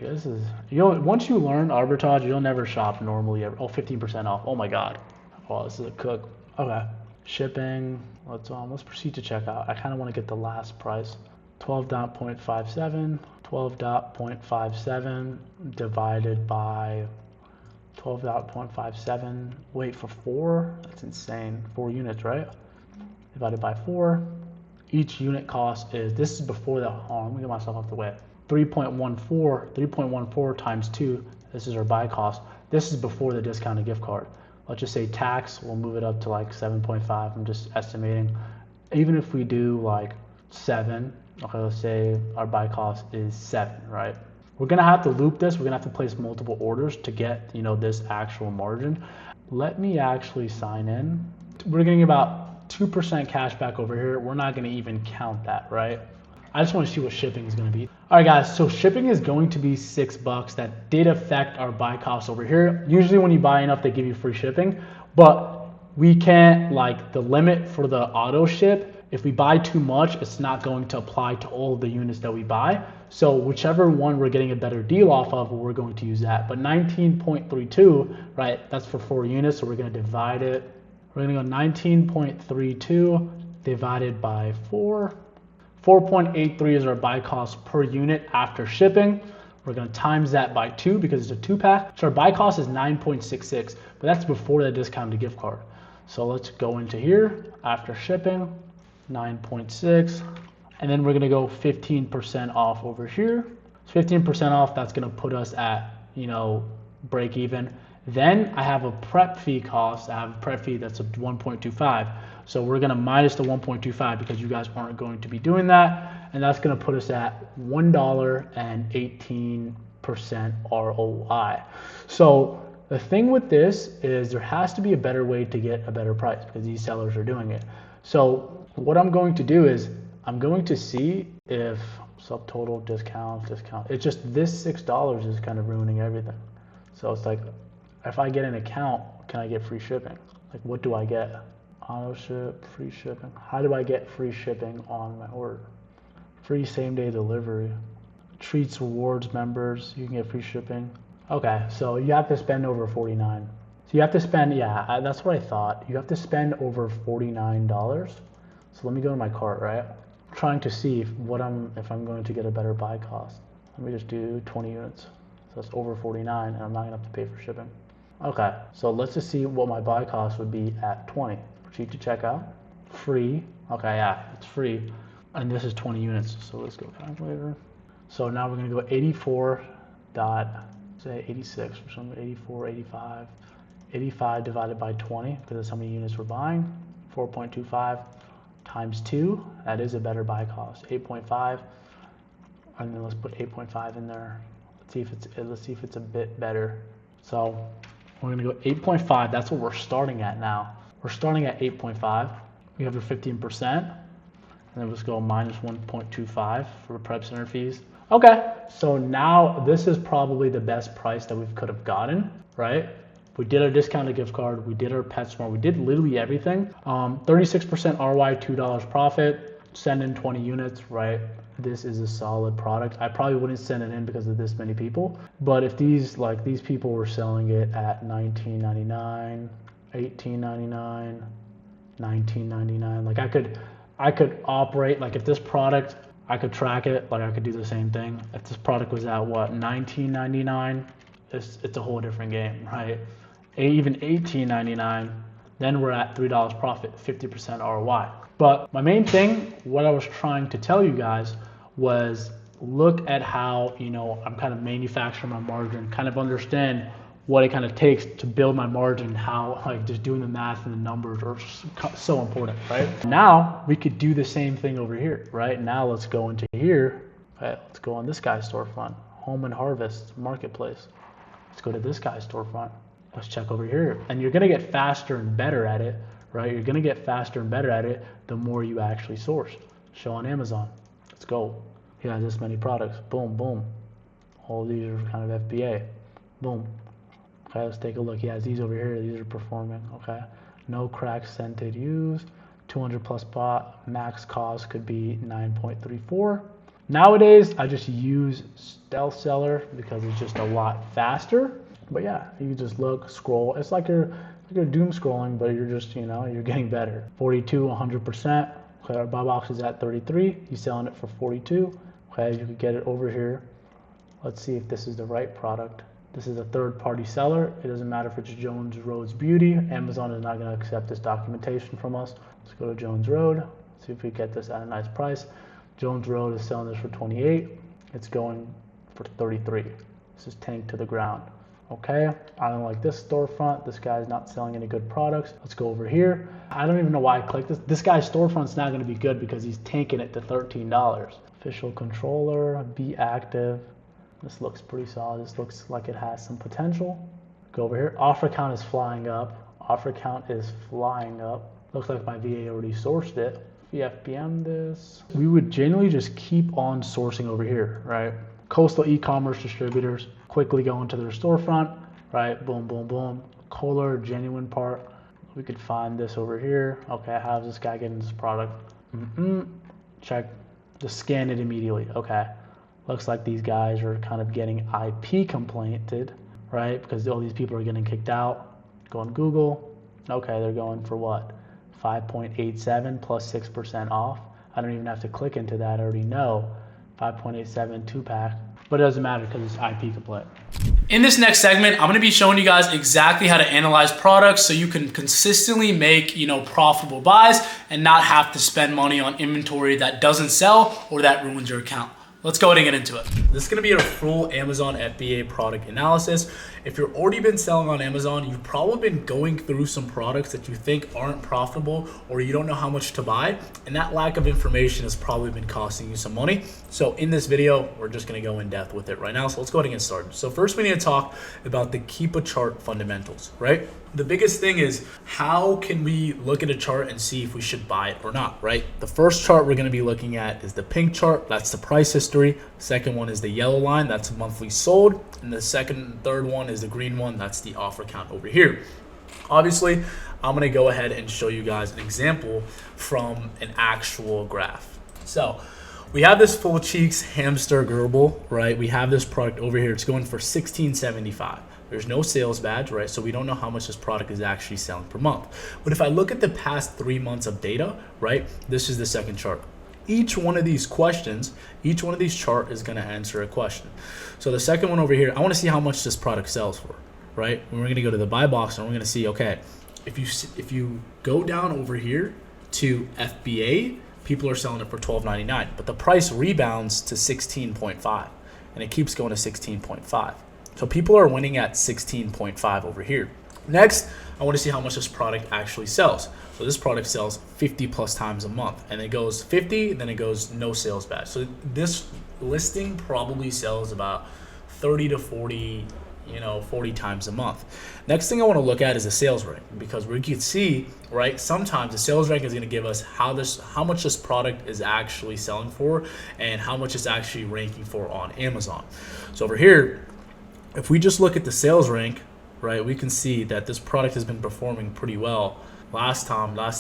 Speaker 2: This is, once you learn arbitrage, you'll never shop normally ever. Oh, 15% off. Oh my God. Oh, this is a cook. Okay. Shipping. Let's proceed to checkout. I kind of want to get the last price. 12.57. 12.57 divided by 12.57, wait for 4, that's insane, 4 units, right? Divided by 4, each unit cost is, this is before the, let me get myself off the way, 3.14 times 2, this is our buy cost, this is before the discounted gift card. Let's just say tax, we'll move it up to 7.5, I'm just estimating. Even if we do 7, okay, let's say our buy cost is 7, right? We're gonna have to loop this. We're gonna have to place multiple orders to get, this actual margin. Let me actually sign in. We're getting about 2% cash back over here. We're not gonna even count that, right? I just wanna see what shipping is gonna be. All right, guys, so shipping is going to be $6. That did affect our buy cost over here. Usually when you buy enough, they give you free shipping, but we can't, the limit for the auto ship If we buy too much, it's not going to apply to all of the units that we buy. So whichever one we're getting a better deal off of, we're going to use that. But 19.32, right, that's for 4 units, so we're going to divide it. We're going to go 19.32 divided by 4. 4.83 is our buy cost per unit after shipping. We're going to times that by 2 because it's a 2-pack. So our buy cost is 9.66, but that's before the discounted gift card. So let's go into here after shipping, 9.6, and then we're going to go 15% off over here. So 15% off, that's going to put us at, break even. Then I have a prep fee cost. I have a prep fee that's a 1.25. So we're going to minus the 1.25 because you guys aren't going to be doing that. And that's going to put us at $1.18 ROI. So the thing with this is there has to be a better way to get a better price because these sellers are doing it. So what I'm going to do is I'm going to see if subtotal discount. It's just this $6 is kind of ruining everything. So it's like, if I get an account, can I get free shipping? Like, what do I get? Auto ship, free shipping. How do I get free shipping on my order? Free same day delivery. Treats rewards members, you can get free shipping. Okay, so you have to spend over 49. So you have to spend, that's what I thought. You have to spend over $49. So let me go to my cart, right? I'm trying to see if I'm going to get a better buy cost. Let me just do 20 units. So that's over 49 and I'm not gonna have to pay for shipping. Okay, so let's just see what my buy cost would be at 20. Cheap to check out. Free. Okay, yeah, it's free. And this is 20 units. So let's go calculator. So now we're gonna go 86 or something, 84, 85. 85 divided by 20, because that's how many units we're buying. 4.25 times 2, that is a better buy cost. 8.5, and then let's put 8.5 in there. Let's see if it's a bit better. So we're gonna go 8.5, that's what we're starting at now. We're starting at 8.5. We have our 15%, and then let's go minus 1.25 for prep center fees. Okay, so now this is probably the best price that we could have gotten, right? We did our discounted gift card, we did our PetSmart, we did literally everything. 36% ROI, $2 profit, send in 20 units, right? This is a solid product. I probably wouldn't send it in because of this many people, but if these people were selling it at $19.99, $18.99, $19.99, like I could operate, like if this product, I could track it, like I could do the same thing. If this product was at what, $19.99, it's a whole different game, right? Even $18.99, then we're at $3 profit, 50% ROI. But my main thing, what I was trying to tell you guys was look at how, I'm kind of manufacturing my margin, kind of understand what it kind of takes to build my margin, how like just doing the math and the numbers are so important, right? Now we could do the same thing over here, right? Now let's go into here. Right, let's go on this guy's storefront, Home and Harvest Marketplace. Let's go to this guy's storefront. Let's check over here. And you're gonna get faster and better at it, right? You're gonna get faster and better at it the more you actually source. Show on Amazon. Let's go. He has this many products. Boom, boom. All these are kind of FBA. Boom. Okay, let's take a look. He has these over here. These are performing. Okay. No crack scented use. 200 plus bot. Max cost could be 9.34. Nowadays, I just use Stealth Seller because it's just a lot faster. But yeah, you just look, scroll. It's like you're doom scrolling, but you're just, you're getting better. 42, 100%. Okay, our buy box is at 33. He's selling it for 42. Okay, you could get it over here. Let's see if this is the right product. This is a third-party seller. It doesn't matter if it's Jones Road's Beauty. Amazon is not going to accept this documentation from us. Let's go to Jones Road. See if we get this at a nice price. Jones Road is selling this for 28. It's going for 33. This is tanked to the ground. Okay, I don't like this storefront. This guy's not selling any good products. Let's go over here. I don't even know why I clicked this. This guy's storefront's not going to be good because he's tanking it to $13. Official controller, be active. This looks pretty solid. This looks like it has some potential. Go over here. Offer count is flying up. Offer count is flying up. Looks like my VA already sourced it. VFPM this. We would generally just keep on sourcing over here, right? Coastal e-commerce distributors quickly go into their storefront, right? Boom, boom, boom. Kohler, genuine part. We could find this over here. Okay, how's this guy getting this product? Check, just scan it immediately. Okay, looks like these guys are kind of getting IP complainted, right? Because all these people are getting kicked out. Go on Google. Okay, they're going for what? 5.87 plus 6% off. I don't even have to click into that. I already know 5.87 2-pack, but it doesn't matter because it's IP complaint.
Speaker 1: In this next segment, I'm gonna be showing you guys exactly how to analyze products so you can consistently make, profitable buys and not have to spend money on inventory that doesn't sell or that ruins your account. Let's go ahead and get into it. This is gonna be a full Amazon FBA product analysis. If you've already been selling on Amazon, you've probably been going through some products that you think aren't profitable or you don't know how much to buy, and that lack of information has probably been costing you some money. So in this video, we're just gonna go in depth with it right now. So let's go ahead and get started. So first we need to talk about the keep a chart fundamentals, right? The biggest thing is how can we look at a chart and see if we should buy it or not, right? The first chart we're gonna be looking at is the pink chart, that's the price history. Second one is the yellow line, that's monthly sold. And the second and third one is the green one, that's the offer count over here. Obviously, I'm gonna go ahead and show you guys an example from an actual graph. So we have this Full Cheeks hamster gerbil, right? We have this product over here, it's going for $16.75. There's no sales badge, right? So we don't know how much this product is actually selling per month. But if I look at the past 3 months of data, right? This is the second chart. Each one of these questions, each one of these chart is gonna answer a question. So the second one over here, I wanna see how much this product sells for, right? And we're gonna go to the buy box and we're gonna see, okay, if you go down over here to FBA, people are selling it for $12.99, but the price rebounds to 16.5 and it keeps going to 16.5. So people are winning at 16.5 over here. Next, I want to see how much this product actually sells. So this product sells 50 plus times a month, and it goes 50, then it goes no sales badge. So this listing probably sells about 30 to 40, 40 times a month. Next thing I want to look at is the sales rank, because we can see, right, sometimes the sales rank is going to give us how much this product is actually selling for and how much it's actually ranking for on Amazon. So over here, if we just look at the sales rank, right, we can see that this product has been performing pretty well. Last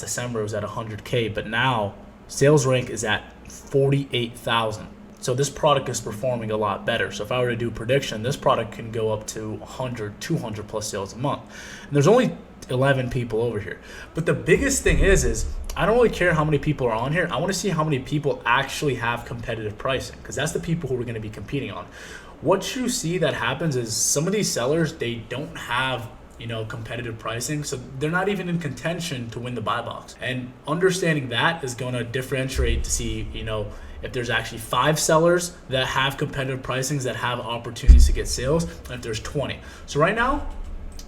Speaker 1: December it was at 100K, but now sales rank is at 48,000. So this product is performing a lot better. So if I were to do a prediction, this product can go up to 100, 200 plus sales a month. And there's only 11 people over here. But the biggest thing is I don't really care how many people are on here. I want to see how many people actually have competitive pricing, because that's the people who we're going to be competing on. What you see that happens is some of these sellers, they don't have competitive pricing, so they're not even in contention to win the buy box. And understanding that is going to differentiate to see if there's actually 5 sellers that have competitive pricings that have opportunities to get sales, and if there's 20. So right now,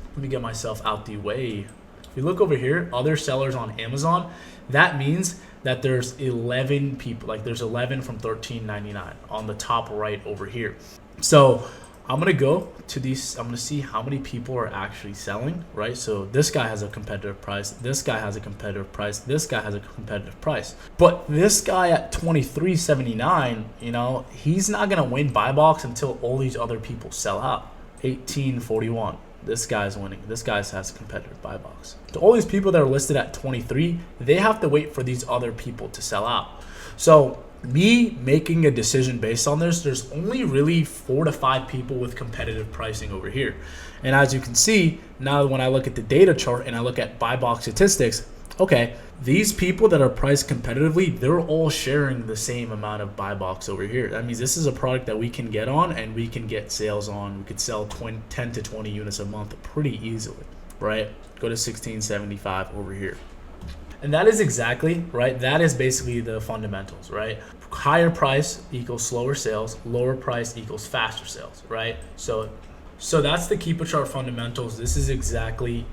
Speaker 1: let me get myself out the way. If you look over here, other sellers on Amazon, that means that there's 11 people, like there's 11 from $13.99 on the top right over here. So I'm gonna go to these, I'm gonna see how many people are actually selling, right? So this guy has a competitive price, this guy has a competitive price, this guy has a competitive price. But this guy at $23.79, he's not gonna win buy box until all these other people sell out. $18.41. This guy's winning. This guy has a competitive buy box. So all these people that are listed at 23, they have to wait for these other people to sell out. So me making a decision based on this, there's only really 4 to 5 people with competitive pricing over here. And as you can see, now when I look at the data chart and I look at buy box statistics, okay, these people that are priced competitively, they're all sharing the same amount of buy box over here. That means this is a product that we can get on and we can get sales on. We could sell 10 to 20 units a month pretty easily, right? Go to 1675 over here. And that is exactly, right, that is basically the fundamentals, right? Higher price equals slower sales, lower price equals faster sales, right? So that's the keep a chart fundamentals. This is exactly,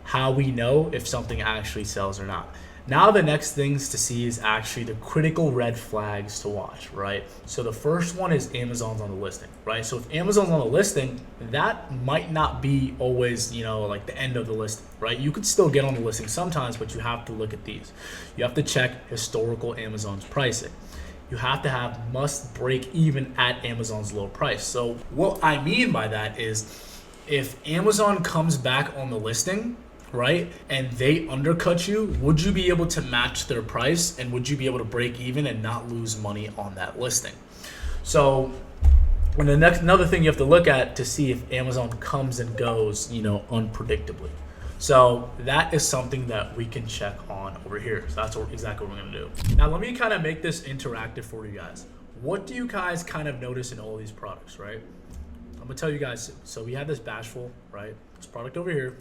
Speaker 1: how we know if something actually sells or not. Now the next things to see is actually the critical red flags to watch, right? So the first one is Amazon's on the listing, right? So if Amazon's on the listing, that might not be always, like the end of the listing, right? You could still get on the listing sometimes, but you have to look at these. You have to check historical Amazon's pricing. You have to have must break even at Amazon's low price. So what I mean by that is if Amazon comes back on the listing, right, and they undercut you, would you be able to match their price, and would you be able to break even and not lose money on that listing? So, and another thing you have to look at to see if Amazon comes and goes, unpredictably. So that is something that we can check on over here. So that's exactly what we're gonna do. Now let me kind of make this interactive for you guys. What do you guys kind of notice in all these products, right? I'm gonna tell you guys, so we have this Bashful, right? This product over here,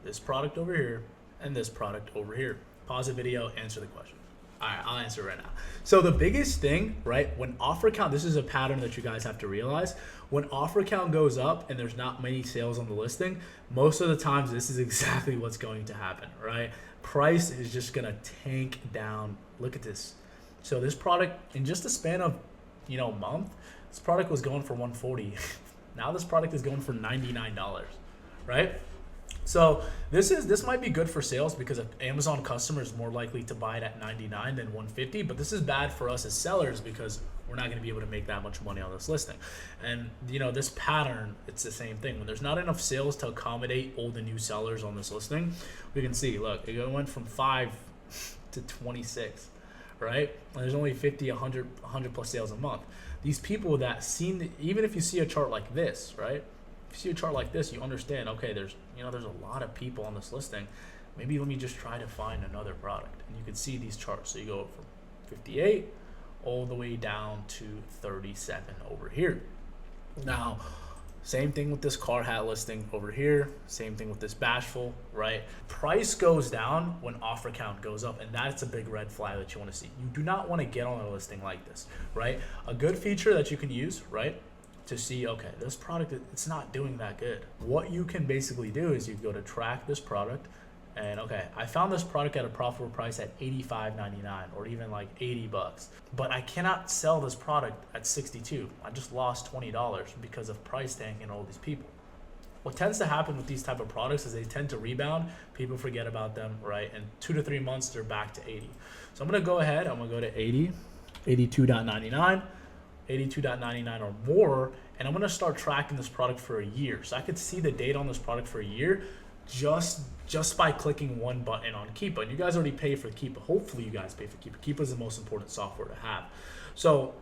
Speaker 1: this product over here, and this product over here. Pause the video, answer the question. All right, I'll answer right now. So the biggest thing, right, when offer count, this is a pattern that you guys have to realize. When offer count goes up and there's not many sales on the listing, most of the times this is exactly what's going to happen, right? Price is just gonna tank down. Look at this. So this product, in just a span of, a month, this product was going for 140. Now this product is going for $99, right? So this might be good for sales because an Amazon customer is more likely to buy it at 99 than 150, but this is bad for us as sellers because we're not going to be able to make that much money on this listing. And this pattern, it's the same thing. When there's not enough sales to accommodate all the new sellers on this listing, we can see, look, it went from 5 to 26, right? And there's only 50, 100 plus sales a month. These people that even if you see a chart like this, right? If you see a chart like this, you understand, okay, there's a lot of people on this listing. Maybe let me just try to find another product. And you can see these charts. So you go from 58 all the way down to 37 over here. Now, same thing with this car hat listing over here. Same thing with this Bashful, right? Price goes down when offer count goes up, and that's a big red flag that you want to see. You do not want to get on a listing like this, right? A good feature that you can use, right, to see, okay, this product, it's not doing that good. What you can basically do is you go to track this product, and okay, I found this product at a profitable price at $85.99 or even like $80, but I cannot sell this product at 62. I just lost $20 because of price tank and all these people. What tends to happen with these type of products is they tend to rebound. People forget about them, right? And 2 to 3 months, they're back to 80. So I'm gonna go ahead, I'm gonna go to 80, 82.99, 82.99 or more, and I'm gonna start tracking this product for a year. So I could see the data on this product for a year just by clicking one button on Keepa. And you guys already pay for Keepa. Hopefully you guys pay for Keepa. Keepa is the most important software to have. So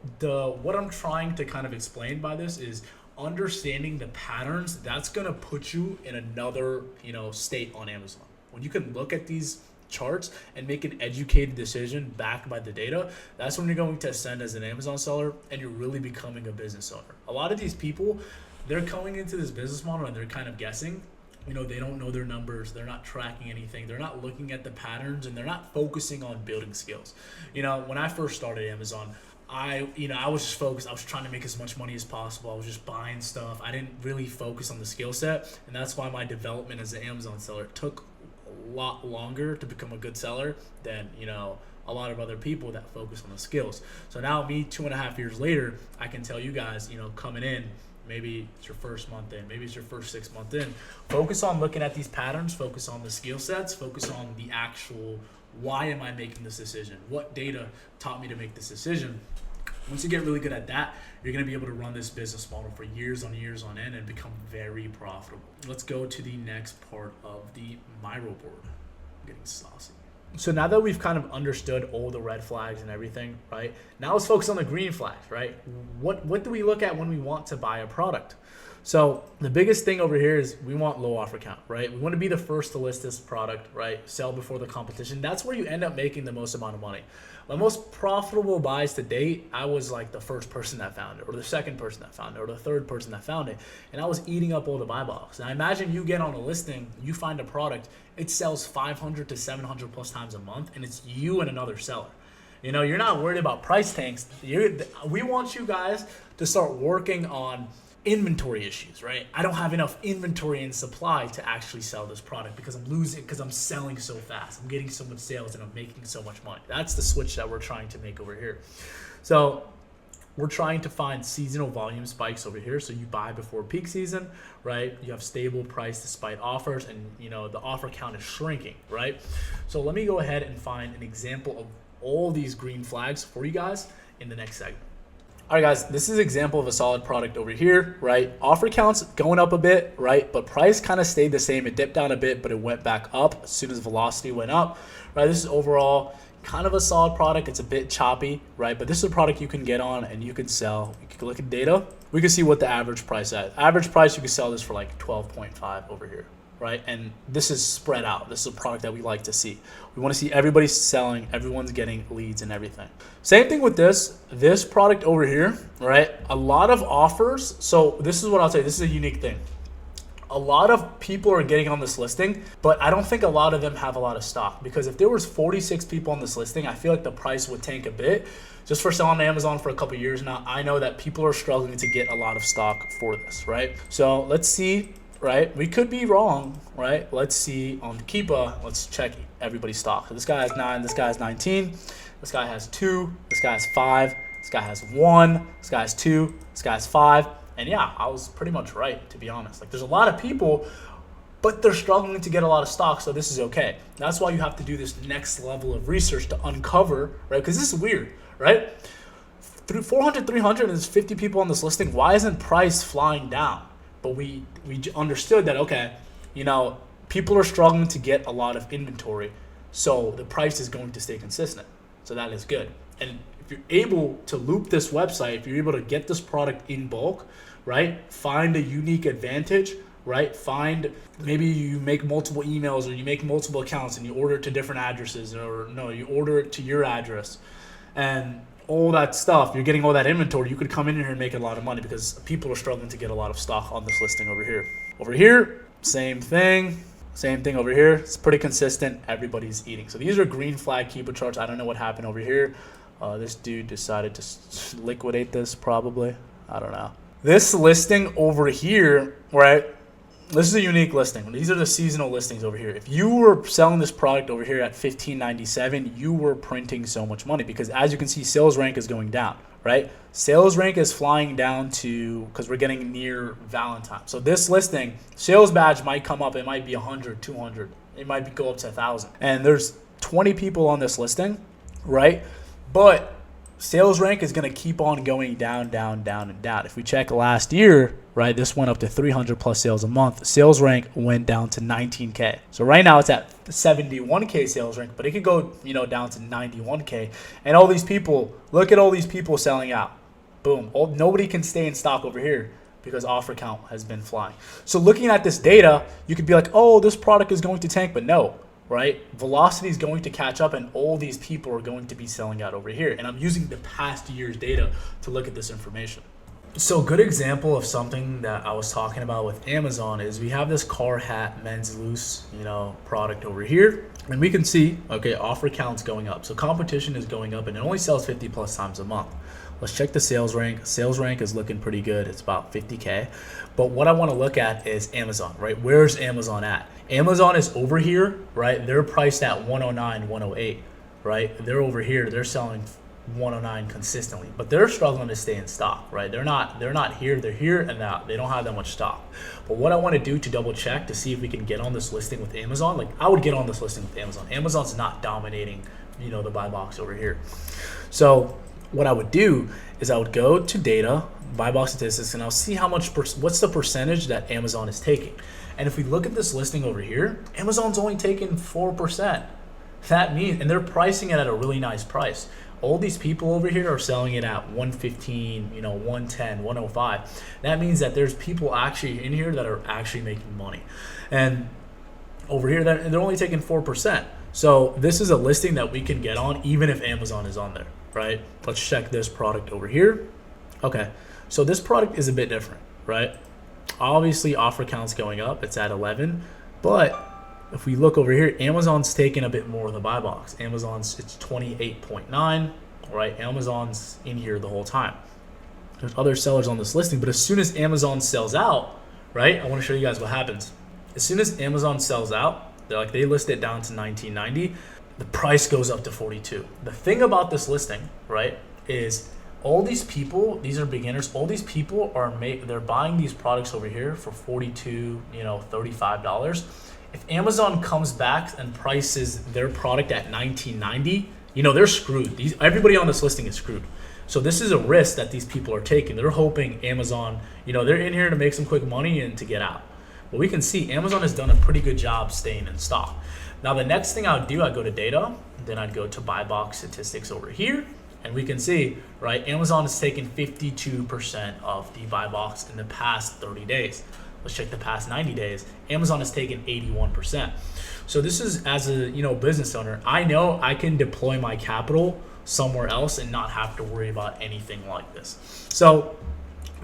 Speaker 1: what I'm trying to kind of explain by this is understanding the patterns. That's gonna put you in another state on Amazon. When you can look at these charts and make an educated decision backed by the data, that's when you're going to ascend as an Amazon seller and you're really becoming a business owner. A lot of these people, they're coming into this business model and they're kind of guessing. They don't know their numbers, they're not tracking anything, they're not looking at the patterns, and they're not focusing on building skills. When I first started Amazon, I was just focused. I was trying to make as much money as possible. I was just buying stuff. I didn't really focus on the skill set, and that's why my development as an Amazon seller took a lot longer to become a good seller than a lot of other people that focus on the skills. So now me 2.5 years later, I can tell you guys, coming in, maybe it's your first month in, maybe it's your first 6 months in, focus on looking at these patterns, focus on the skill sets, focus on the actual, why am I making this decision? What data taught me to make this decision? Once you get really good at that, you're gonna be able to run this business model for years on end and become very profitable. Let's go to the next part of the Miro board. I'm getting saucy. So now that we've kind of understood all the red flags and everything, right? Now let's focus on the green flags, right? What do we look at when we want to buy a product? So the biggest thing over here is we want low offer count, right? We want to be the first to list this product, right? Sell before the competition. That's where you end up making the most amount of money. My most profitable buys to date, I was like the first person that found it, or the second person that found it, or the third person that found it, and I was eating up all the buy box. Now imagine you get on a listing, you find a product, it sells 500 to 700 plus times a month, and it's you and another seller. You're not worried about price tanks. We want you guys to start working on inventory issues, right? I don't have enough inventory and supply to actually sell this product because I'm losing, because I'm selling so fast. I'm getting so much sales and I'm making so much money. That's the switch that we're trying to make over here. So we're trying to find seasonal volume spikes over here. So you buy before peak season, right? You have stable price despite offers, and the offer count is shrinking, right? So let me go ahead and find an example of all these green flags for you guys in the next segment. All right, guys, this is an example of a solid product over here, right? Offer counts going up a bit, right? But price kind of stayed the same. It dipped down a bit, but it went back up as soon as velocity went up, right? This is overall kind of a solid product. It's a bit choppy, right? But this is a product you can get on and you can sell. You can look at data. We can see what the average price at. Average price, you can sell this for like 12.5 over here, right? And this is spread out. This is a product that we like to see. We want to see everybody selling, everyone's getting leads and everything. Same thing with this product over here, right? A lot of offers. So this is what I'll say. This is a unique thing. A lot of people are getting on this listing, but I don't think a lot of them have a lot of stock, because if there was 46 people on this listing, I feel like the price would tank a bit. Just for selling on Amazon for a couple years now, I know that people are struggling to get a lot of stock for this, right? So let's see, right? We could be wrong, right? Let's see on Keepa. Let's check everybody's stock. So this guy has 9, this guy has 19, this guy has 2, this guy has 5, this guy has 1, this guy has 2, this guy has 5. And yeah, I was pretty much right, to be honest. Like, there's a lot of people, but they're struggling to get a lot of stock, so this is okay. That's why you have to do this next level of research to uncover, right? Because this is weird, right? Through 400, 300, there's 50 people on this listing. Why isn't price flying down? But we understood that, okay, you know, people are struggling to get a lot of inventory, so the price is going to stay consistent. So that is good. And if you're able to loop this website, if you're able to get this product in bulk, right, find a unique advantage, right, find, maybe you make multiple emails or you make multiple accounts and you order it to different addresses, or no, you order it to your address and all that stuff, you're getting all that inventory, you could come in here and make a lot of money because people are struggling to get a lot of stock on this listing over here. Over here, same thing over here. It's pretty consistent. Everybody's eating. So these are green flag Keepa charts. I don't know what happened over here. This dude decided to liquidate this probably. I don't know. This listing over here, right? This is a unique listing. These are the seasonal listings over here. If you were selling this product over here at $15.97, you were printing so much money because, as you can see, sales rank is going down, right? Sales rank is flying down to, because we're getting near Valentine. So this listing, sales badge might come up. It might be 100, 200. It might go up to 1,000. And there's 20 people on this listing, right? But sales rank is going to keep on going down, down, down, and down. If we check last year, right, this went up to 300 plus sales a month. Sales rank went down to 19K. So right now it's at 71K sales rank, but it could go, you know, down to 91K. And all these people, look at all these people selling out. Boom. Nobody can stay in stock over here because offer count has been flying. So looking at this data, you could be like, oh, this product is going to tank, but no. Right? Velocity is going to catch up and all these people are going to be selling out over here. And I'm using the past year's data to look at this information. So a good example of something that I was talking about with Amazon is we have this car hat men's loose, you know, product over here. And we can see, okay, offer count's going up. So competition is going up and it only sells 50 plus times a month. Let's check the sales rank. Sales rank is looking pretty good. It's about 50K. But what I want to look at is Amazon, right? Where's Amazon at? Amazon is over here, right? They're priced at 109, 108, right? They're over here. They're selling 109 consistently, but they're struggling to stay in stock, right? They're not here. They're here and now they don't have that much stock. But what I want to do to double check to see if we can get on this listing with Amazon, like I would get on this listing with Amazon. Amazon's not dominating, you know, the buy box over here. So what I would do is I would go to data, buy box statistics, and I'll see how much, what's the percentage that Amazon is taking. And if we look at this listing over here, Amazon's only taking 4%. That means, and they're pricing it at a really nice price. All these people over here are selling it at 115, you know, 110, 105. That means that there's people actually in here that are actually making money. And over here, they're only taking 4%. So this is a listing that we can get on even if Amazon is on there, right? Let's check this product over here. Okay, so this product is a bit different, right? Obviously, offer count's going up. It's at 11. But if we look over here, Amazon's taking a bit more of the buy box. Amazon's, it's 28.9, right? Amazon's in here the whole time. There's other sellers on this listing, but as soon as Amazon sells out, right? I want to show you guys what happens. As soon as Amazon sells out, they list it down to 19.90. The price goes up to 42. The thing about this listing, right, is all these people, these are beginners, all these people are they're buying these products over here for $42, you know, $35. If Amazon comes back and prices their product at $19.90, you know, they're screwed. Everybody on this listing is screwed So this is a risk that these people are taking. They're hoping Amazon, they're in here to make some quick money and to get out. But we can see Amazon has done a pretty good job staying in stock. Now, the next thing I would do, I'd go to data, then I'd go to buy box statistics over here. And we can see, right, Amazon has taken 52% of the buy box in the past 30 days. Let's check the past 90 days. Amazon has taken 81%. So this is, as a business owner, I know I can deploy my capital somewhere else and not have to worry about anything like this. So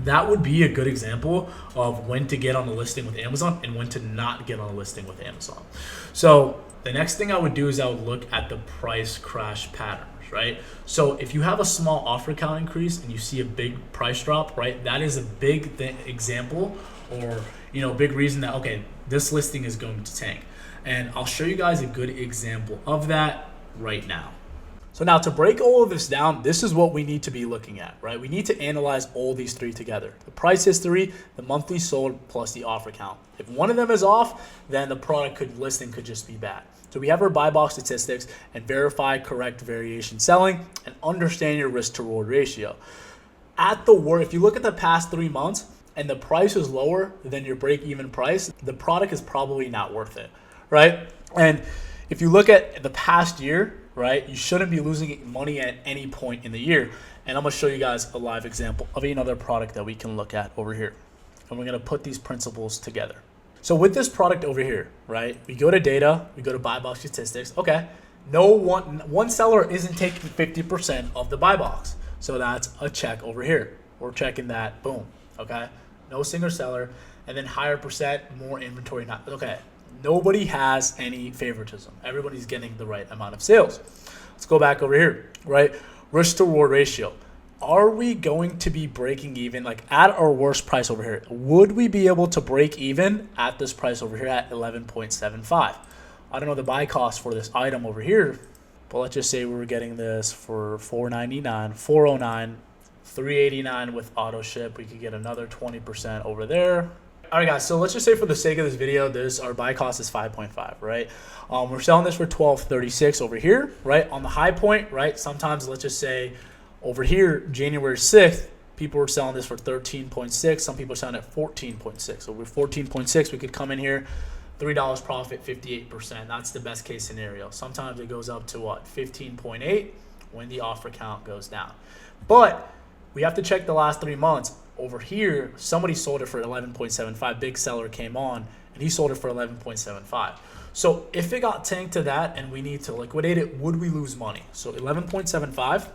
Speaker 1: that would be a good example of when to get on a listing with Amazon and when to not get on a listing with Amazon. So the next thing I would do is I would look at the price crash patterns, right? So if you have a small offer count increase and you see a big price drop, right, that is a big example, or big reason that, okay, this listing is going to tank. And I'll show you guys a good example of that right now. So now, to break all of this down, this is what we need to be looking at, right? We need to analyze all these three together: the price history, the monthly sold, plus the offer count. If one of them is off, then the listing could just be bad. So we have our buy box statistics and verify correct variation selling and understand your risk to reward ratio. If you look at the past 3 months and the price is lower than your break even price, the product is probably not worth it, right? And if you look at the past year, right, you shouldn't be losing money at any point in the year. And I'm going to show you guys a live example of another product that we can look at over here. And we're going to put these principles together. So with this product over here, right, we go to data, we go to buy box statistics. Okay, one seller isn't taking 50% of the buy box. So that's a check over here. We're checking that, boom, okay? No single seller, and then higher percent, more inventory, not, okay. Nobody has any favoritism. Everybody's getting the right amount of sales. Let's go back over here, right? Risk to reward ratio. Are we going to be breaking even, like at our worst price over here? Would we be able to break even at this price over here at 11.75? I don't know the buy cost for this item over here, but let's just say we were getting this for $4.99, $4.09, $3.89 with auto ship. We could get another 20% over there. All right, guys, so let's just say for the sake of this video, our buy cost is 5.5, right? We're selling this for $12.36 over here, right? On the high point, right? Sometimes, let's just say over here, January 6th, people were selling this for 13.6. Some people are selling at 14.6. So with 14.6, we could come in here, $3 profit, 58%. That's the best case scenario. Sometimes it goes up to what? 15.8 when the offer count goes down. But we have to check the last 3 months. Over here, somebody sold it for 11.75. Big seller came on, and he sold it for 11.75. So if it got tanked to that and we need to liquidate it, would we lose money? So 11.75.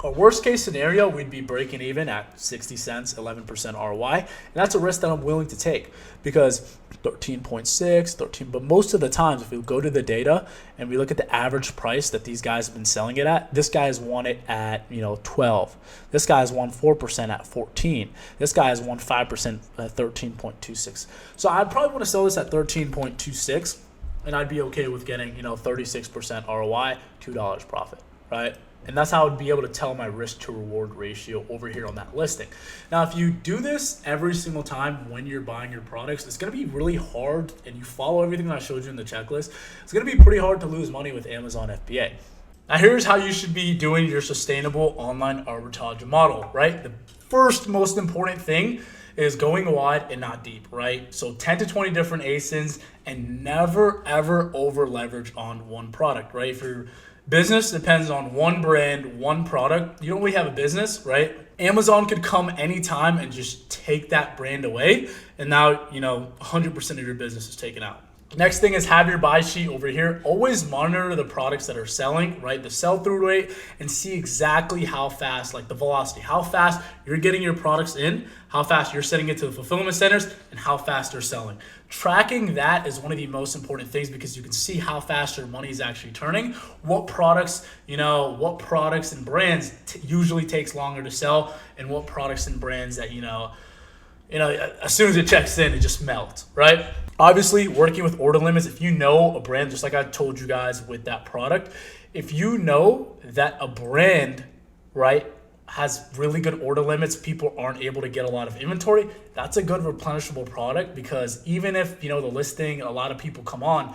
Speaker 1: Our worst case scenario, we'd be breaking even at 60 cents, 11% ROI. And that's a risk that I'm willing to take because 13.6, 13. But most of the times, if we go to the data and we look at the average price that these guys have been selling it at, this guy has won it at 12. This guy has won 4% at 14. This guy has won 5% at 13.26. So I'd probably want to sell this at 13.26, and I'd be okay with getting 36% ROI, $2 profit, right? And that's how I would be able to tell my risk to reward ratio over here on that listing. Now, if you do this every single time when you're buying your products, it's going to be really hard, and you follow everything that I showed you in the checklist, it's going to be pretty hard to lose money with Amazon FBA. Now, here's how you should be doing your sustainable online arbitrage model, right? The first most important thing is going wide and not deep, right? So 10 to 20 different ASINs and never, ever over leverage on one product, right? If your business depends on one brand, one product, you don't really have a business, right? Amazon could come anytime and just take that brand away. And now, 100% of your business is taken out. Next thing is have your buy sheet over here. Always monitor the products that are selling, right? The sell-through rate, and see exactly how fast, like the velocity, how fast you're getting your products in, how fast you're sending it to the fulfillment centers, and how fast they're selling. Tracking that is one of the most important things because you can see how fast your money is actually turning. What products, and brands usually takes longer to sell, and what products and brands that, as soon as it checks in, it just melts, right? Obviously, working with order limits, if you know a brand, just like I told you guys with that product, if you know that a brand, right, has really good order limits, people aren't able to get a lot of inventory, that's a good replenishable product because even if, the listing, a lot of people come on,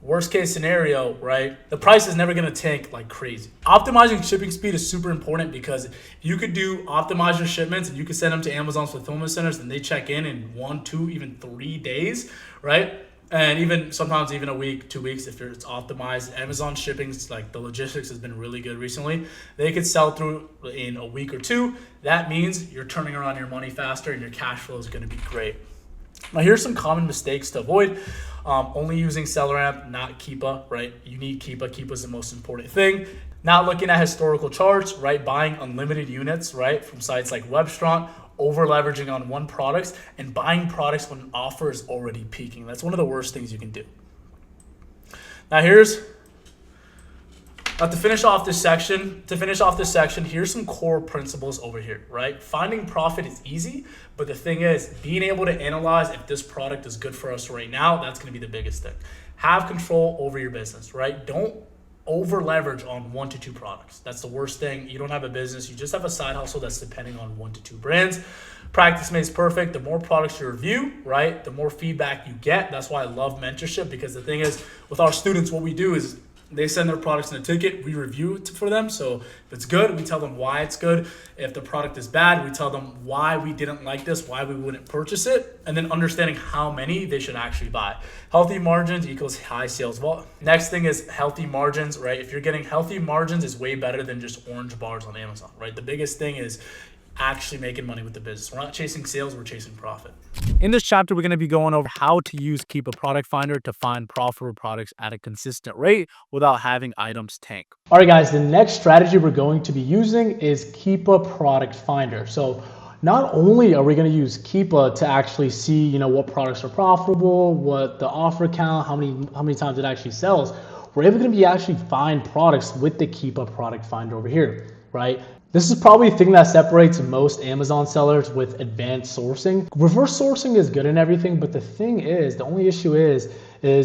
Speaker 1: worst case scenario, right, the price is never going to tank like crazy. Optimizing shipping speed is super important because you could optimize your shipments and you could send them to Amazon's fulfillment centers and they check in 1, 2, even 3 days, right? And even sometimes even a week, 2 weeks if it's optimized. Amazon shipping's like the logistics has been really good recently. They could sell through in a week or two. That means you're turning around your money faster and your cash flow is going to be great. Now here's some common mistakes to avoid. Only using SellerAmp, not Keepa, right? You need Keepa. Keepa is the most important thing. Not looking at historical charts, right? Buying unlimited units, right? From sites like Webstront, over leveraging on one product, and buying products when an offer is already peaking. That's one of the worst things you can do. Now to finish off this section, here's some core principles over here, right? Finding profit is easy, but the thing is, being able to analyze if this product is good for us right now, that's going to be the biggest thing. Have control over your business, right? Don't over leverage on 1 to 2 products. That's the worst thing. You don't have a business. You just have a side hustle that's depending on 1 to 2 brands. Practice makes perfect. The more products you review, right, the more feedback you get. That's why I love mentorship, because the thing is, with our students, what we do is they send their products in a ticket, we review it for them. So if it's good, we tell them why it's good. If the product is bad, we tell them why we didn't like this, why we wouldn't purchase it, and then understanding how many they should actually buy. Healthy margins equals high sales volume. Next thing is healthy margins, right? If you're getting healthy margins, is way better than just orange bars on Amazon, right? The biggest thing is actually making money with the business. We're not chasing sales, we're chasing profit. In this chapter, we're going to be going over how to use Keepa Product Finder to find profitable products at a consistent rate without having items tank.
Speaker 2: All right, guys, the next strategy we're going to be using is Keepa Product Finder. So not only are we going to use Keepa to actually see, what products are profitable, what the offer count, how many times it actually sells, we're able to be actually find products with the Keepa Product Finder over here, right? This is probably the thing that separates most Amazon sellers with advanced sourcing. Reverse sourcing is good and everything, but the only issue is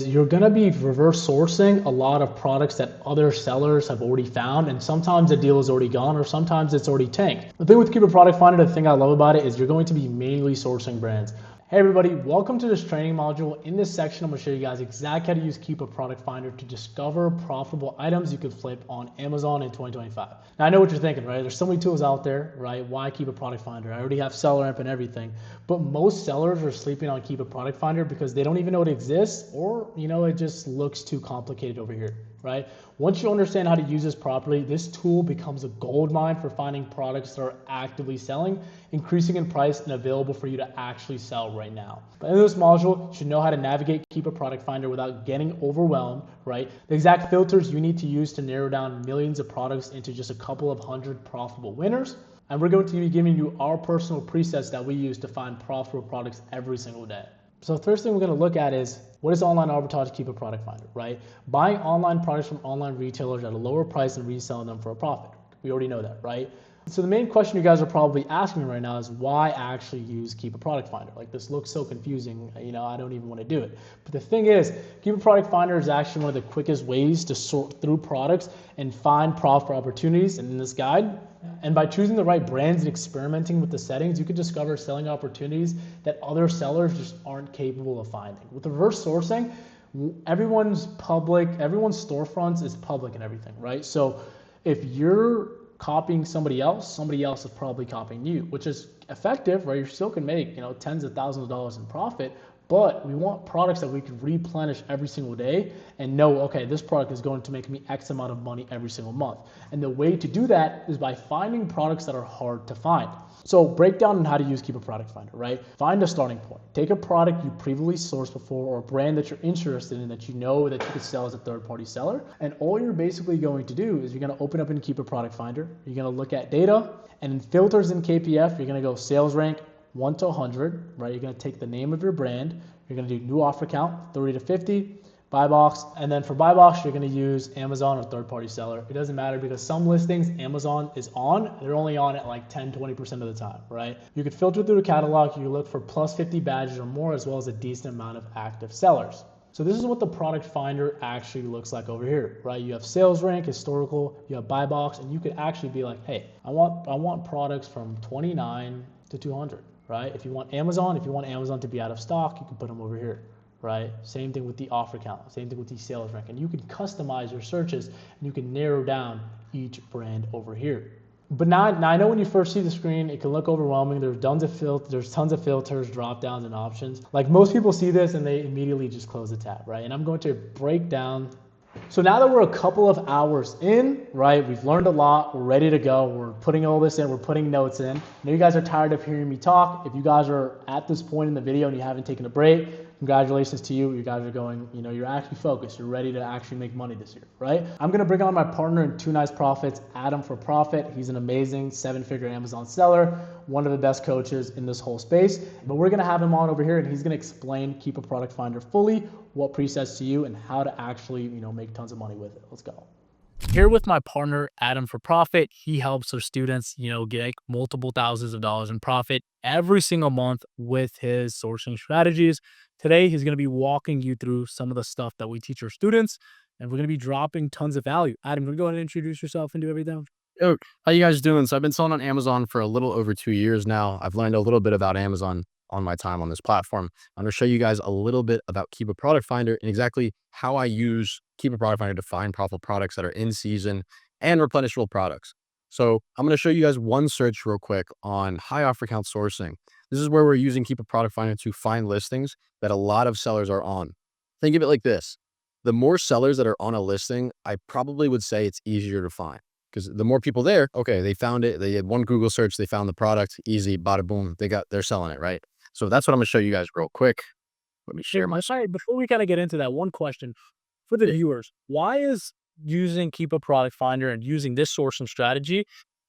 Speaker 2: you're gonna be reverse sourcing a lot of products that other sellers have already found, and sometimes the deal is already gone or sometimes it's already tanked. The thing with Keepa Product Finder, the thing I love about it is you're going to be mainly sourcing brands. Hey everybody, welcome to this training module. In this section, I'm gonna show you guys exactly how to use Keepa Product Finder to discover profitable items you could flip on Amazon in 2025. Now I know what you're thinking, right? There's so many tools out there, right? Why Keepa Product Finder? I already have SellerAmp and everything, but most sellers are sleeping on Keepa Product Finder because they don't even know it exists, or it just looks too complicated over here, right? Once you understand how to use this properly, this tool becomes a gold mine for finding products that are actively selling, increasing in price, and available for you to actually sell right now. But in this module, you should know how to navigate Keepa Product Finder without getting overwhelmed, right? The exact filters you need to use to narrow down millions of products into just a couple of hundred profitable winners. And we're going to be giving you our personal presets that we use to find profitable products every single day. So the first thing we're going to look at is, what is online arbitrage Keepa Product Finder, right? Buying online products from online retailers at a lower price and reselling them for a profit. We already know that, right? So the main question you guys are probably asking right now is why actually use Keepa Product Finder? Like, this looks so confusing, I don't even want to do it. But the thing is, Keepa Product Finder is actually one of the quickest ways to sort through products and find profit opportunities in this guide. And by choosing the right brands and experimenting with the settings, you can discover selling opportunities that other sellers just aren't capable of finding. With reverse sourcing, everyone's storefronts is public and everything, right? So if you're copying somebody else is probably copying you, which is effective, right? You still can make, tens of thousands of dollars in profit, but we want products that we can replenish every single day and know, okay, this product is going to make me X amount of money every single month. And the way to do that is by finding products that are hard to find. So break down on how to use Keepa Product Finder, right? Find a starting point. Take a product you previously sourced before or a brand that you're interested in that you know that you could sell as a third-party seller. And all you're basically going to do is you're going to open up in Keepa Product Finder. You're going to look at data, and in filters in KPF, you're going to go sales rank 1 to 100, right? You're going to take the name of your brand. You're going to do new offer count, 30 to 50, buy box. And then for buy box, you're going to use Amazon or third-party seller. It doesn't matter because some listings Amazon is on. They're only on at like 10, 20% of the time, right? You could filter through the catalog. You look for plus 50 badges or more, as well as a decent amount of active sellers. So this is what the product finder actually looks like over here, right? You have sales rank, historical, you have buy box, and you could actually be like, hey, I want products from 29 to 200. Right? If you want Amazon to be out of stock, you can put them over here, right? Same thing with the offer count, same thing with the sales rank. And you can customize your searches and you can narrow down each brand over here. But now I know when you first see the screen, it can look overwhelming. There's tons of filters, drop downs, and options. Like most people see this and they immediately just close the tab, right? And I'm going to break down. So now that we're a couple of hours in, right, we've learned a lot, we're ready to go, we're putting all this in, we're putting notes in. I know you guys are tired of hearing me talk. If you guys are at this point in the video and you haven't taken a break, congratulations to you. You guys are going, you're actually focused. You're ready to actually make money this year, right? I'm going to bring on my partner in Two Nice Profits, Adam for Profit. He's an amazing 7-figure Amazon seller, one of the best coaches in this whole space. But we're going to have him on over here and he's going to explain Keep a Product Finder fully, what presets to you, and how to actually, make tons of money with it. Let's go. Here with my partner, Adam for Profit. He helps our students, get multiple thousands of dollars in profit every single month with his sourcing strategies. Today, he's going to be walking you through some of the stuff that we teach our students, and we're going to be dropping tons of value. Adam, you want to go ahead and introduce yourself and do everything?
Speaker 3: Yo, how you guys doing? So I've been selling on Amazon for a little over 2 years now. I've learned a little bit about Amazon on my time on this platform. I'm going to show you guys a little bit about Keep a Product Finder and exactly how I use Keep a Product Finder to find profitable products that are in season and replenishable products. So I'm going to show you guys one search real quick on high offer count sourcing. This is where we're using Keep a Product Finder to find listings that a lot of sellers are on. Think of it like this. The more sellers that are on a listing, I probably would say it's easier to find. Because the more people there, okay, they found it. They had one Google search, they found the product, easy, bada boom, they're selling it, right? So that's what I'm gonna show you guys real quick. Let me share my
Speaker 2: site. Before we kind of get into that, one question for the viewers: why is using Keep a Product Finder and using this sourcing strategy,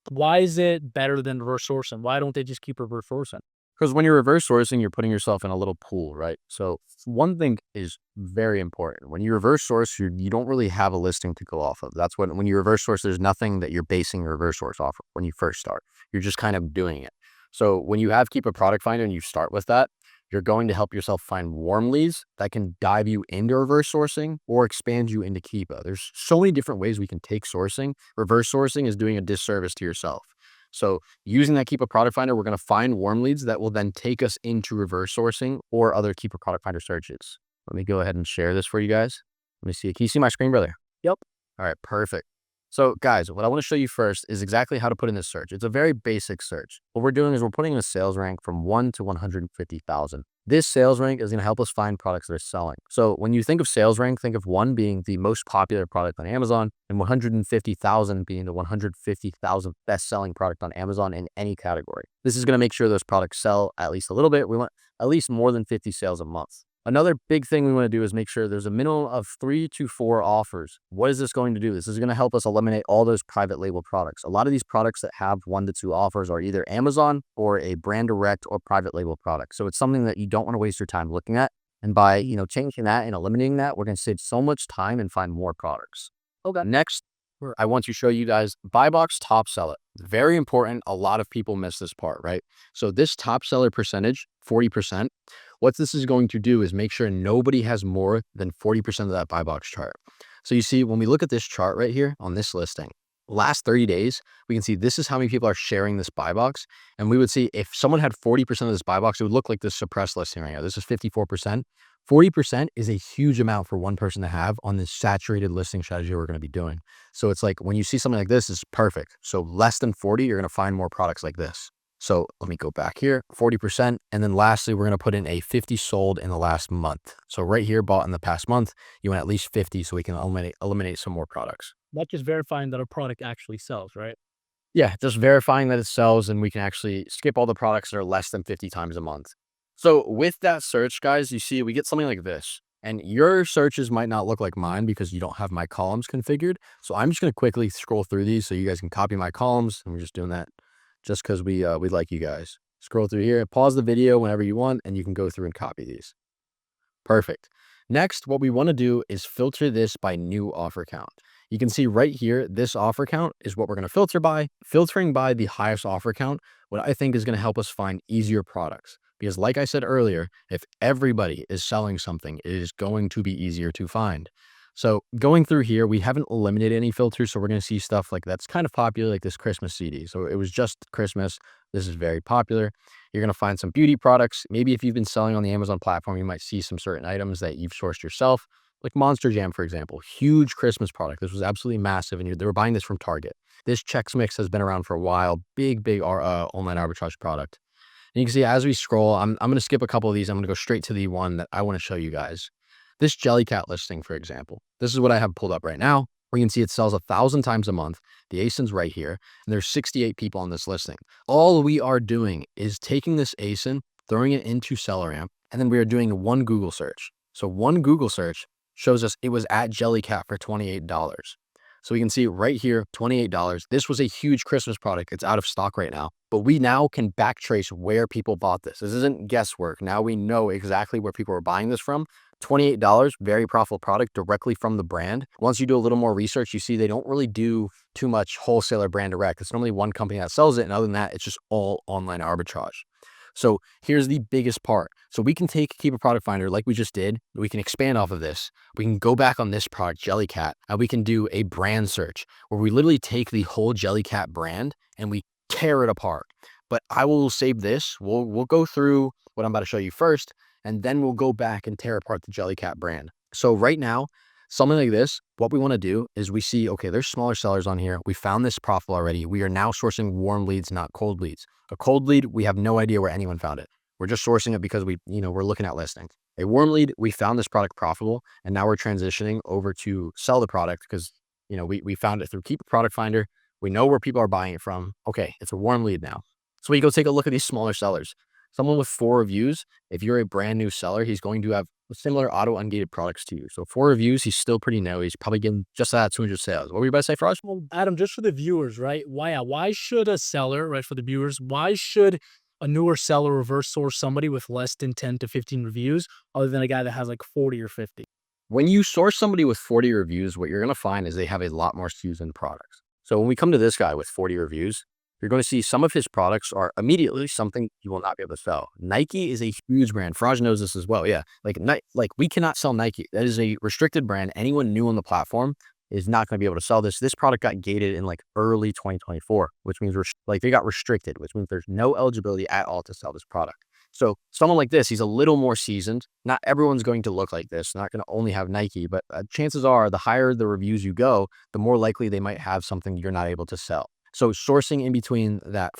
Speaker 2: why is it better than reverse sourcing? Why don't they just keep reverse sourcing?
Speaker 3: Because when you're reverse sourcing, you're putting yourself in a little pool, right? So one thing is very important. When you reverse source, you don't really have a listing to go off of. That's when you reverse source, there's nothing that you're basing your reverse source off of when you first start. You're just kind of doing it. So when you have Keep a Product Finder and you start with that, you're going to help yourself find warm leads that can dive you into reverse sourcing or expand you into Keepa. There's so many different ways we can take sourcing. Reverse sourcing is doing a disservice to yourself. So using that Keep a Product Finder, we're going to find warm leads that will then take us into reverse sourcing or other Keep a Product Finder searches. Let me go ahead and share this for you guys. Let me see. Can you see my screen, brother?
Speaker 2: Yep.
Speaker 3: All right, perfect. So guys, what I want to show you first is exactly how to put in this search. It's a very basic search. What we're doing is we're putting in a sales rank from 1 to 150,000. This sales rank is going to help us find products that are selling. So when you think of sales rank, think of 1 being the most popular product on Amazon and 150,000 being the 150,000th best-selling product on Amazon in any category. This is going to make sure those products sell at least a little bit. We want at least more than 50 sales a month. Another big thing we want to do is make sure there's a minimum of 3 to 4 offers. What is this going to do? This is going to help us eliminate all those private label products. A lot of these products that have 1 to 2 offers are either Amazon or a brand direct or private label product. So it's something that you don't want to waste your time looking at. And by, changing that and eliminating that, we're going to save so much time and find more products. Okay. Next, I want to show you guys buy box top seller. Very important. A lot of people miss this part, right? So this top seller percentage, 40%, what this is going to do is make sure nobody has more than 40% of that buy box chart. So you see, when we look at this chart right here on this listing, last 30 days, we can see this is how many people are sharing this buy box. And we would see if someone had 40% of this buy box, it would look like this suppressed listing right now. This is 54%. 40% is a huge amount for one person to have on this saturated listing strategy we're going to be doing. So it's like when you see something like this, it's perfect. So less than 40, you're going to find more products like this. So let me go back here, 40%. And then lastly, we're going to put in a 50 sold in the last month. So right here, bought in the past month, you want at least 50 so we can eliminate some more products.
Speaker 2: That's just verifying that a product actually sells, right?
Speaker 3: Yeah, just verifying that it sells and we can actually skip all the products that are less than 50 times a month. So with that search, guys, you see we get something like this. And your searches might not look like mine because you don't have my columns configured. So I'm just going to quickly scroll through these so you guys can copy my columns. And we're just doing that just because we like you guys. Scroll through here, pause the video whenever you want, and you can go through and copy these. Perfect. Next, what we want to do is filter this by new offer count. You can see right here, this offer count is what we're going to filter by. Filtering by the highest offer count, what I think is going to help us find easier products. Because like I said earlier, if everybody is selling something, it is going to be easier to find.
Speaker 9: So going through here, we haven't eliminated any filters. So we're going to see stuff like that's kind of popular, like this Christmas CD. So it was just Christmas. This is very popular. You're going to find some beauty products. Maybe if you've been selling on the Amazon platform, you might see some certain items that you've sourced yourself, like Monster Jam, for example. Huge Christmas product. This was absolutely massive. And they were buying this from Target. This Chex Mix has been around for a while. Big online arbitrage product. And you can see as we scroll, I'm going to skip a couple of these. I'm going to go straight to the one that I want to show you guys. This Jellycat listing, for example, this is what I have pulled up right now. We can see it sells 1,000 times a month. The ASIN's right here, and there's 68 people on this listing. All we are doing is taking this ASIN, throwing it into SellerAmp, and then we are doing one Google search. So one Google search shows us it was at Jellycat for $28. So we can see right here, $28. This was a huge Christmas product. It's out of stock right now, but we now can backtrace where people bought this. This isn't guesswork. Now we know exactly where people are buying this from. $28, very profitable product directly from the brand. Once you do a little more research, you see they don't really do too much wholesaler brand direct. It's normally one company that sells it. And other than that, it's just all online arbitrage. So here's the biggest part. So we can keep a product finder like we just did. We can expand off of this. We can go back on this product, Jellycat, and we can do a brand search where we literally take the whole Jellycat brand and we tear it apart. But I will save this. We'll go through what I'm about to show you first, and then we'll go back and tear apart the Jellycat brand. So right now, something like this, what we want to do is we see, okay, there's smaller sellers on here. We found this profitable already. We are now sourcing warm leads, not cold leads. A cold lead, we have no idea where anyone found it. We're just sourcing it because we're looking at listings. A warm lead, we found this product profitable, and now we're transitioning over to sell the product because, we found it through Keep a Product Finder. We know where people are buying it from. Okay, it's a warm lead now. So we go take a look at these smaller sellers. Someone with 4 reviews, if you're a brand new seller, he's going to have similar auto ungated products to you. So 4 reviews, he's still pretty new. He's probably getting just that 200 sales. What were you about to say, Faraj?
Speaker 1: Well, Adam, just for the viewers, right? Why should a seller, right, for the viewers, why should a newer seller reverse source somebody with less than 10 to 15 reviews other than a guy that has like 40 or 50?
Speaker 9: When you source somebody with 40 reviews, what you're going to find is they have a lot more SKUs and products. So when we come to this guy with 40 reviews, you're going to see some of his products are immediately something you will not be able to sell. Nike is a huge brand. Faraj knows this as well. Yeah. Like we cannot sell Nike. That is a restricted brand. Anyone new on the platform is not going to be able to sell this. This product got gated in like early 2024, which means they got restricted, which means there's no eligibility at all to sell this product. So someone like this, he's a little more seasoned. Not everyone's going to look like this. Not going to only have Nike, but chances are the higher the reviews you go, the more likely they might have something you're not able to sell. So sourcing in between that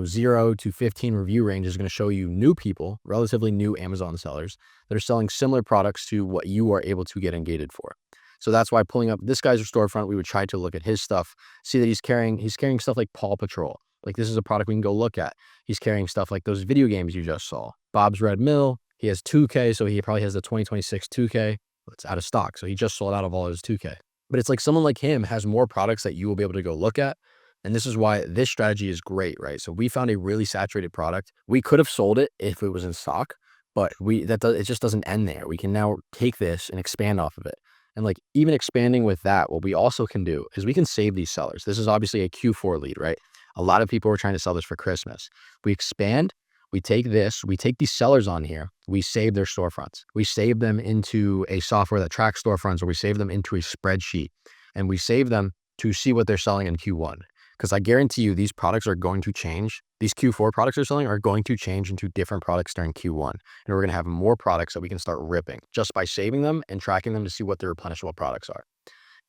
Speaker 9: 0 to 15 review range is going to show you new people, relatively new Amazon sellers that are selling similar products to what you are able to get ungated for. So that's why pulling up this guy's storefront, we would try to look at his stuff, see that he's carrying stuff like Paw Patrol. Like this is a product we can go look at. He's carrying stuff like those video games you just saw. Bob's Red Mill. He has 2K, so he probably has the 2026 2K. It's out of stock, so he just sold out of all his 2K. But it's like someone like him has more products that you will be able to go look at. And this is why this strategy is great, right? So we found a really saturated product. We could have sold it if it was in stock, but it just doesn't end there. We can now take this and expand off of it. And like even expanding with that, what we also can do is we can save these sellers. This is obviously a Q4 lead, right? A lot of people are trying to sell this for Christmas. We expand, we take these sellers on here, we save their storefronts. We save them into a software that tracks storefronts, or we save them into a spreadsheet, and we save them to see what they're selling in Q1. Because I guarantee you these products are going to change. These Q4 products they're selling are going to change into different products during Q1. And we're going to have more products that we can start ripping just by saving them and tracking them to see what their replenishable products are.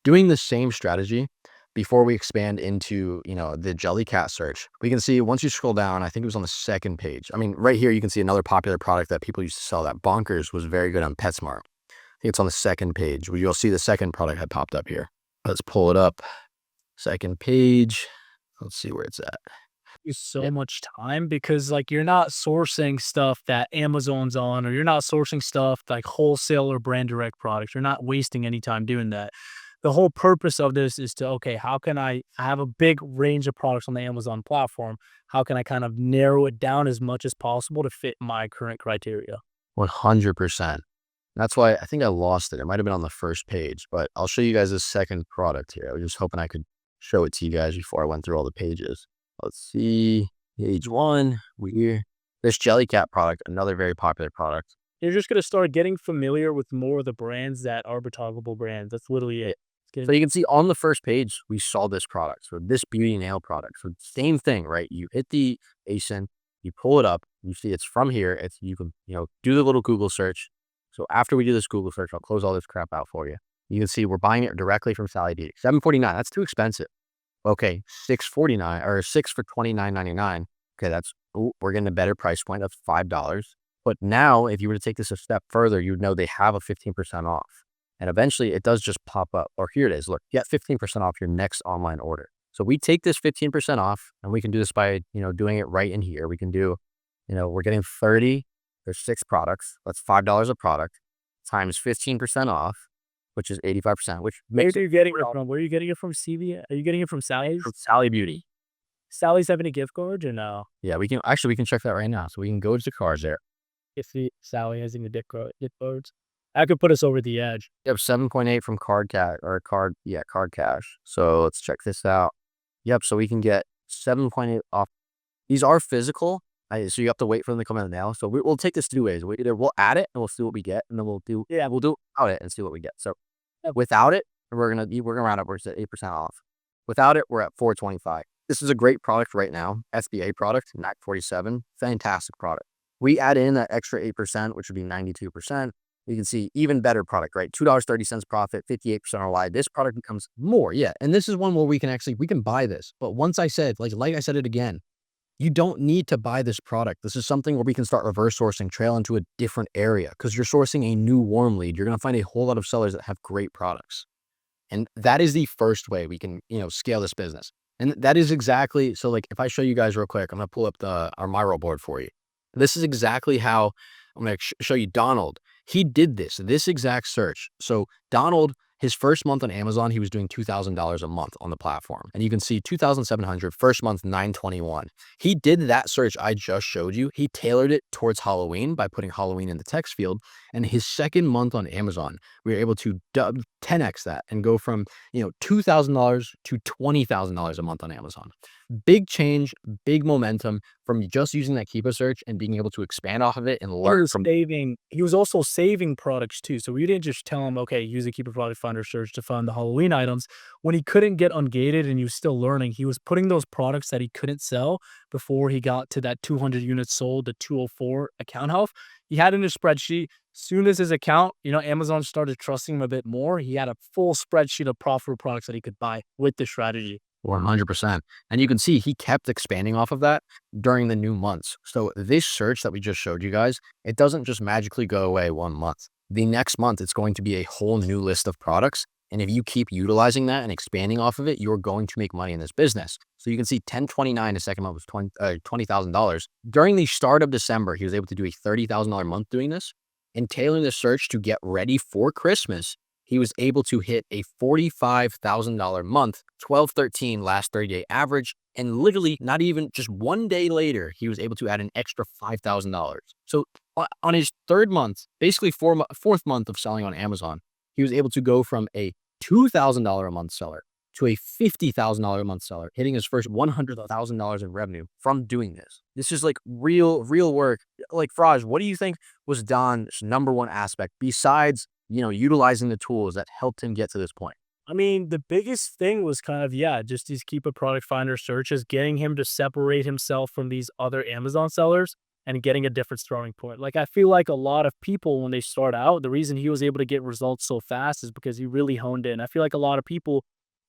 Speaker 9: Doing the same strategy before we expand into, the Jellycat search, we can see once you scroll down, I think it was on the second page. I mean, right here, you can see another popular product that people used to sell that Bonkers was very good on PetSmart. I think it's on the second page where you'll see the second product had popped up here. Let's pull it up. Second page. Let's see where it's at.
Speaker 1: So much time because like you're not sourcing stuff that Amazon's on, or you're not sourcing stuff like wholesale or brand direct products. You're not wasting any time doing that. The whole purpose of this is to, okay, how can I have a big range of products on the Amazon platform? How can I kind of narrow it down as much as possible to fit my current criteria?
Speaker 9: 100%. That's why I think I lost it. It might have been on the first page, but I'll show you guys this second product here. I was just hoping I could show it to you guys before I went through all the pages. Let's see. Page 1. This Jellycat product, another very popular product.
Speaker 2: You're just gonna start getting familiar with more of the brands that are targetable brands. That's literally it.
Speaker 9: So you can see on the first page, we saw this product. So this beauty nail product. So same thing, right? You hit the ASIN, you pull it up, you see it's from here. It's you can, do the little Google search. So after we do this Google search, I'll close all this crap out for you. You can see we're buying it directly from Sally Beauty. $7.49. That's too expensive. Okay, $6.49 or 6 for $29.99. Okay, we're getting a better price point of $5. But now, if you were to take this a step further, you'd know they have a 15% off. And eventually it does just pop up. Or here it is. Look, get 15% off your next online order. So we take this 15% off, and we can do this by, doing it right in here. We can do, we're getting 30. There's 6 products. That's $5 a product times 15% off, which is 85%, which makes
Speaker 2: Where are you getting it from? Where are you getting it from, CV? Are you getting it from Sally's?
Speaker 9: from Sally Beauty.
Speaker 2: Sally's having a gift card or no?
Speaker 9: Yeah, we can check that right now. So we can go to the cards there.
Speaker 2: If Sally has any gift cards, that could put us over the edge.
Speaker 9: Yep, 7.8 from Card Cash. So let's check this out. Yep, so we can get 7.8 off. These are physical, so you have to wait for them to come in the mail. So we'll take this 2 ways. We'll add it and we'll see what we get, and then we'll do without it and see what we get. So without it, we're gonna round up. We're at 8% off. Without it, we're at $4.25. This is a great product right now. SBA product, NAC 47, fantastic product. We add in that extra 8%, which would be 92%. You can see even better product, right? $2.30 profit, 58% ROI. This product becomes more, yeah. And this is one where we can buy this. But once I said, like I said it again, you don't need to buy this product. This is something where we can start reverse sourcing, trail into a different area, because you're sourcing a new warm lead. You're going to find a whole lot of sellers that have great products. And that is the first way we can, scale this business. And that is exactly, so like if I show you guys real quick, I'm going to pull up our Miro board for you. This is exactly how I'm going to show you Donald. He did this exact search. So Donald, his first month on Amazon, he was doing $2,000 a month on the platform. And you can see 2,700, first month, 921. He did that search I just showed you. He tailored it towards Halloween by putting Halloween in the text field. And his second month on Amazon, we were able to 10x that and go from, $2,000 to $20,000 a month on Amazon. Big change, big momentum from just using that keeper search and being able to expand off of it and learn from.
Speaker 2: He was also saving products too. So we didn't just tell him, okay, use a keeper product finder search to find the Halloween items. When he couldn't get ungated and he was still learning, he was putting those products that he couldn't sell before he got to that 200 units sold, the 204 account health. He had in his spreadsheet. Soon as his account, Amazon started trusting him a bit more, he had a full spreadsheet of profitable products that he could buy with the strategy.
Speaker 9: 100%. And you can see he kept expanding off of that during the new months. So this search that we just showed you guys, it doesn't just magically go away 1 month. The next month, it's going to be a whole new list of products. And if you keep utilizing that and expanding off of it, you're going to make money in this business. So you can see 1029, the second month was $20,000. During the start of December, he was able to do a $30,000 month doing this. And tailoring the search to get ready for Christmas, he was able to hit a $45,000 month, 1213 last 30-day average. And literally not even just 1 day later, he was able to add an extra $5,000. So on his third month, basically fourth month of selling on Amazon, he was able to go from a $2,000 a month seller to a $50,000 a month seller, hitting his first $100,000 in revenue from doing this. This is like real work. Like Fraj, what do you think was Don's number one aspect besides, utilizing the tools that helped him get to this point?
Speaker 2: I mean, the biggest thing was kind of, just these keeper product finder searches, getting him to separate himself from these other Amazon sellers and getting a different starting point. Like, I feel like a lot of people, when they start out, the reason he was able to get results so fast is because he really honed in. I feel like a lot of people,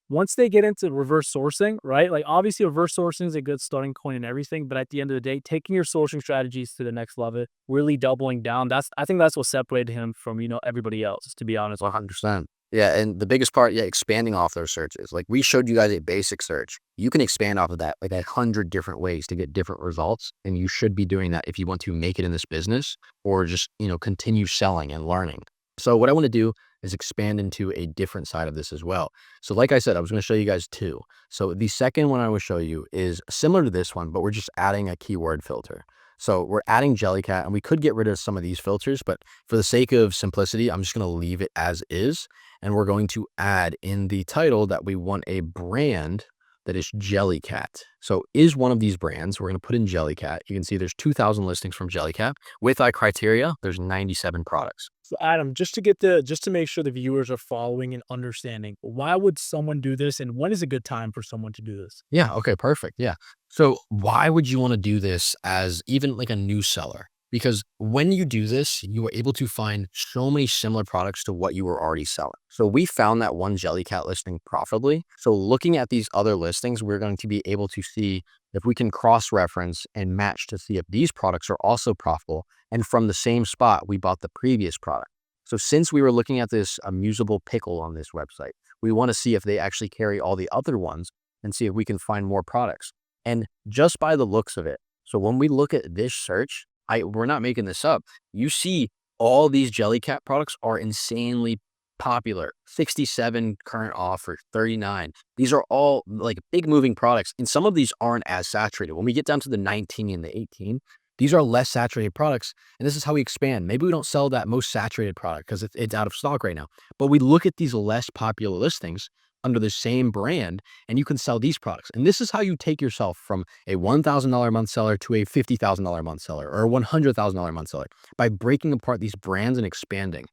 Speaker 2: once they get into reverse sourcing, right? Like, obviously reverse sourcing is a good starting point and everything, but at the end of the day, taking your sourcing strategies to the next level, really doubling down, I think that's what separated him from, everybody else, to be honest.
Speaker 9: 100%. Yeah, and the biggest part, expanding off those searches. Like we showed you guys a basic search. You can expand off of that like 100 different ways to get different results. And you should be doing that if you want to make it in this business or just, continue selling and learning. So what I want to do is expand into a different side of this as well. So like I said, I was going to show you guys 2. So the second one I will show you is similar to this one, but we're just adding a keyword filter. So we're adding Jellycat, and we could get rid of some of these filters, but for the sake of simplicity, I'm just going to leave it as is. And we're going to add in the title that we want a brand that is Jellycat. So is one of these brands, we're going to put in Jellycat. You can see there's 2,000 listings from Jellycat. With our criteria, there's 97 products.
Speaker 1: So Adam, just to make sure the viewers are following and understanding, why would someone do this, and when is a good time for someone to do this?
Speaker 9: Yeah, okay, perfect. Yeah. So why would you want to do this as even like a new seller? Because when you do this, you are able to find so many similar products to what you were already selling. So we found that one Jellycat listing profitably. So looking at these other listings, we're going to be able to see if we can cross-reference and match to see if these products are also profitable. And from the same spot, we bought the previous product. So since we were looking at this amusable pickle on this website, we want to see if they actually carry all the other ones and see if we can find more products. And just by the looks of it, so when we look at this search, we're not making this up. You see all these Jellycat products are insanely popular. 67 current offer, 39. These are all like big moving products. And some of these aren't as saturated. When we get down to the 19 and the 18, these are less saturated products. And this is how we expand. Maybe we don't sell that most saturated product because it's out of stock right now. But we look at these less popular listings under the same brand, and you can sell these products. And this is how you take yourself from a $1,000 a month seller to a $50,000 a month seller or a $100,000 a month seller by breaking apart these brands and expanding.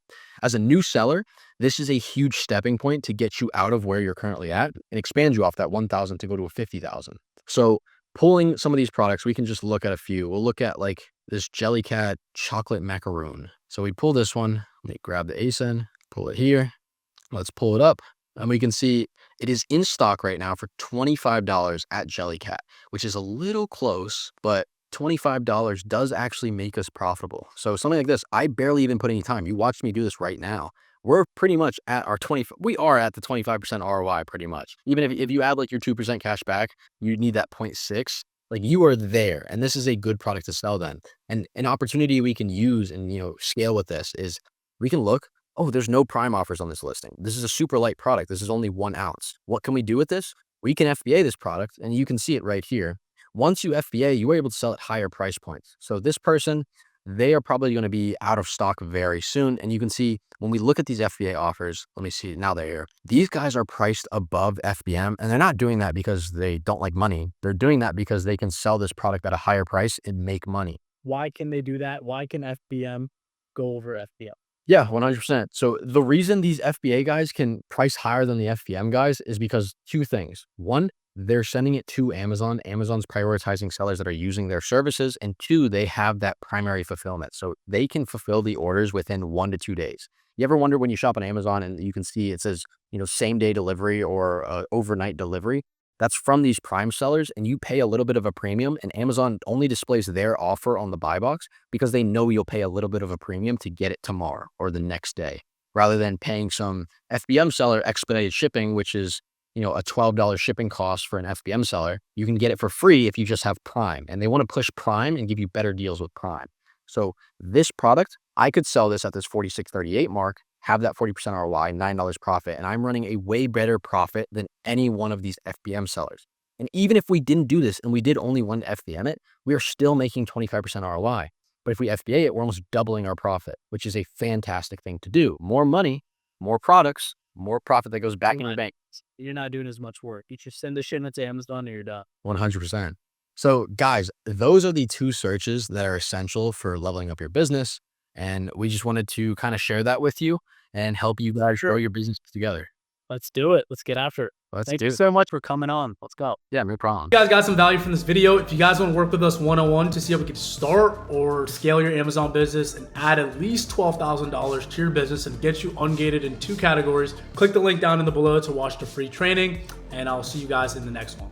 Speaker 9: As a new seller, this is a huge stepping point to get you out of where you're currently at and expand you off that 1,000 to go to a 50,000. So pulling some of these products, we can just look at a few. We'll look at like this Jellycat chocolate macaroon. So we pull this one, let me grab the ASIN, pull it here. Let's pull it up. And we can see it is in stock right now for $25 at Jellycat, which is a little close, but $25 does actually make us profitable. So something like this, I barely even put any time. You watch me do this right now. We're pretty much at our we are at the 25% ROI pretty much. Even if you add like your 2% cash back, you need that 0.6. Like you are there, and this is a good product to sell then. And an opportunity we can use and scale with this is we can look. Oh, there's no prime offers on this listing. This is a super light product. This is only 1 ounce. What can we do with this? We can FBA this product, and you can see it right here. Once you FBA, you are able to sell at higher price points. So this person, they are probably going to be out of stock very soon. And you can see when we look at these FBA offers, let me see, now they're here. These guys are priced above FBM, and they're not doing that because they don't like money. They're doing that because they can sell this product at a higher price and make money.
Speaker 1: Why can they do that? Why can FBM go over FBM?
Speaker 9: Yeah, 100%. So the reason these FBA guys can price higher than the FBM guys is because 2 things. 1, they're sending it to Amazon. Amazon's prioritizing sellers that are using their services. And 2, they have that primary fulfillment. So they can fulfill the orders within 1 to 2 days. You ever wonder when you shop on Amazon and you can see it says, same day delivery or overnight delivery? That's from these prime sellers, and you pay a little bit of a premium, and Amazon only displays their offer on the buy box because they know you'll pay a little bit of a premium to get it tomorrow or the next day, rather than paying some FBM seller expedited shipping, which is, a $12 shipping cost for an FBM seller. You can get it for free if you just have Prime, and they want to push Prime and give you better deals with Prime. So this product, I could sell this at this 46.38 mark, have that 40% ROI, $9 profit, and I'm running a way better profit than any one of these FBM sellers. And even if we didn't do this and we did only one FBM it, we are still making 25% ROI. But if we FBA it, we're almost doubling our profit, which is a fantastic thing to do. More money, more products, more profit that goes back in your bank.
Speaker 1: You're not doing as much work. You just send the shit into Amazon and you're done.
Speaker 9: 100%. So guys, those are the 2 searches that are essential for leveling up your business. And we just wanted to kind of share that with you and help you guys grow your business together.
Speaker 1: Let's do it. Let's get after it. Thank you so much for coming on. Let's go.
Speaker 9: Yeah, no problem.
Speaker 1: If you guys got some value from this video, if you guys want to work with us one-on-one to see how we can start or scale your Amazon business and add at least $12,000 to your business and get you ungated in 2 categories, click the link down in the below to watch the free training, and I'll see you guys in the next one.